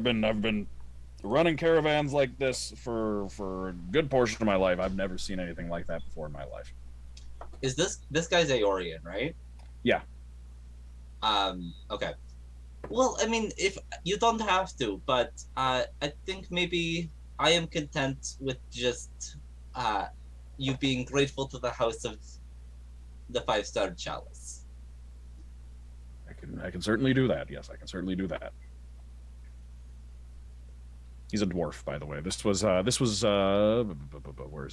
been running caravans like this for a good portion of my life. I've never seen anything like that before in my life. Is this guy's Aeorian, right? Yeah. Okay. Well, I mean, if you don't have to, but I think maybe I am content with just you being grateful to the House of the 5-Star Chalice. I can certainly do that. Yes, I can certainly do that. He's a dwarf, by the way. This was where's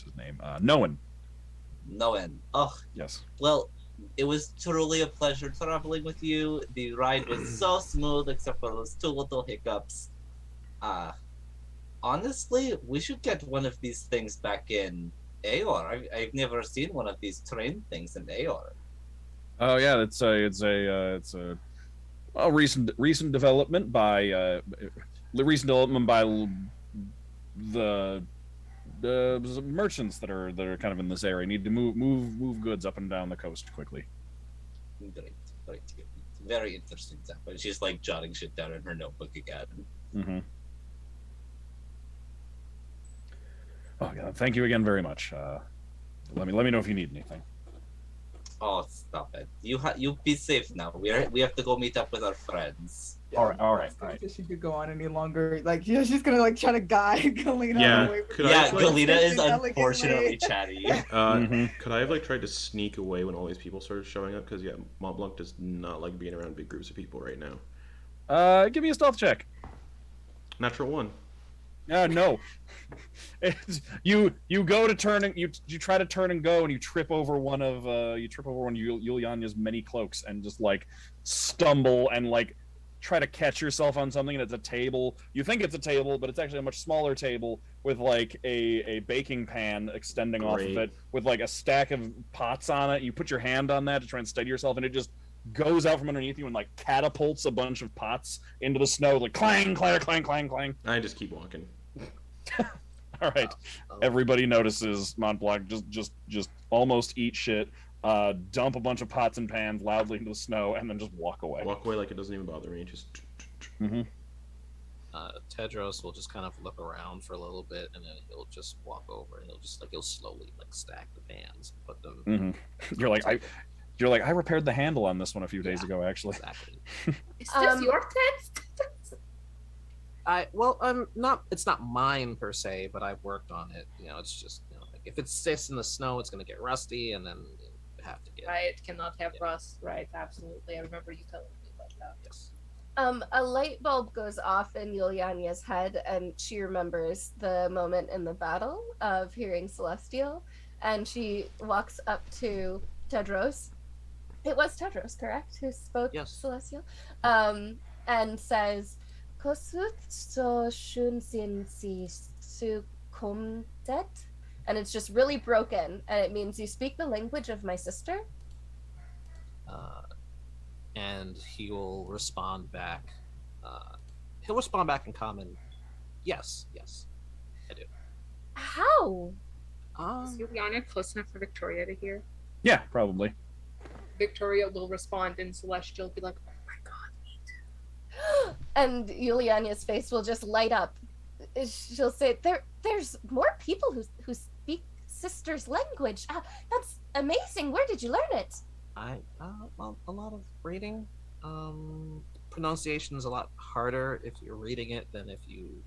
his name? Noan. Noan. Oh. Yes. Well, it was truly a pleasure traveling with you. The ride was so smooth, except for those 2 little hiccups. Honestly, we should get one of these things back in Aeor. I've never seen one of these train things in Aeor. Oh yeah, it's a recent development by the merchants that are kind of in this area. Need to move goods up and down the coast quickly. Great. Very interesting stuff. And she's like jotting shit down in her notebook again. Mm-hmm. Oh yeah, thank you again very much. Let me know if you need anything. Oh, stop it! You be safe now. We have to go meet up with our friends. Yeah, all right. She could go on any longer. Like, she's gonna like try to guide Galina. Yeah, away from Galina is unfortunately chatty. Could I have like tried to sneak away when all these people started showing up? Because Montblanc does not like being around big groups of people right now. Give me a stealth check. Natural 1. No. You go to turn and you try to turn and go, and you trip over one of Yulyanya's many cloaks and just like stumble and like try to catch yourself on something, and it's a table. You think it's a table, but it's actually a much smaller table with like a baking pan extending off of it with like a stack of pots on it. You put your hand on that to try and steady yourself, and it just goes out from underneath you and like catapults a bunch of pots into the snow, like clang, clang, clang, clang, clang. I just keep walking. All right. Everybody notices Montblanc just almost eat shit, dump a bunch of pots and pans loudly into the snow, and then just walk away. Walk away like it doesn't even bother me. Just. Tedros will just kind of look around for a little bit, and then he'll just walk over, and he'll slowly like stack the pans, put them. You're like I repaired the handle on this one a few days ago, actually. Exactly. Is this your tent? It's not mine per se, but I've worked on it. It's just like if it sits in the snow, it's gonna get rusty, and then you have to get Right, cannot have rust. Right, absolutely. I remember you telling me about that. Yes. A light bulb goes off in Yulyanya's head, and she remembers the moment in the battle of hearing Celestial, and she walks up to Tedros. It was Tedros, correct, who spoke Celestial? And says, Kosut so shunsin si sukumdet? And it's just really broken, and it means you speak the language of my sister? And he will respond back. He'll respond back in common. Yes, I do. How? Is Yulyanya close enough for Viktoria to hear? Yeah, probably. Victoria will respond in Celestial, be like, "Oh my god!" And Yulyanya's face will just light up. She'll say, "There's more people who speak sister's language. That's amazing. Where did you learn it?" Well, a lot of reading. Pronunciation is a lot harder if you're reading it than if you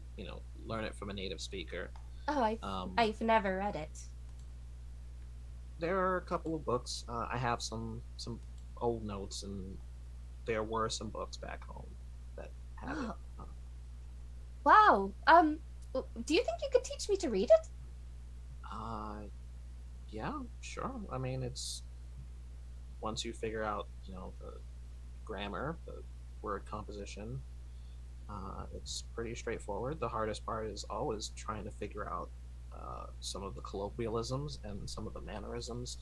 learn it from a native speaker. Oh, I've never read it. There are a couple of books. I have some old notes, and there were some books back home that have it. Wow. Do you think you could teach me to read it? Yeah, sure. I mean, it's once you figure out, the grammar, the word composition, it's pretty straightforward. The hardest part is always trying to figure out some of the colloquialisms and some of the mannerisms.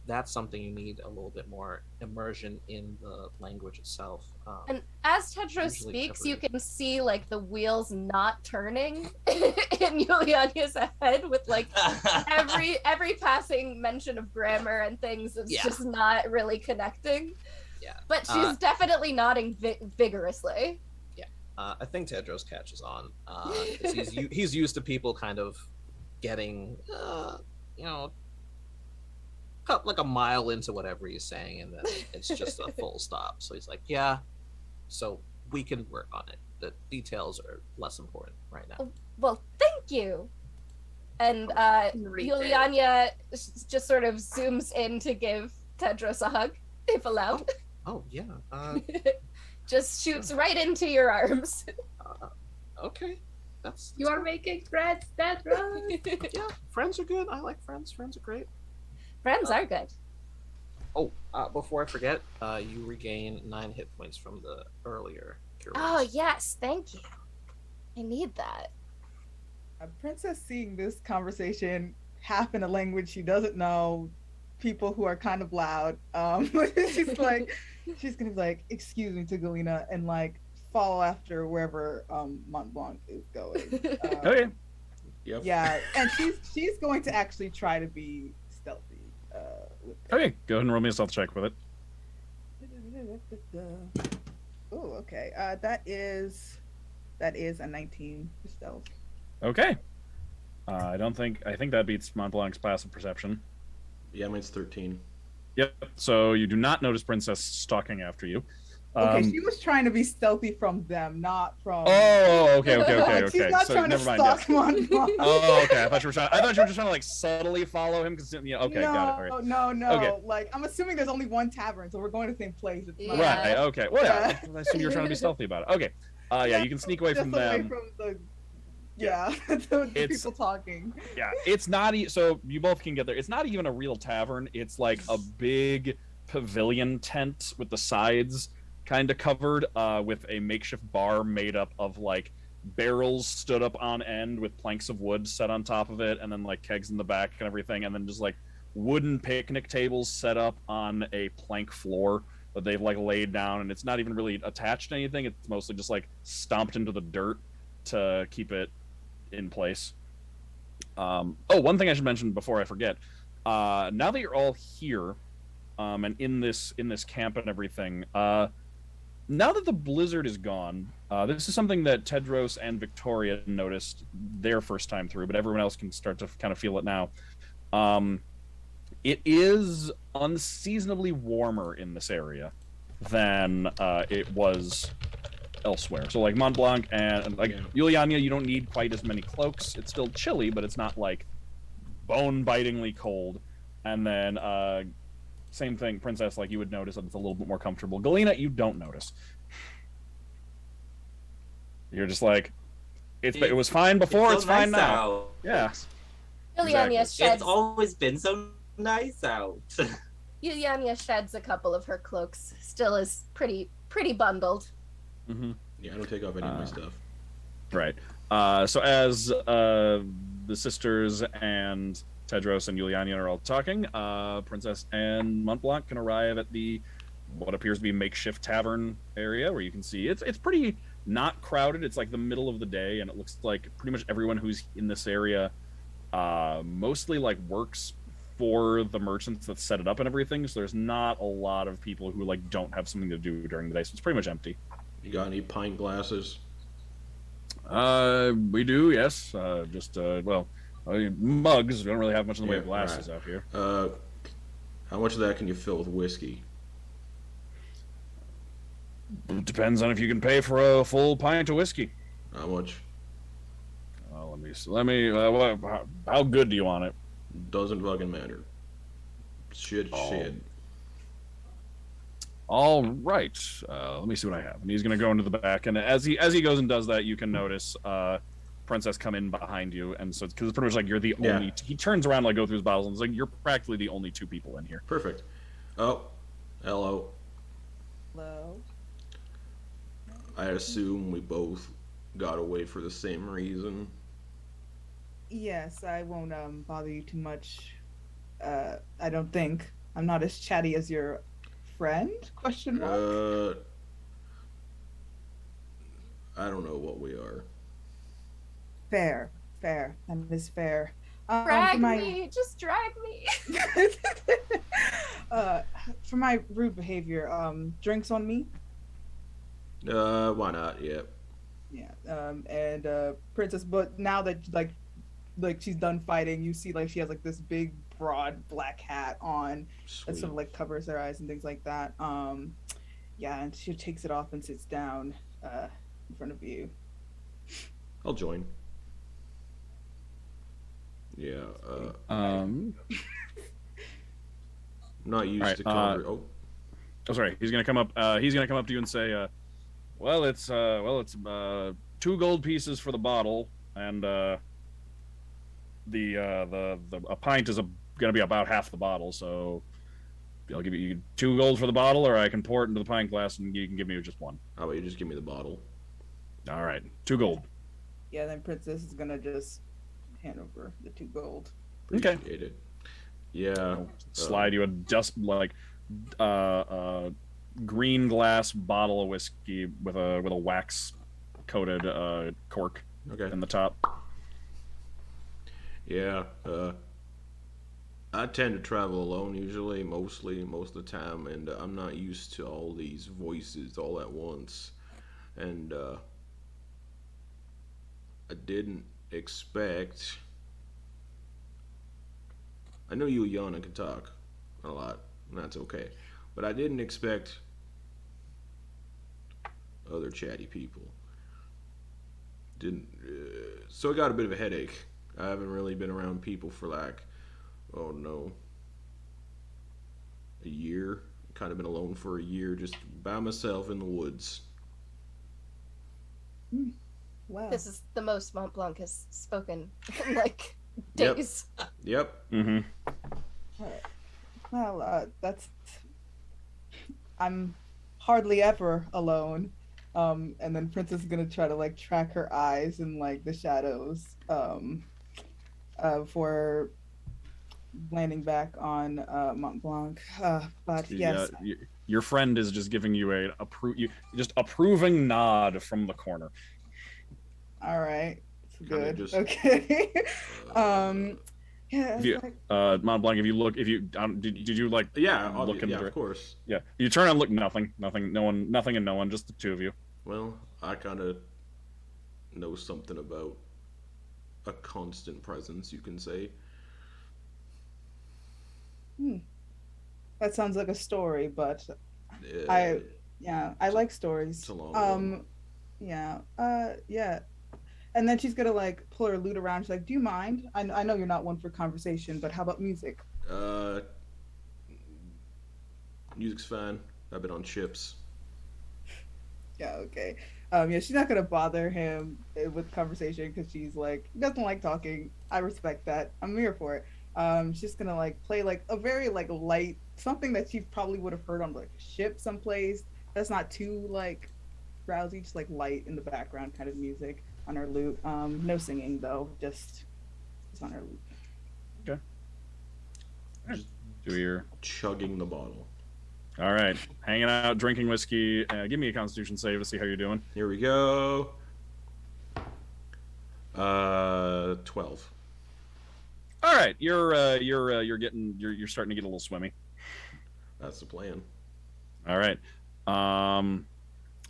That's something you need a little bit more immersion in the language itself. And as Tedros speaks, you can see like the wheels not turning in Yulyanya's head with like every passing mention of grammar and things is just not really connecting. Yeah. But she's definitely nodding vigorously. Yeah. I think Tedros catches on. He's used to people kind of getting, like a mile into whatever he's saying, and then it's just a full stop. So he's like, yeah, so we can work on it. The details are less important right now. Well, thank you. And Yulyanya just sort of zooms in to give Tedros a hug, if allowed. Oh yeah. Just shoots right into your arms. Okay. You are making friends, Tedros. Yeah, friends are good. I like friends. Friends are great. Friends are good. Oh, before I forget, you regain 9 hit points from the earlier cure. Oh yes, thank you. I need that. A princess seeing this conversation half in a language she doesn't know, people who are kind of loud. She's gonna be like, "Excuse me," to Galina, and like follow after wherever Montblanc is going. Okay. Yep. Yeah, and she's going to actually try to be stealthy. Okay, go ahead and roll me a stealth check with it. Oh, okay. That is a 19 for stealth. Okay. I think that beats Montblanc's passive perception. Yeah, mine's 13. Yep. So you do not notice Princess stalking after you. Okay, she was trying to be stealthy from them, not from. Oh, okay. She's not so trying never to mind. stalk Montblanc. Oh, okay. I thought you were just trying to like subtly follow him because okay, got it. All right. No. Okay. Like I'm assuming there's only one tavern, so we're going to the same place. It's not- Right. Okay. Well, yeah. Yeah. I assume you were trying to be stealthy about it. Okay. Yeah, you can sneak away from Just away them. from the Yeah. the It's- people talking. Yeah, it's not so you both can get there. It's not even a real tavern. It's like a big pavilion tent with the sides kind of covered, with a makeshift bar made up of like barrels stood up on end with planks of wood set on top of it, and then like kegs in the back and everything, and then just like wooden picnic tables set up on a plank floor that they've like laid down, and it's not even really attached to anything. It's mostly just like stomped into the dirt to keep it in place. One thing I should mention before I forget. Now that you're all here, and in this camp and everything, now that the blizzard is gone, this is something that Tedros and Viktoria noticed their first time through, but everyone else can start to kind of feel it now. It is unseasonably warmer in this area than it was elsewhere. So like Montblanc and like Yulyanya, you don't need quite as many cloaks. It's still chilly, but it's not like bone-bitingly cold. And then same thing, Princess, like you would notice that it's a little bit more comfortable. Galina, you don't notice. You're just like, it was fine before, it's fine nice now. out. Yeah. Yulyanya Exactly. sheds. It's always been so nice out. Yulyanya sheds a couple of her cloaks. Still is pretty bundled. Mm-hmm. Yeah, I don't take off any of my stuff. Right. So as the sisters and Tedros and Yulyanya are all talking, Princess and Montblanc can arrive at the what appears to be makeshift tavern area, where you can see it's pretty not crowded. It's like the middle of the day, and it looks like pretty much everyone who's in this area mostly like works for the merchants that set it up and everything. So there's not a lot of people who like don't have something to do during the day. So it's pretty much empty. You got any pint glasses? We do, yes. Mugs. We don't really have much in the way of Yeah, glasses right. out here. How much of that can you fill with whiskey? It depends on if you can pay for a full pint of whiskey. How much? Let me. How good do you want it? Doesn't fucking matter. Shit. All right. Let me see what I have. And he's gonna go into the back, and as he goes and does that, you can notice Princess come in behind you, and so because it's pretty much like you're the only. He turns around, like go through his bottles, and it's like you're practically the only two people in here. Perfect. Oh, hello. Hello. I assume we both got away for the same reason. Yes, I won't bother you too much. I don't think. I'm not as chatty as your friend? Question mark. I don't know what we are. Fair. That is fair. Drag me, just drag me. For my rude behavior, drinks on me. Why not? Yeah. Yeah. And Princess, but now that like she's done fighting, you see like she has like this big broad black hat on that sort of like covers her eyes and things like that. Yeah, and she takes it off and sits down in front of you. I'll join. Yeah. Not used to cover. Oh, sorry. He's gonna come up. He's gonna come up to you and say, "Well, it's 2 gold pieces for the bottle, and a pint is gonna be about half the bottle. So I'll give you 2 gold for the bottle, or I can pour it into the pint glass, and you can give me just 1. How about you just give me the bottle? All right, 2 gold. Yeah, then Princess is gonna just hand over the 2 gold. Appreciate it. Yeah. Slide you a just like green glass bottle of whiskey with a wax coated cork in the top. Yeah. I tend to travel alone usually, most of the time, and I'm not used to all these voices all at once. And I didn't expect. I know Yulyanya can talk a lot, and that's okay. But I didn't expect other chatty people. So I got a bit of a headache. I haven't really been around people for like, oh no, a year. Kind of been alone for a year, just by myself in the woods. Wow. This is the most Montblanc has spoken in like Yep. days. Yep. Mm-hmm. Well, that's. I'm hardly ever alone. And then Princess is gonna try to like track her eyes in like the shadows. For landing back on Montblanc. But yes. Your friend is just giving you just approving nod from the corner. All right. Kinda Good. just- Okay. Yeah. If you, Montblanc, if you look, did you like? Yeah, look in yeah, the of course. Yeah, you turn and look. Nothing, no one, nothing, and no one. Just the two of you. Well, I kind of know something about a constant presence, you can say. That sounds like a story, but Uh, I like stories. it's a long one. Yeah. Yeah. And then she's gonna like pull her lute around. She's like, "Do you mind? I know you're not one for conversation, but how about music?" Music's fine. I've been on ships. Yeah. Okay. Yeah, she's not gonna bother him with conversation because she's like doesn't like talking. I respect that. I'm here for it. She's just gonna like play like a very like light something that she probably would have heard on like a ship someplace. That's not too like rousy, just like light in the background kind of music on her lute. No singing though, just on her lute. Okay. Just Do your chugging the bottle. all right, hanging out, drinking whiskey. Give me a Constitution save to see how you're doing. Here we go. 12. All right, you're starting to get a little swimmy. That's the plan. All right. All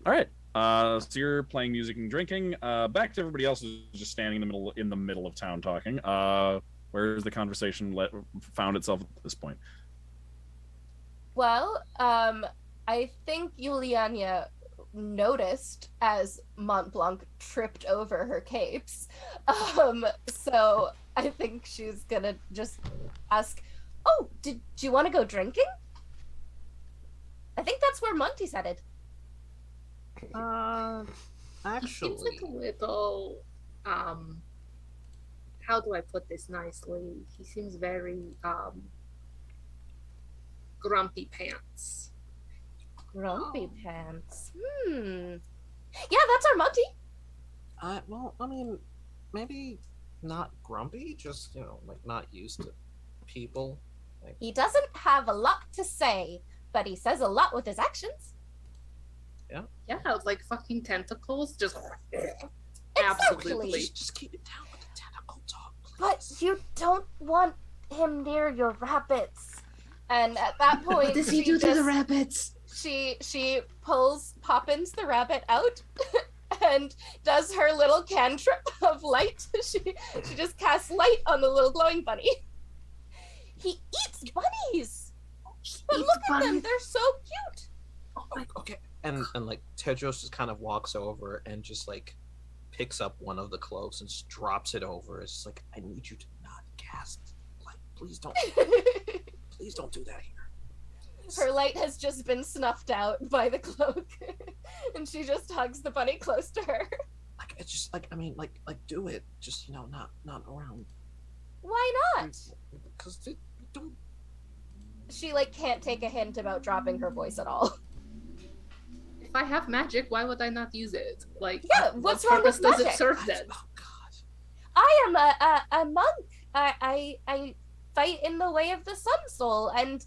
right. So you're playing music and drinking. Back to everybody else who's just standing in the middle of town talking. Where's the conversation found itself at this point? Well, I think Yulyanya noticed as Montblanc tripped over her capes. So I think she's gonna just ask, "Oh, did you want to go drinking?" I think that's where Monty's headed. Seems like a little how do I put this nicely? He seems very grumpy pants. Grumpy pants. Yeah, that's our Monty. Well, I mean, maybe not grumpy, just like not used to people. Like, He doesn't have a lot to say, but he says a lot with his actions. Yeah, like fucking tentacles, just Exactly. absolutely. just keep it down with the tentacle talk, please. But you don't want him near your rabbits. And at that point, What does he do to the rabbits? She pulls Poppins the rabbit out and does her little cantrip of light. She just casts light on the little glowing bunny. He eats bunnies. But Eats look at them, bunnies. they're so cute. Okay. And like Tedros just kind of walks over and just like picks up one of the cloaks and just drops it over. It's just like, I need you to not cast light. Please don't do that here. Her light has just been snuffed out by the cloak, and she just hugs the bunny close to her. Like it's just like, I mean, like do it. Just not around. Why not? Because they don't. She like can't take a hint about dropping her voice at all. If I have magic, why would I not use it? Like, Yeah, what what's wrong purpose with does it magic? serve then? Oh God. I am a monk. I fight in the way of the sun soul, and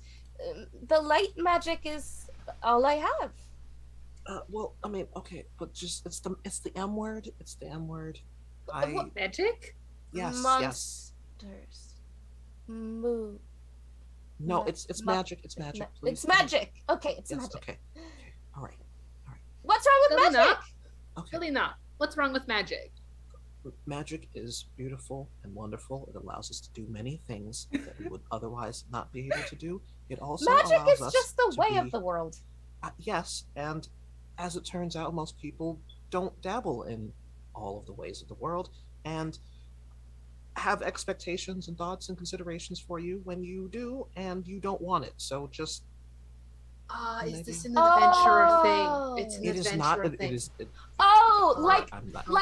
the light magic is all I have. Well, I mean, okay, but just it's the M word. It's the M word. What magic? Yes. Monsters. Move. No, it's magic. It's magic. Please. It's magic. Okay, it's Yes, magic. okay. All right. What's wrong with Really magic? not? Okay. Really not. What's wrong with magic? Magic is beautiful and wonderful. It allows us to do many things that we would otherwise not be able to do. It also Magic allows is us just the to way be, of the world. Yes, and as it turns out, most people don't dabble in all of the ways of the world and have expectations and thoughts and considerations for you when you do, and you don't want it. So just Is Maybe. this an adventurer Oh. thing? It's an it is adventurer not. thing. It is. Oh, Oh, like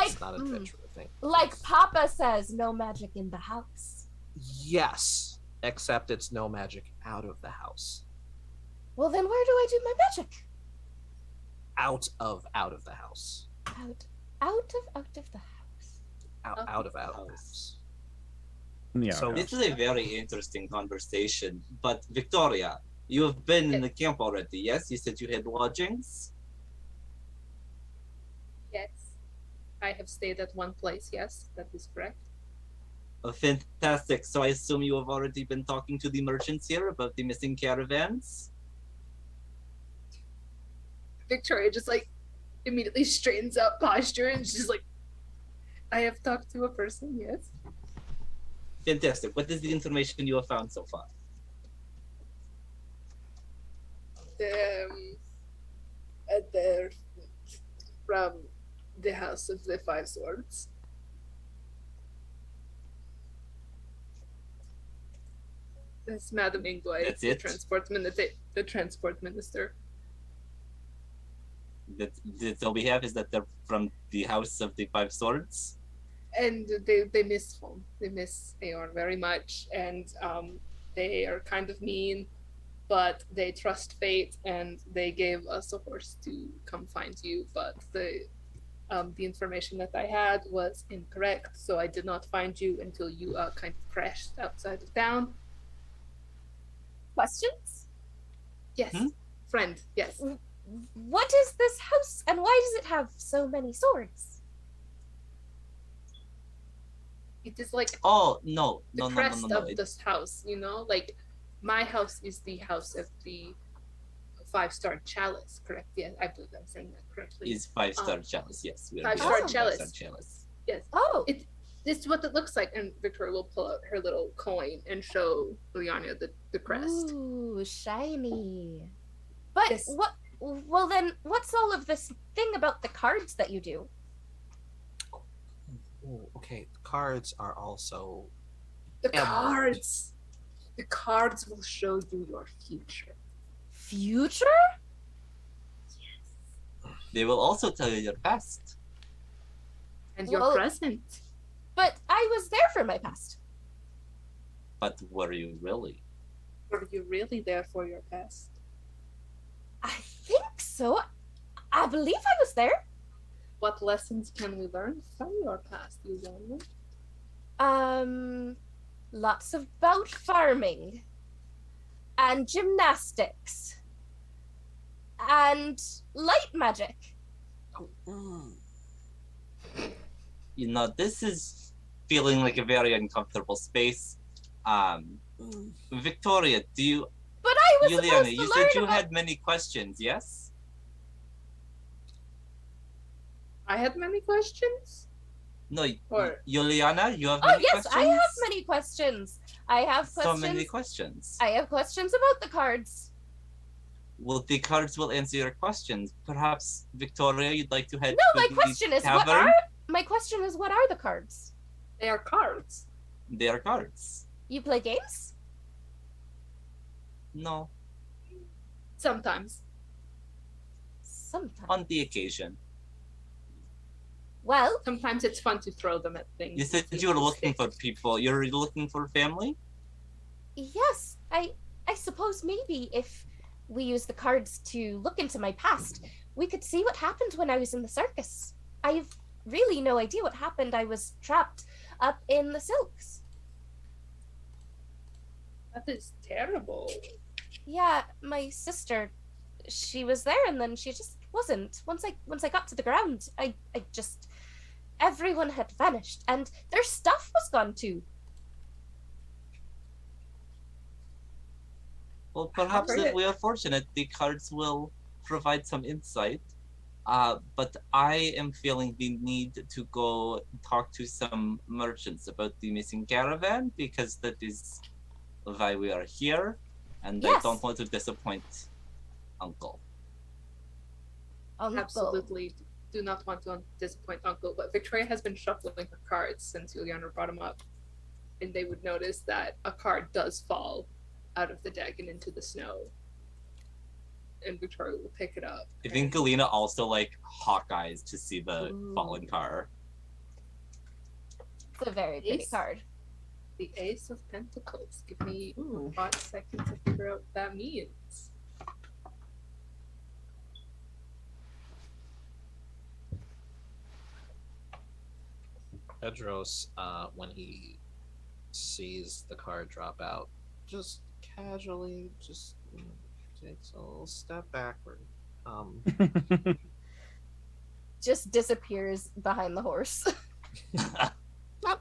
it's not an adventure thing. like Papa says, no magic in the house. Yes, except it's no magic out of the house. Well, then where do I do my magic? Out of the house. Out of the house. Out of the house. Yeah. So- This is a very interesting conversation. But Victoria, you have been in the camp already, yes? You said you had lodgings? Yes. I have stayed at one place, yes, that is correct. Oh, fantastic. So I assume you have already been talking to the merchants here about the missing caravans? Victoria just like immediately straightens up posture and she's like, I have talked to a person, yes. Fantastic. What is the information you have found so far? They're from the House of the Five Swords. That's Madame Ingway, That's the it? the transport minister. That's all we have is that they're from the House of the Five Swords? And they miss home. They miss Aeon very much, and they are kind of mean, but they trust fate, and they gave us a horse to come find you. But the information that I had was incorrect, so I did not find you until you kind of crashed outside of town. Questions? Yes, friend. Yes. What is this house, and why does it have so many swords? It is like Oh, no. the No, no, no, crest no, no. of this house, you know? Like, my house is the house of the 5-star chalice, correct? Yeah, I believe I'm saying that correctly. Is 5-star chalice, yes. We are 5-star building chalice. 5-star chalice. Yes. Oh, This is what it looks like, and Victoria will pull out her little coin and show Yulyanya the crest. ooh, shiny. But Yes. what? Well, then, what's all of this thing about the cards that you do? Oh, okay. The cards are also The Yeah. cards! The cards will show you your future. Future? They will also tell you your past. And your Well- present. But I was there for my past. But were you really? Were you really there for your past? I think so. I believe I was there. What lessons can we learn from your past, Yulyanya? Lots about farming and gymnastics and light magic. You know, this is feeling like a very uncomfortable space. Victoria, do you... But I was Yulyanya, supposed to you learn said you about... had many questions, yes? I had many questions? No, Or- Yulyanya, you have Oh many yes, questions? I have many questions. I have So questions. many questions. I have questions about the cards. Well, the cards will answer your questions. Perhaps, Victoria, you'd like to head No, to my the question is tavern? what are the cards? They are cards. They are cards. You play games? No, Sometimes. Sometimes. on the occasion. Well, Sometimes it's fun to throw them at things. You said you were looking for people. You're looking for family? yes, I suppose maybe if we use the cards to look into my past, we could see what happened when I was in the circus. I've really no idea what happened. I was trapped up in the silks. That is terrible. Yeah, my sister, she was there and then she just wasn't. Once I got to the ground, I just everyone had vanished and their stuff was gone too. Well, perhaps Alright. if we are fortunate, the cards will provide some insight. But I am feeling the need to go talk to some merchants about the missing caravan because that is why we are here, and I Yes. don't want to disappoint Uncle. Uncle. Absolutely do not want to disappoint Uncle, but Victoria has been shuffling her cards since Yulyanya brought them up, and they would notice that a card does fall out of the deck and into the snow. and Victoria will pick it up. I think Galina also like hawkeyes to see the Ooh. fallen car. It's a very pretty Ace. card. The Ace of Pentacles. Give me Ooh. a hot second to figure out what that means. Tedros, when he sees the card drop out, just casually takes a little step backward. Just disappears behind the horse.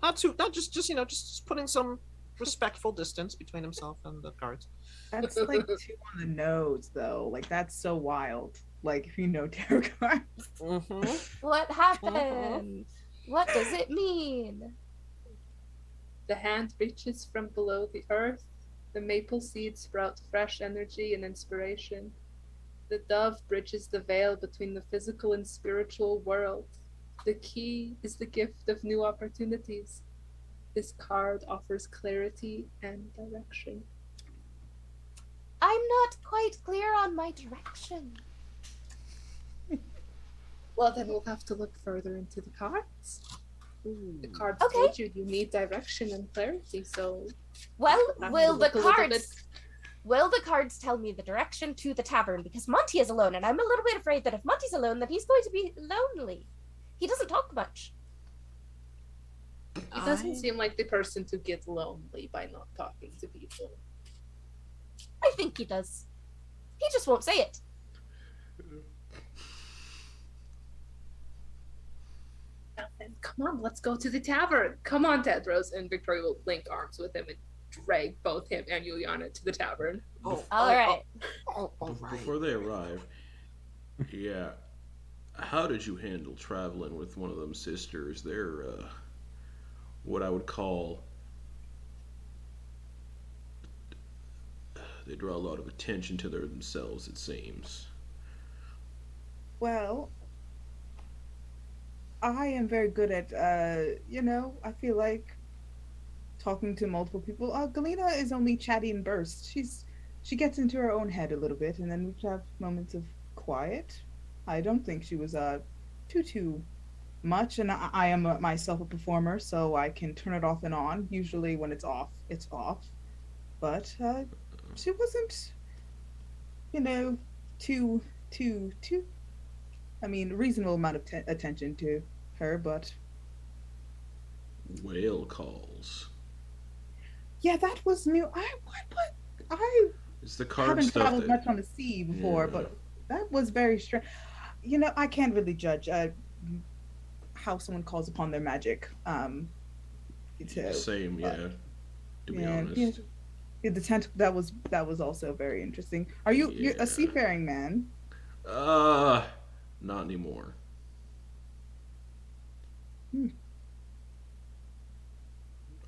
Not just putting some respectful distance between himself and the cards. That's like too on the nose, though. Like that's so wild. Like if you know tarot cards. Mm-hmm. What happened? What does it mean? The hand reaches from below the earth. The maple seeds sprout fresh energy and inspiration. The dove bridges the veil between the physical and spiritual world. The key is the gift of new opportunities. This card offers clarity and direction. I'm not quite clear on my direction. Well, then we'll have to look further into the cards. The cards Okay. told you need direction and clarity, so Well, have to will the look a little cards will the cards tell me the direction to the tavern? Because Monty is alone, and I'm a little bit afraid that if Monty's alone, that he's going to be lonely. He doesn't talk much. He doesn't seem like the person to get lonely by not talking to people. I think he does. He just won't say it. Now then, come on, let's go to the tavern. Come on, Tedros. And Victoria will link arms with him and drag both him and Yulyanya to the tavern. All right. Before they arrive, yeah, how did you handle traveling with one of them sisters? They're what I would call, they draw a lot of attention to themselves, it seems. Well, I am very good at, I feel like talking to multiple people. Galina is only chatty and bursts. She gets into her own head a little bit, and then we have moments of quiet. I don't think she was too much, and I am myself a performer, so I can turn it off and on. Usually when it's off, it's off. But she wasn't, too. I mean, reasonable amount of attention to her, but Whale calls. yeah, that was new. I It's the card haven't stuff traveled that, much on the sea before, Yeah. but that was very strange. I can't really judge how someone calls upon their magic. same, yeah. To be yeah, honest. yeah, the tent that was also very interesting. Are you're Yeah. a seafaring man? Not anymore.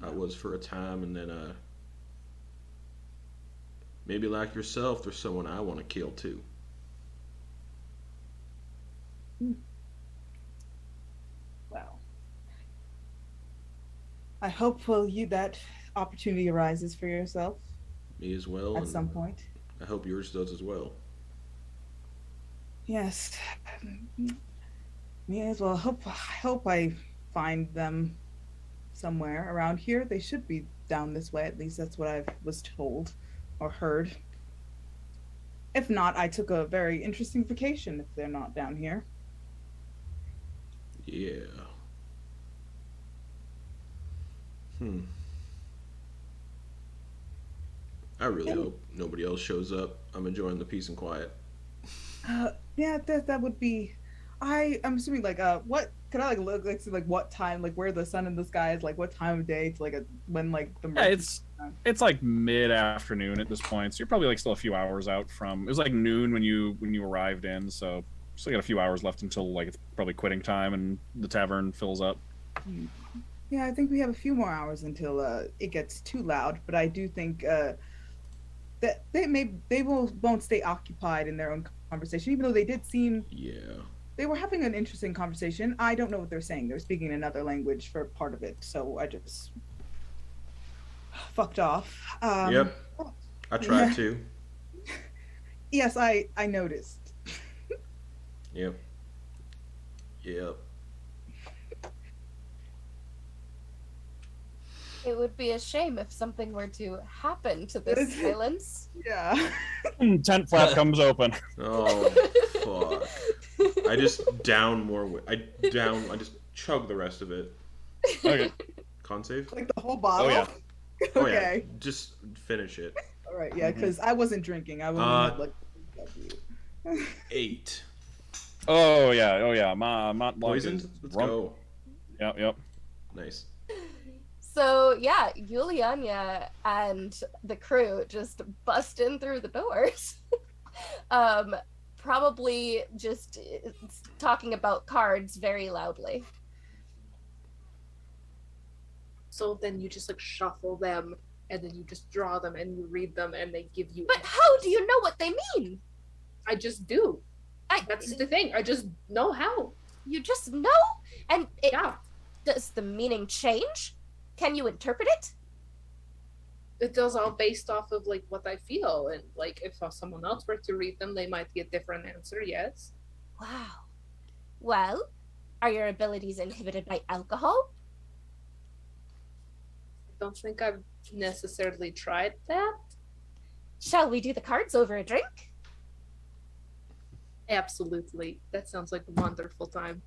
I was for a time, and then maybe like yourself, there's someone I want to kill too. Well, I hope that opportunity arises for yourself Me as well. at and some point. I hope yours does as well. Yes. Me as well. I hope I find them somewhere around here. They should be down this way. At least that's what I was told or heard. If not, I took a very interesting vacation if they're not down here. Yeah. I really hope nobody else shows up. I'm enjoying the peace and quiet. Yeah, that would be. I'm assuming what could I look see what time where the sun in the sky is what time of day to when the Yeah, it's like mid-afternoon at this point, so you're probably still a few hours out from. It was noon when you arrived in, so still got a few hours left until it's probably quitting time and the tavern fills up. Yeah, I think we have a few more hours until it gets too loud, but I do think that they won't stay occupied in their own conversation, even though they did seem. Yeah. They were having an interesting conversation. I don't know what they're saying. They're speaking another language for part of it, so I just fucked off. Yep. I tried to. Yes, I noticed. Yep. Yep. It would be a shame if something were to happen to this islands. Yeah. Tent flap comes open. Oh, fuck. I just down more. I just chug the rest of it. Okay. Con save? Like the whole bottle? Oh, yeah. Oh, Okay. yeah. Just finish it. All right, yeah, because I wasn't drinking. I only had like 8. Oh yeah. Montblanc Poisoned? is Let's rum- go. Yep. Nice. So yeah, Yulyanya and the crew just bust in through the doors. Probably just talking about cards very loudly. So then you just like shuffle them, and then you just draw them, and you read them, and they give you. But how do you know what they mean? I just do. That's the thing. I just know how. You just know, and does the meaning change? Can you interpret it? It does all based off of like what I feel, and like if someone else were to read them, they might get a different answer. Yes. Wow. Well, are your abilities inhibited by alcohol? I don't think I've necessarily tried that. Shall we do the cards over a drink? Absolutely. That sounds like a wonderful time.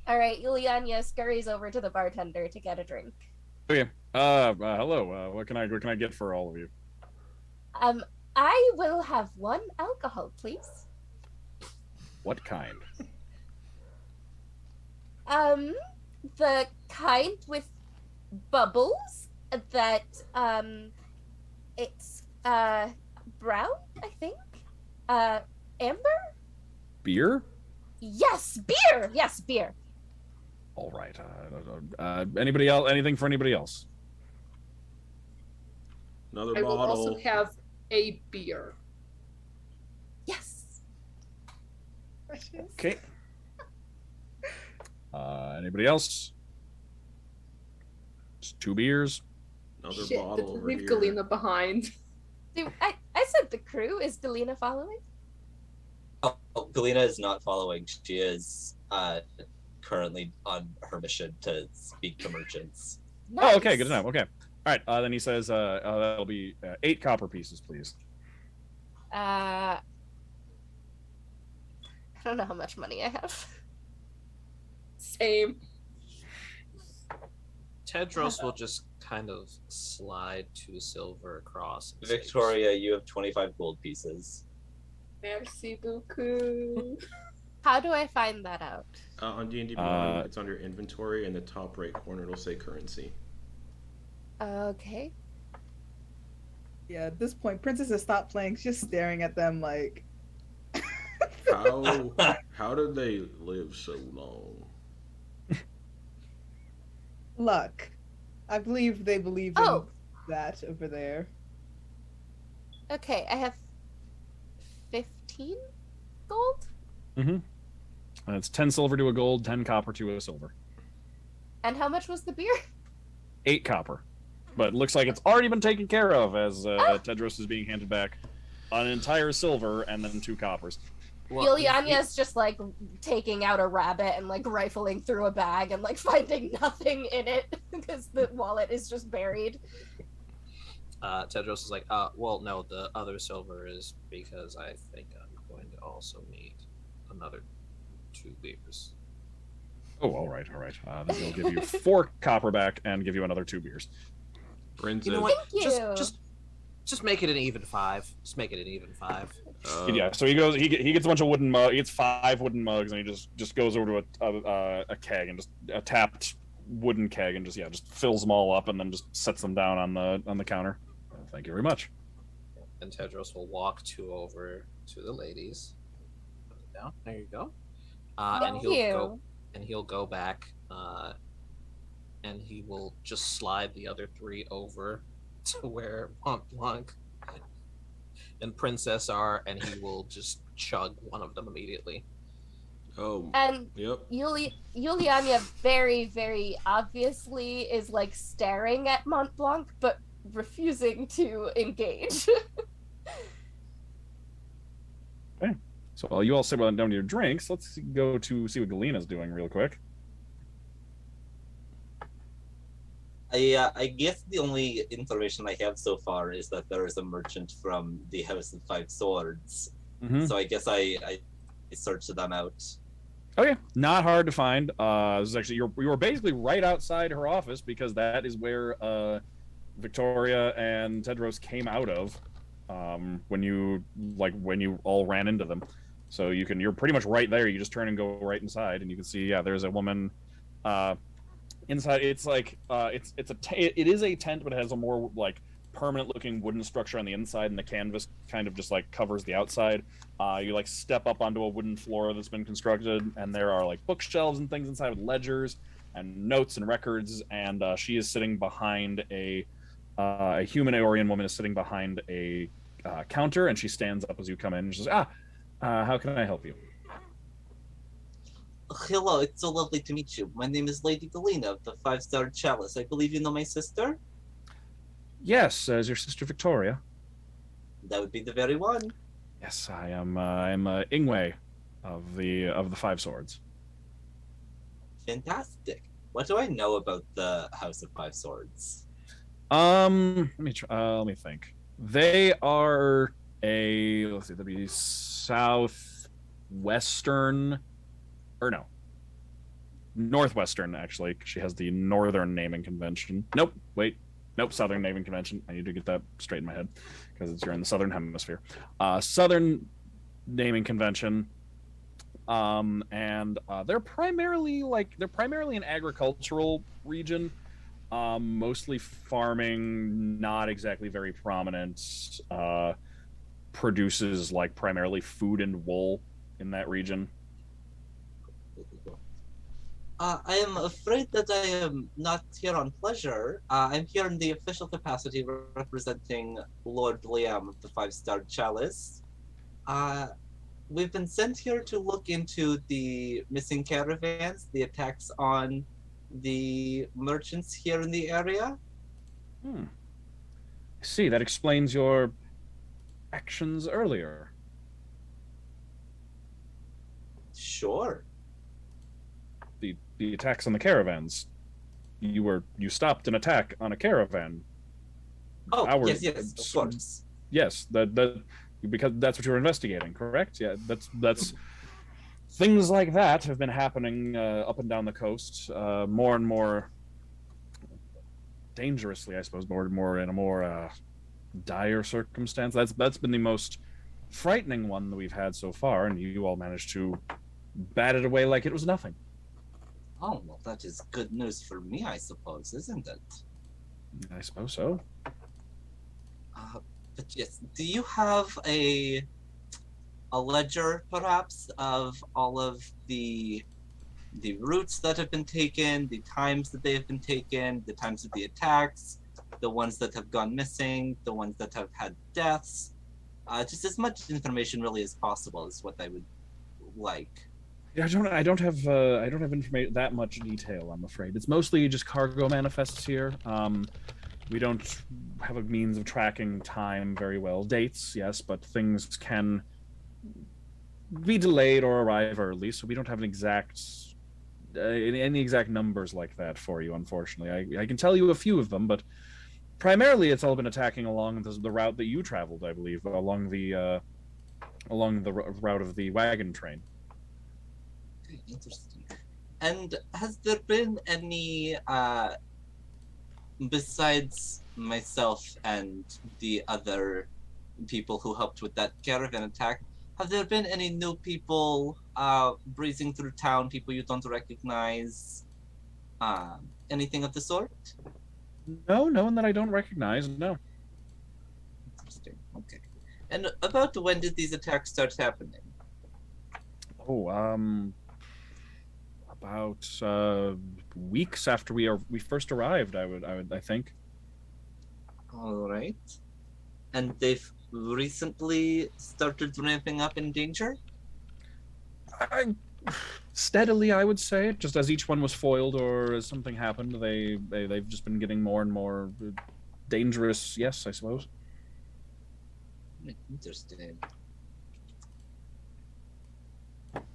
All right, Yulyanya scurries over to the bartender to get a drink. Okay. Hello. What can I get for all of you? I will have 1 alcohol, please. What kind? The kind with bubbles that it's brown, I think. Amber? Beer? Yes, beer. Yes, beer. All right. Anybody else? Anything for anybody else? Another I will bottle. also have a beer. Yes. Okay. Anybody else? Just 2 beers. Another Shit, bottle over leave here. Galina behind. I said the crew. Is Galina following? Oh, Galina is not following. She is currently on her mission to speak to merchants. Nice. Oh, okay. Good to know. Okay. All right. Then he says, that'll be 8 copper pieces, please. I don't know how much money I have. Same. Tedros will just kind of slide 2 silver across. and say, Victoria, you have 25 gold pieces. Merci beaucoup. How do I find that out? On D&D Beyond, it's under inventory. In the top right corner, it'll say currency. Okay. Yeah, at this point, Princess has stopped playing. She's just staring at them like. How did they live so long? Luck. I believe they believe in that over there. Okay, I have 15 gold. Mm-hmm. It's 10 silver to a gold, 10 copper to a silver. And how much was the beer? 8 copper. But it looks like it's already been taken care of as Tedros is being handed back an entire silver and then 2 coppers. Well, Yulyanya's just like taking out a rabbit and like rifling through a bag and like finding nothing in it because the wallet is just buried. Tedros is like, well, no, the other silver is because I think I'm going to also need another 2 beers. Oh, all right. Then he'll give you 4 copper back and give you another 2 beers. Princess. You know what? Thank you. Just make it an even 5. Just make it an even 5. Yeah. So he goes. He gets a bunch of wooden mugs. He gets 5 wooden mugs, and he just goes over to a keg and just a tapped wooden keg and just fills them all up and then just sets them down on the counter. Thank you very much. And Tedros will walk 2 over to the ladies. Put it down. There you go. Thank you. He'll go back. And he will just slide the other 3 over to where Montblanc and Princess are, and he will just chug one of them immediately. Oh. And Yep. Yulyanya very, very obviously is like staring at Montblanc, but refusing to engage. Okay. So while you all sit down to your drinks, let's go to see what Galina's doing real quick. I guess the only information I have so far is that there is a merchant from the House of Five Swords. Mm-hmm. So I guess I searched them out. Okay, not hard to find. This is actually you were basically right outside her office because that is where Viktoria and Tedros came out of when you all ran into them. So you're pretty much right there. You just turn and go right inside, and you can see there's a woman inside. It's like it is a tent, but it has a more like permanent looking wooden structure on the inside, and the canvas kind of just like covers the outside. You like step up onto a wooden floor that's been constructed, and there are like bookshelves and things inside with ledgers and notes and records. And she is sitting behind a human Aeorian woman is sitting behind a counter, and she stands up as you come in. And she says, how can I help you? Hello, it's so lovely to meet you. My name is Lady Galina of the 5-Star Chalice. I believe you know my sister? Yes, is your sister Viktoria? That would be the very one. Yes, I am. I'm Ingwe of the Five Swords. Fantastic. What do I know about the House of Five Swords? Let me try. Let me think. They are let's see, that'd be southwestern, or no, northwestern actually. She has the northern naming convention. Nope, wait. Nope, Southern Naming Convention. I need to get that straight in my head because you're in the Southern Hemisphere. Southern Naming Convention, and they're primarily an agricultural region, mostly farming, not exactly very prominent. Produces like primarily food and wool in that region. I am afraid that I am not here on pleasure. I'm here in the official capacity representing Lord Liam of the 5-Star Chalice. We've been sent here to look into the missing caravans, the attacks on the merchants here in the area. I see, that explains your actions earlier. Sure. The attacks on the caravans. You stopped an attack on a caravan. Oh, yes, of course. Yes, that because that's what you were investigating, correct? Yeah, that's things like that have been happening up and down the coast, more and more dangerously, I suppose, more in a more dire circumstance. That's been the most frightening one that we've had so far, and you all managed to bat it away like it was nothing. Oh, well, that is good news for me, I suppose, isn't it? I suppose so. But yes, do you have a ledger, perhaps, of all of the routes that have been taken, the times that they have been taken, the times of the attacks, the ones that have gone missing, the ones that have had deaths? Just as much information really as possible is what I would like. Yeah, I don't have information that much detail, I'm afraid. It's mostly just cargo manifests here. We don't have a means of tracking time very well. Dates, yes, but things can be delayed or arrive early, so we don't have any exact numbers like that for you, unfortunately. I can tell you a few of them, but primarily it's all been attacking along the route that you traveled, I believe, along the route of the wagon train. Interesting. And has there been any, besides myself and the other people who helped with that caravan attack, have there been any new people breezing through town, people you don't recognize, anything of the sort? No one that I don't recognize, no. Interesting, okay. And about when did these attacks start happening? About weeks after we first arrived, I think. All right. And they've recently started ramping up in danger? Steadily, I would say. Just as each one was foiled or as something happened, they've just been getting more and more dangerous. Yes, I suppose. Interesting.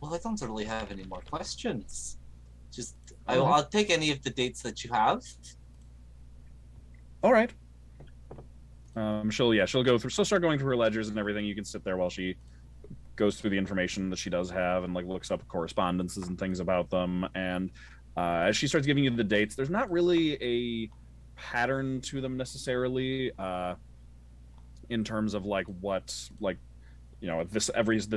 Well, I don't really have any more questions. Just, Okay. I'll take any of the dates that you have. All right. She'll start going through her ledgers and everything. You can sit there while she goes through the information that she does have and like looks up correspondences and things about them. And as she starts giving you the dates, there's not really a pattern to them necessarily, in terms of like what, like, you know, this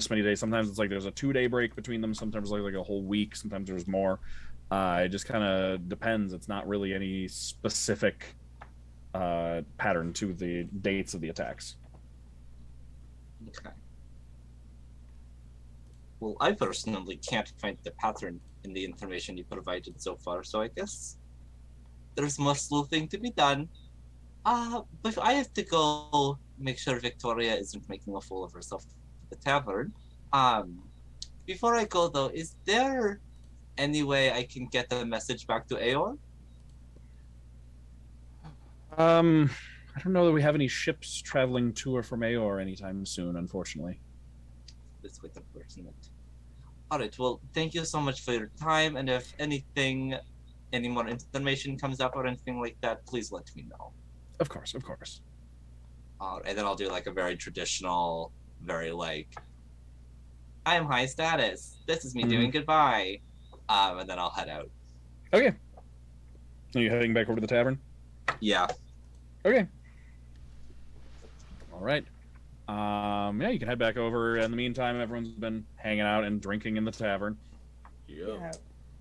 many days. Sometimes it's like there's a 2-day break between them. Sometimes like a whole week. Sometimes there's more. It just kind of depends. It's not really any specific pattern to the dates of the attacks. Okay. Well, I personally can't find the pattern in the information you provided so far, so I guess there's more sleuthing to be done. But I have to go make sure Viktoria isn't making a fool of herself at the tavern. Before I go though, is there any way I can get the message back to Aor? I don't know that we have any ships traveling to or from Aor anytime soon, unfortunately. That's quite unfortunate. Alright, well, thank you so much for your time, and if anything, any more information comes up or anything like that, please let me know. Of course, of course. And then I'll do like a very traditional, very like, I am high status. This is me doing goodbye. And then I'll head out. Okay. Are you heading back over to the tavern? Yeah. Okay. All right. Yeah, you can head back over. In the meantime, everyone's been hanging out and drinking in the tavern. Yeah.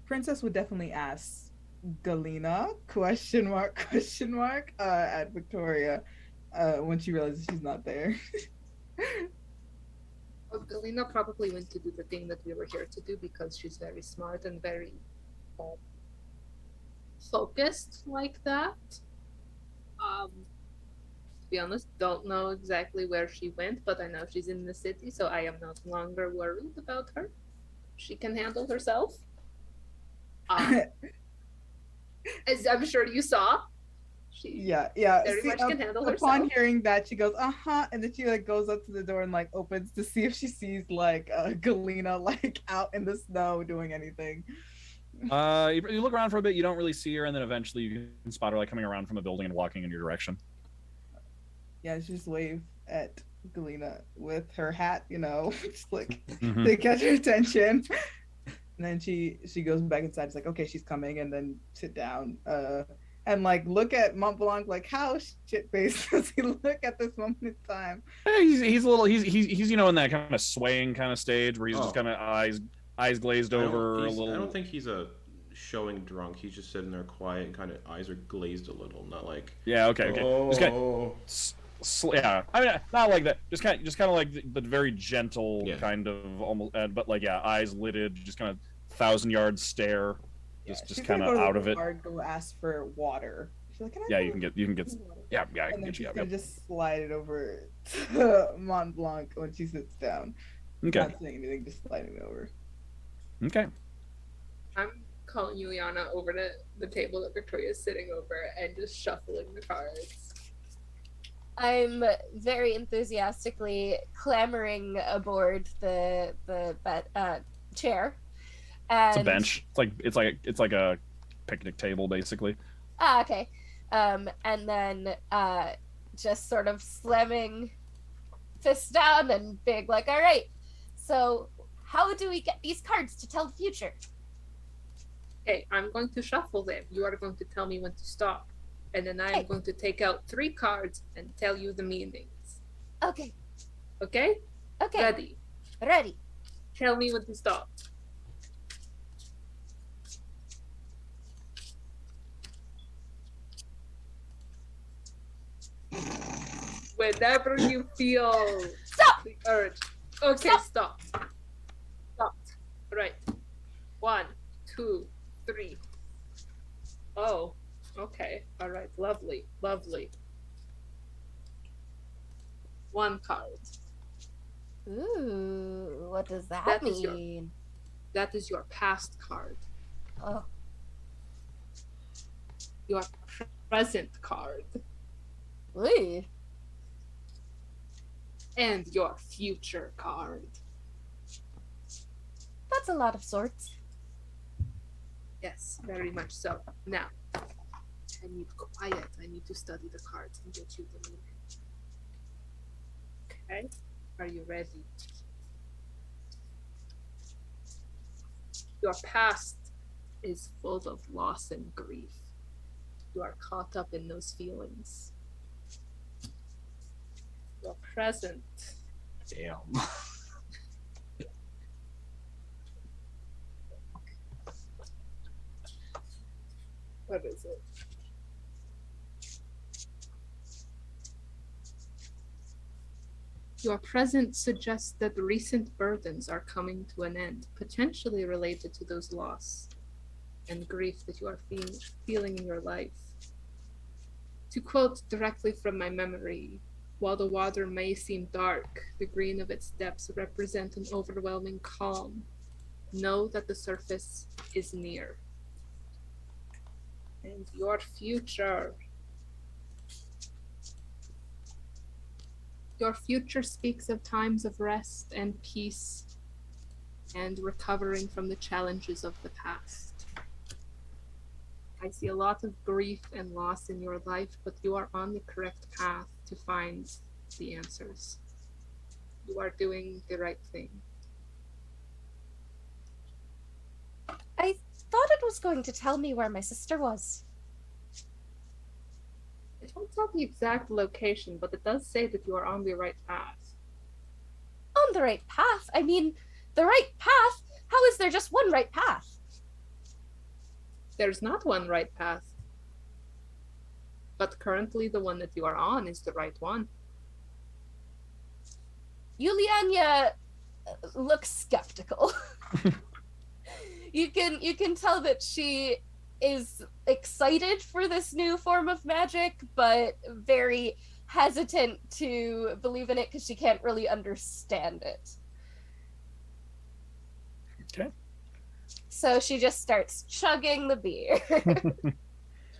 Princess would definitely ask Galina, ? At Viktoria, when she realizes she's not there. Well, Galina probably went to do the thing that we were here to do because she's very smart and very focused like that. To be honest, don't know exactly where she went, but I know she's in the city, so I am no longer worried about her. She can handle herself. As I'm sure you saw. She very much can handle herself. Upon hearing that, she goes, and then she like goes up to the door and like opens to see if she sees like Galina like out in the snow doing anything. You look around for a bit, you don't really see her, and then eventually you can spot her like coming around from the building and walking in your direction. Yeah, she just wave at Galina with her hat, you know, just like to catch her attention. And then she goes back inside. It's like, okay, she's coming, and then sit down. And like look at Montblanc, like how shit faced does he look at this moment in time? He's a little he's you know in that kind of swaying kind of stage where he's just kind of eyes glazed over a little. I don't think he's showing drunk. He's just sitting there quiet and kind of eyes are glazed a little, not like okay. Oh. Just kind of, yeah, I mean not like that. Just kind of like the very gentle kind of almost, but like eyes lidded, just kind of 1,000-yard stare. Just kind of out of it. Go ask for water. She's like, you can get I can get you. She's just slide it over to Montblanc when she sits down. Okay. Not saying anything, just sliding it over. Okay. I'm calling Yulyanya over to the table that Victoria's sitting over and just shuffling the cards. I'm very enthusiastically clambering aboard the chair. And... It's a bench. It's like a picnic table, basically. Okay. And then just sort of slamming fists down and big, like, all right, so how do we get these cards to tell the future? Okay, I'm going to shuffle them. You are going to tell me when to stop. And then I am going to take out 3 cards and tell you the meanings. Okay. Okay? Okay. Ready. Tell me when to stop. Whenever you feel the urge. Okay, stop. Stopped. Right. 1, 2, 3. Oh, okay. All right. Lovely. 1 card. Ooh, what does that mean? That is your past card. Oh. Your present card. Ooh. And your future card. That's a lot of sorts. Yes, very much so. Now, I need quiet. I need to study the cards and get you the meaning. Okay, are you ready? Your past is full of loss and grief. You are caught up in those feelings. Your present. Damn. What is it? Your present suggests that recent burdens are coming to an end, potentially related to those loss and grief that you are feeling in your life. To quote directly from my memory, while the water may seem dark, the green of its depths represent an overwhelming calm. Know that the surface is near. And your future. Your future speaks of times of rest and peace and recovering from the challenges of the past. I see a lot of grief and loss in your life, but you are on the correct path to find the answers. You are doing the right thing. I thought it was going to tell me where my sister was. It won't tell the exact location, but it does say that you are on the right path. On the right path? I mean, the right path? How is there just one right path? There's not one right path. But currently the one that you are on is the right one. Yulyanya looks skeptical. You can tell that she is excited for this new form of magic, but very hesitant to believe in it because she can't really understand it. Okay. So she just starts chugging the beer.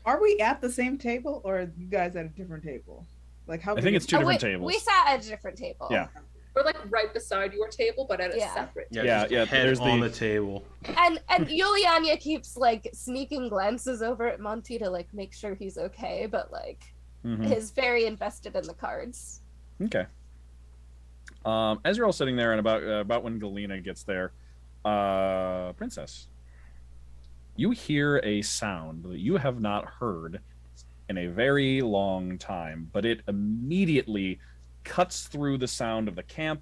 Are we at the same table, or are you guys at a different table? Like how? I think it's two different tables. We sat at a different table. Yeah. We're like right beside your table, but at a separate table. Yeah, Yeah, head there's on the- the table. And Yulyanya keeps like sneaking glances over at Monty to like make sure he's okay, but like is very invested in the cards. Okay. As you're all sitting there, and about when Galina gets there, Princess, you hear a sound that you have not heard in a very long time, but it immediately cuts through the sound of the camp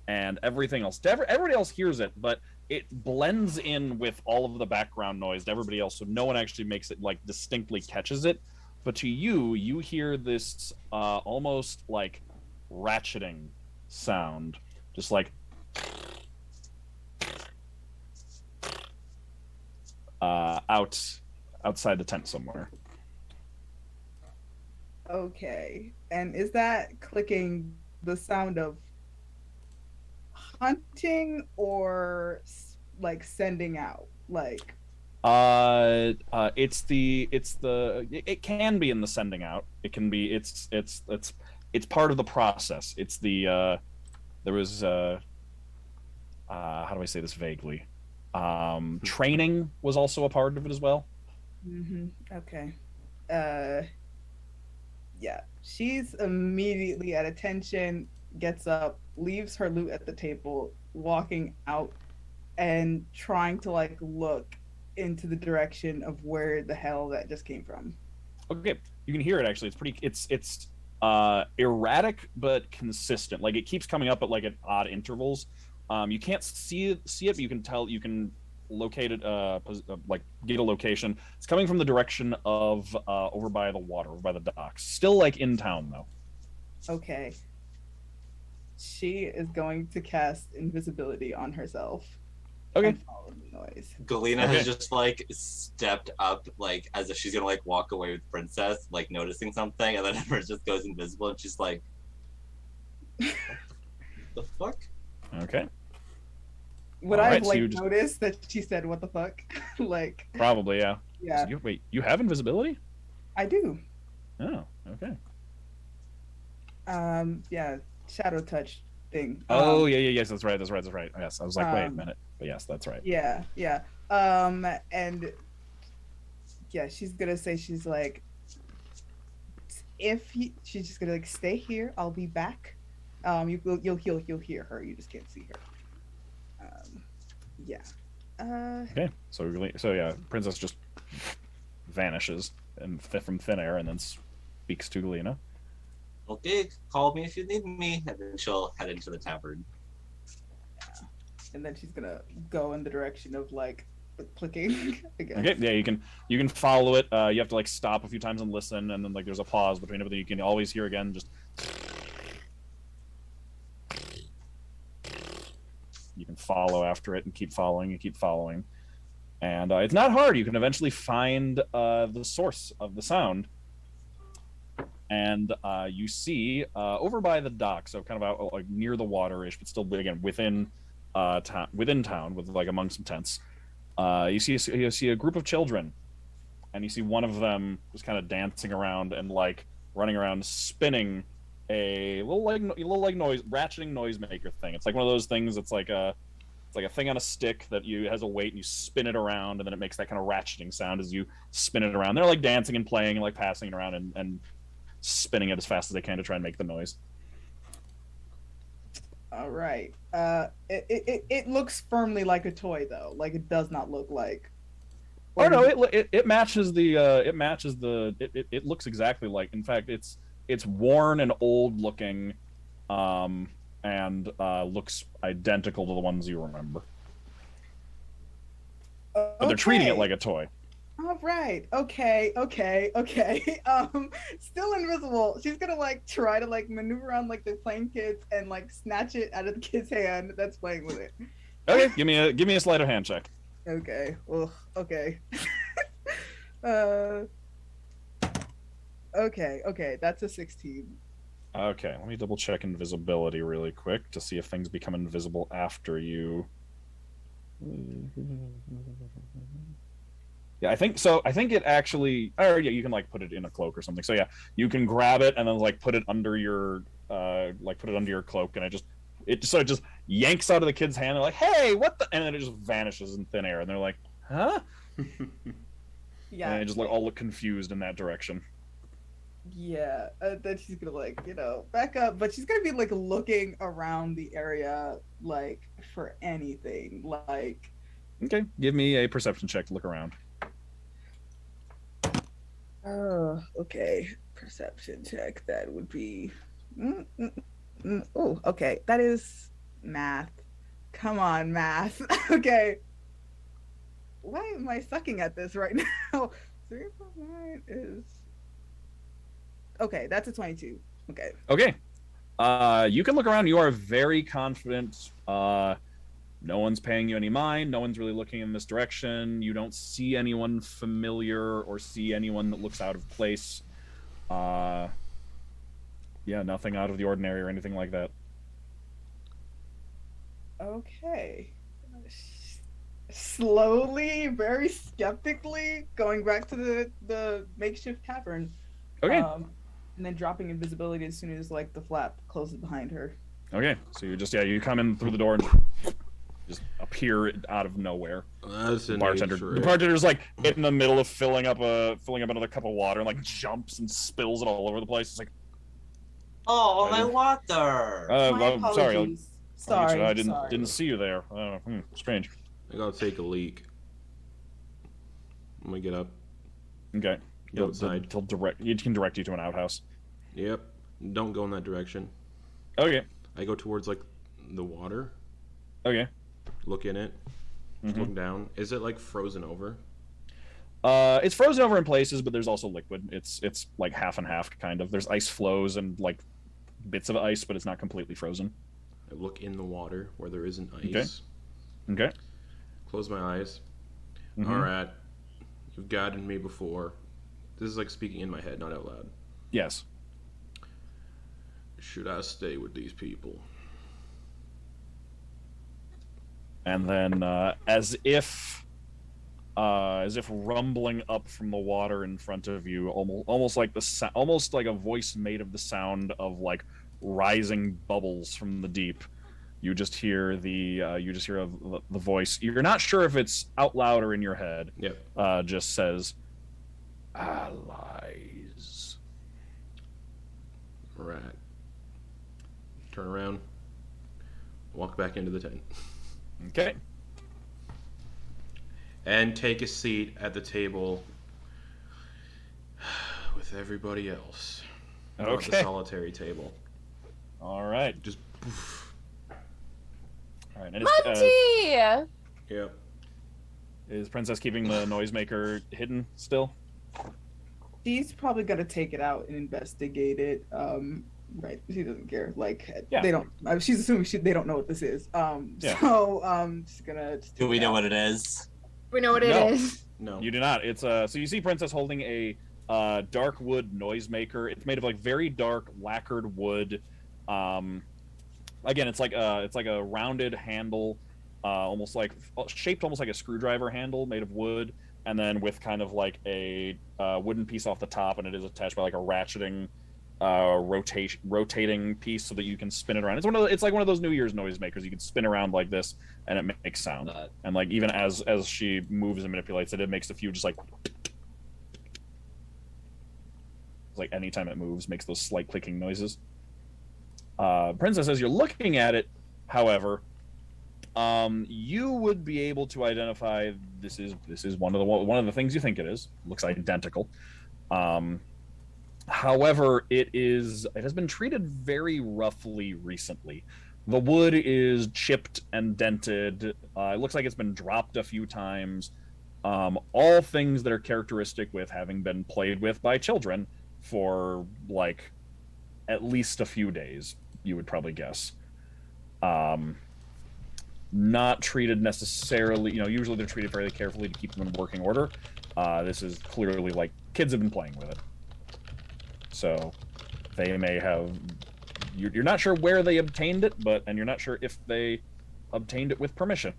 and everything else. Everybody else hears it, but it blends in with all of the background noise to everybody else, so no one actually makes it like distinctly catches it. But to you, you hear this almost like ratcheting sound, just like outside the tent somewhere. Okay. And is that clicking the sound of hunting or like sending out? Like it can be in the sending out. It can be it's part of the process. It's the there was how do I say this vaguely? Training was also a part of it as well. Okay. Yeah, she's immediately at attention, gets up, leaves her loot at the table, walking out and trying to like look into the direction of where the hell that just came from. Okay, you can hear it actually. It's erratic but consistent. Like it keeps coming up at like at odd intervals. You can't see it, but you can tell. You can locate it. Like get a location. It's coming from the direction of over by the water, over by the docks. Still like in town though. Okay. She is going to cast invisibility on herself. Okay. And follow the noise. Galina has just like stepped up, like as if she's gonna like walk away with Princess, like noticing something, and then Ember just goes invisible, and she's like, "The fuck?" Okay. Would All I right, have so like you just- noticed that she said "what the fuck"? Like Probably yeah. yeah, So wait, you have invisibility? I do. Oh, okay. Yeah, shadow touch thing. Yes, that's right. Yes, I was like, wait a minute, but yes, that's right. Yeah. And yeah, she's gonna say, she's like, she's just gonna like stay here. I'll be back. You'll hear her. You just can't see her. Yeah. Okay, so yeah, Princess just vanishes from thin air and then speaks to Galina. Okay, call me if you need me, and then she'll head into the tavern. And then she's gonna go in the direction of like clicking. Okay, yeah, you can follow it. You have to like stop a few times and listen, and then like there's a pause between everything. You can always hear again. Just you can follow after it and keep following and it's not hard. You can eventually find the source of the sound, and you see over by the dock, so kind of out like near the water-ish, but still again within town with like among some tents. You see a group of children, and you see one of them just kind of dancing around and like running around spinning a little ratcheting noisemaker thing. It's like one of those things that's like a thing on a stick that has a weight, and you spin it around, and then it makes that kind of ratcheting sound as you spin it around. They're like dancing and playing and like passing it around and spinning it as fast as they can to try and make the noise. All right. It looks firmly like a toy though. Like it does not look like. Oh no! It matches the. It looks exactly like. In fact, it's worn and old looking, and looks identical to the ones you remember. But they're treating it like a toy. All right. Okay. Still invisible. She's gonna like try to like maneuver around like they're playing kids and like snatch it out of the kid's hand that's playing with it. Okay, give me a sleight of hand check. Okay. Ugh. Okay. Okay. That's a 16. Okay, let me double check invisibility really quick to see if things become invisible after you. Yeah, I think so. I think it actually. Or yeah, you can like put it in a cloak or something. So yeah, you can grab it and then like put it under your cloak, and it just yanks out of the kid's hand. They're like, "Hey, what the?" And then it just vanishes in thin air, and they're like, "Huh?" Yeah. And they just all look confused in that direction. Yeah. Then she's gonna like back up, but she's gonna be like looking around the area like for anything like. Okay, give me a perception check to look around. Oh, okay. Perception check. That would be. Oh, okay. That is math. Come on, math. Okay. Why am I sucking at this right now? 3.9 is. Okay, that's a 22. Okay. Okay. You can look around. You are very confident. No one's paying you any mind. No one's really looking in this direction. You don't see anyone familiar or see anyone that looks out of place. Yeah, nothing out of the ordinary or anything like that. Okay. Slowly, very skeptically, going back to the makeshift tavern. Okay. And then dropping invisibility as soon as like the flap closes behind her. Okay. So you come in through the door and just appear out of nowhere. That's an The bartender's like in the middle of filling up another cup of water and like jumps and spills it all over the place. It's like, oh, my water. My I'm sorry. apologies. Sorry. I didn't see you there. Strange. I gotta take a leak. I'm gonna get up. Okay. Go outside. He can direct you to an outhouse. Yep. Don't go in that direction. Okay. I go towards like the water. Okay. Look in it. Look down. Is it like frozen over? It's frozen over in places, but there's also liquid. It's like half and half kind of. There's ice flows and like bits of ice, but it's not completely frozen. I look in the water where there isn't ice. Okay. Close my eyes. All right. You've guided me before. This is like speaking in my head, not out loud. Yes. Should I stay with these people? And then, as if rumbling up from the water in front of you, almost like a voice made of the sound of like rising bubbles from the deep. You just hear the voice. You're not sure if it's out loud or in your head. Yep. Just says, "Allies." Right. Turn around. Walk back into the tent. Okay. And take a seat at the table with everybody else. Not Okay. the solitary table. All right. Just poof. All right. And Monty! Yep. is Princess keeping the noisemaker hidden still? She's probably gonna take it out and investigate it. Right, she doesn't care. Like Yeah. they don't. She's assuming they don't know what this is. Yeah. So just gonna. Just Do we take it know out. what it is? We know what it No. is. No. You do not. It's so you see Princess holding a dark wood noisemaker. It's made of like very dark lacquered wood. Again, it's like a rounded handle, almost like shaped almost like a screwdriver handle made of wood, and then with kind of like a wooden piece off the top, and it is attached by like a ratcheting rotating piece so that you can spin it around. It's like one of those New Year's noisemakers. You can spin around like this and it makes sound. And like even as she moves and manipulates it, it makes a few just like anytime it moves makes those slight clicking noises. Princess, as you're looking at it, however, you would be able to identify this is one of the things you think it is. Looks identical. However, it has been treated very roughly recently. The wood is chipped and dented. It looks like it's been dropped a few times. All things that are characteristic with having been played with by children for like at least a few days, you would probably guess. Not treated necessarily, usually they're treated fairly carefully to keep them in working order. This is clearly like kids have been playing with it. So they may have, you're not sure where they obtained it, and you're not sure if they obtained it with permission,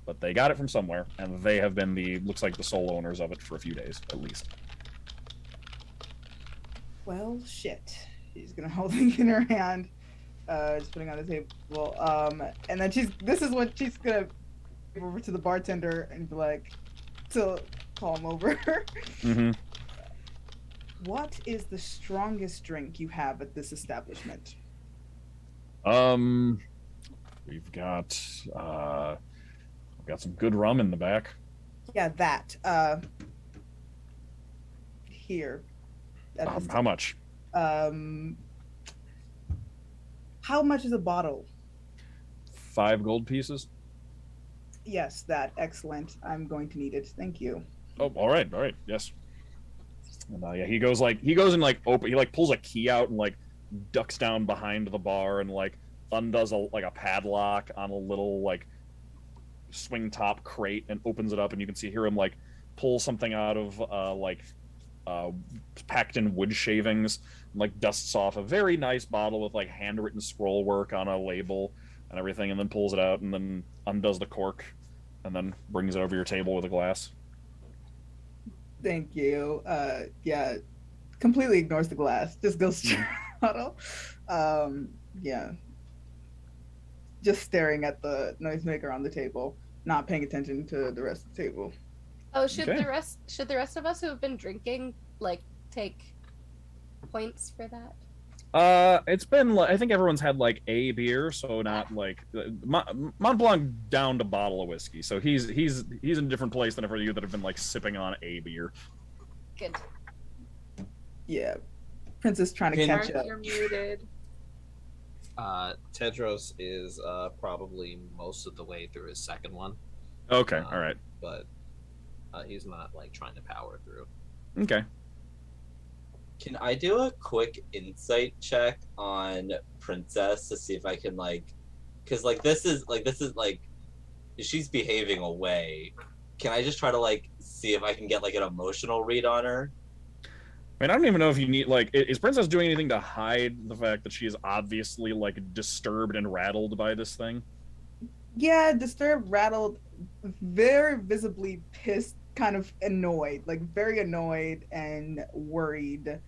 but they got it from somewhere, and they have been looks like the sole owners of it for a few days, at least. Well, shit. She's gonna hold it in her hand, just putting it on the table. And then this is what she's gonna give over to the bartender and be like, to call him over. Mm-hmm. What is the strongest drink you have at this establishment? We've got some good rum in the back. Yeah, that. Here. How much? How much is a bottle? 5 gold pieces. Yes, that. Excellent. I'm going to need it. Thank you. Oh, all right, yes. And yeah, he goes and like he like pulls a key out and like ducks down behind the bar and like undoes a padlock on a little like swing top crate and opens it up, and you can hear him like pull something out of packed in wood shavings and like dusts off a very nice bottle with like handwritten scroll work on a label and everything, and then pulls it out and then undoes the cork and then brings it over your table with a glass. Thank you. Yeah, completely ignores the glass. Just goes straight to the bottle. Yeah. Just staring at the noisemaker on the table, not paying attention to the rest of the table. Oh, should Okay. the rest of us who have been drinking like take points for that? It's been I think everyone's had like a beer, so not like Montblanc downed a bottle of whiskey, so he's in a different place than for you that have been like sipping on a beer. Good. Yeah. Princess trying to catch up. You're muted. Tedros is probably most of the way through his second one, Okay, all right, but he's not like trying to power through. okay. Can I do a quick insight check on Princess to see if I can because this is she's behaving away. Can I just try to see if I can get an emotional read on her? I mean, I don't even know if you need is Princess doing anything to hide the fact that she is obviously disturbed and rattled by this thing? Yeah, disturbed, rattled, very visibly pissed, kind of annoyed, very annoyed and worried.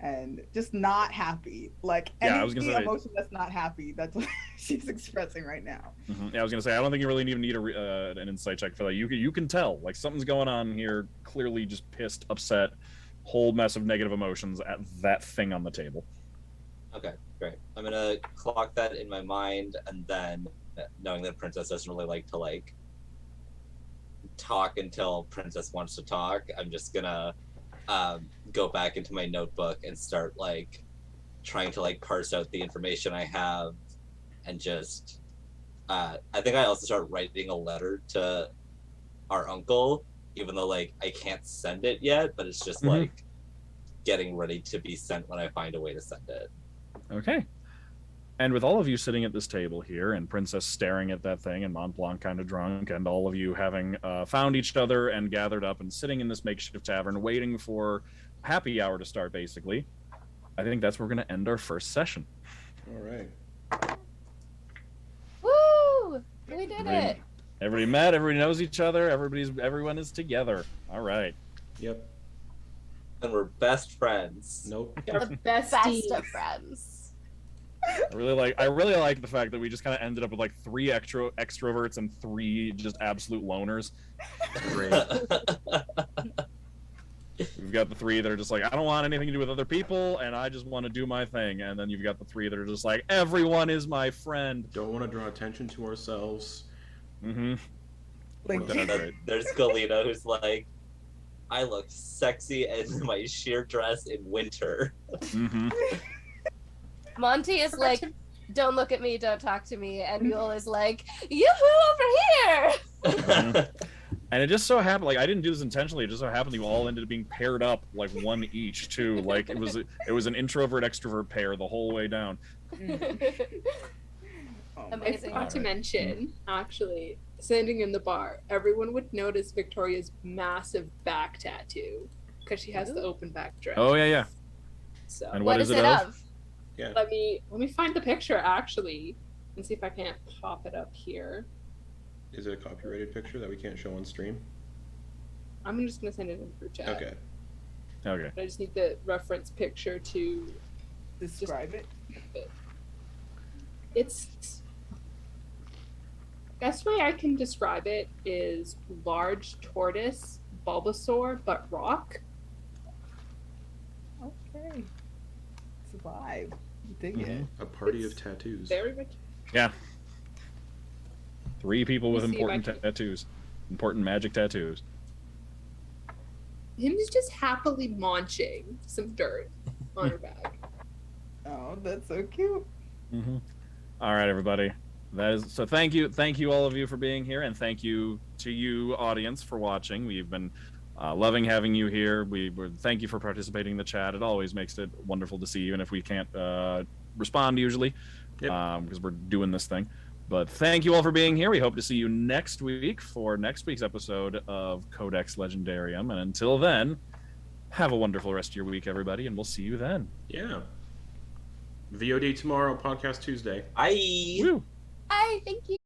and just not happy. Like any Yeah, I was gonna say- emotion that's not happy. That's what she's expressing right now. Yeah, I was gonna say I don't think you really even need an insight check for that. You can tell like something's going on here. Clearly, just pissed, upset, whole mess of negative emotions at that thing on the table. Okay, great. I'm gonna clock that in my mind, and then knowing that Princess doesn't really like to like talk until Princess wants to talk, I'm just gonna go back into my notebook and start like trying to like parse out the information I have, and just I think I also start writing a letter to our uncle, even though like I can't send it yet, but it's just like getting ready to be sent when I find a way to send it. Okay. And with all of you sitting at this table here, and Princess staring at that thing, and Montblanc kind of drunk, and all of you having found each other and gathered up and sitting in this makeshift tavern, waiting for happy hour to start, basically, I think that's where we're going to end our first session. All right. Woo! We did it. Everybody met. Everybody knows each other. Everyone is together. All right. Yep. And we're best friends. Nope. Our besties. Best of friends. I really like the fact that we just kind of ended up with like 3 extroverts and 3 just absolute loners. Great. We've got the 3 that are just like, I don't want anything to do with other people, and I just want to do my thing. And then you've got the 3 that are just like, everyone is my friend. Don't want to draw attention to ourselves. Mm-hmm. Like, That's right. There's Galina, who's like, I look sexy in my sheer dress in winter. Mm-hmm. Monty is like, don't look at me, don't talk to me. And Yule is like, yoo-hoo over here! And it just so happened, like I didn't do this intentionally. It just so happened you all ended up being paired up like 1 each too. Like it was an introvert extrovert pair the whole way down. oh my I Amazing. forgot to mention, actually, standing in the bar, everyone would notice Victoria's massive back tattoo because she has the open back dress. Oh yeah. So And What is it of? Yeah. let me find the picture actually and see if I can't pop it up here. Is it a copyrighted picture that we can't show on stream? I'm just gonna send it in through chat. Okay. Okay. But I just need the reference picture to. Describe it. It's. Best way I can describe it is large tortoise Bulbasaur but rock. Okay. It's a vibe. Dig it. Mm-hmm. A party It's of tattoos. Very much. Yeah. 3 people with Let me see if I important can- tattoos. Important magic tattoos. Him is just happily munching some dirt on her back. Oh, that's so cute. Mm-hmm. All right, everybody. That is so. Thank you, all of you for being here, and thank you to you, audience, for watching. We've been loving having you here. Thank you for participating in the chat. It always makes it wonderful to see you, even if we can't respond usually, because we're doing this thing. But thank you all for being here. We hope to see you next week for next week's episode of Codex Legendarium. And until then, have a wonderful rest of your week, everybody, and we'll see you then. Yeah. VOD tomorrow, podcast Tuesday. Bye. Woo! Hi, thank you.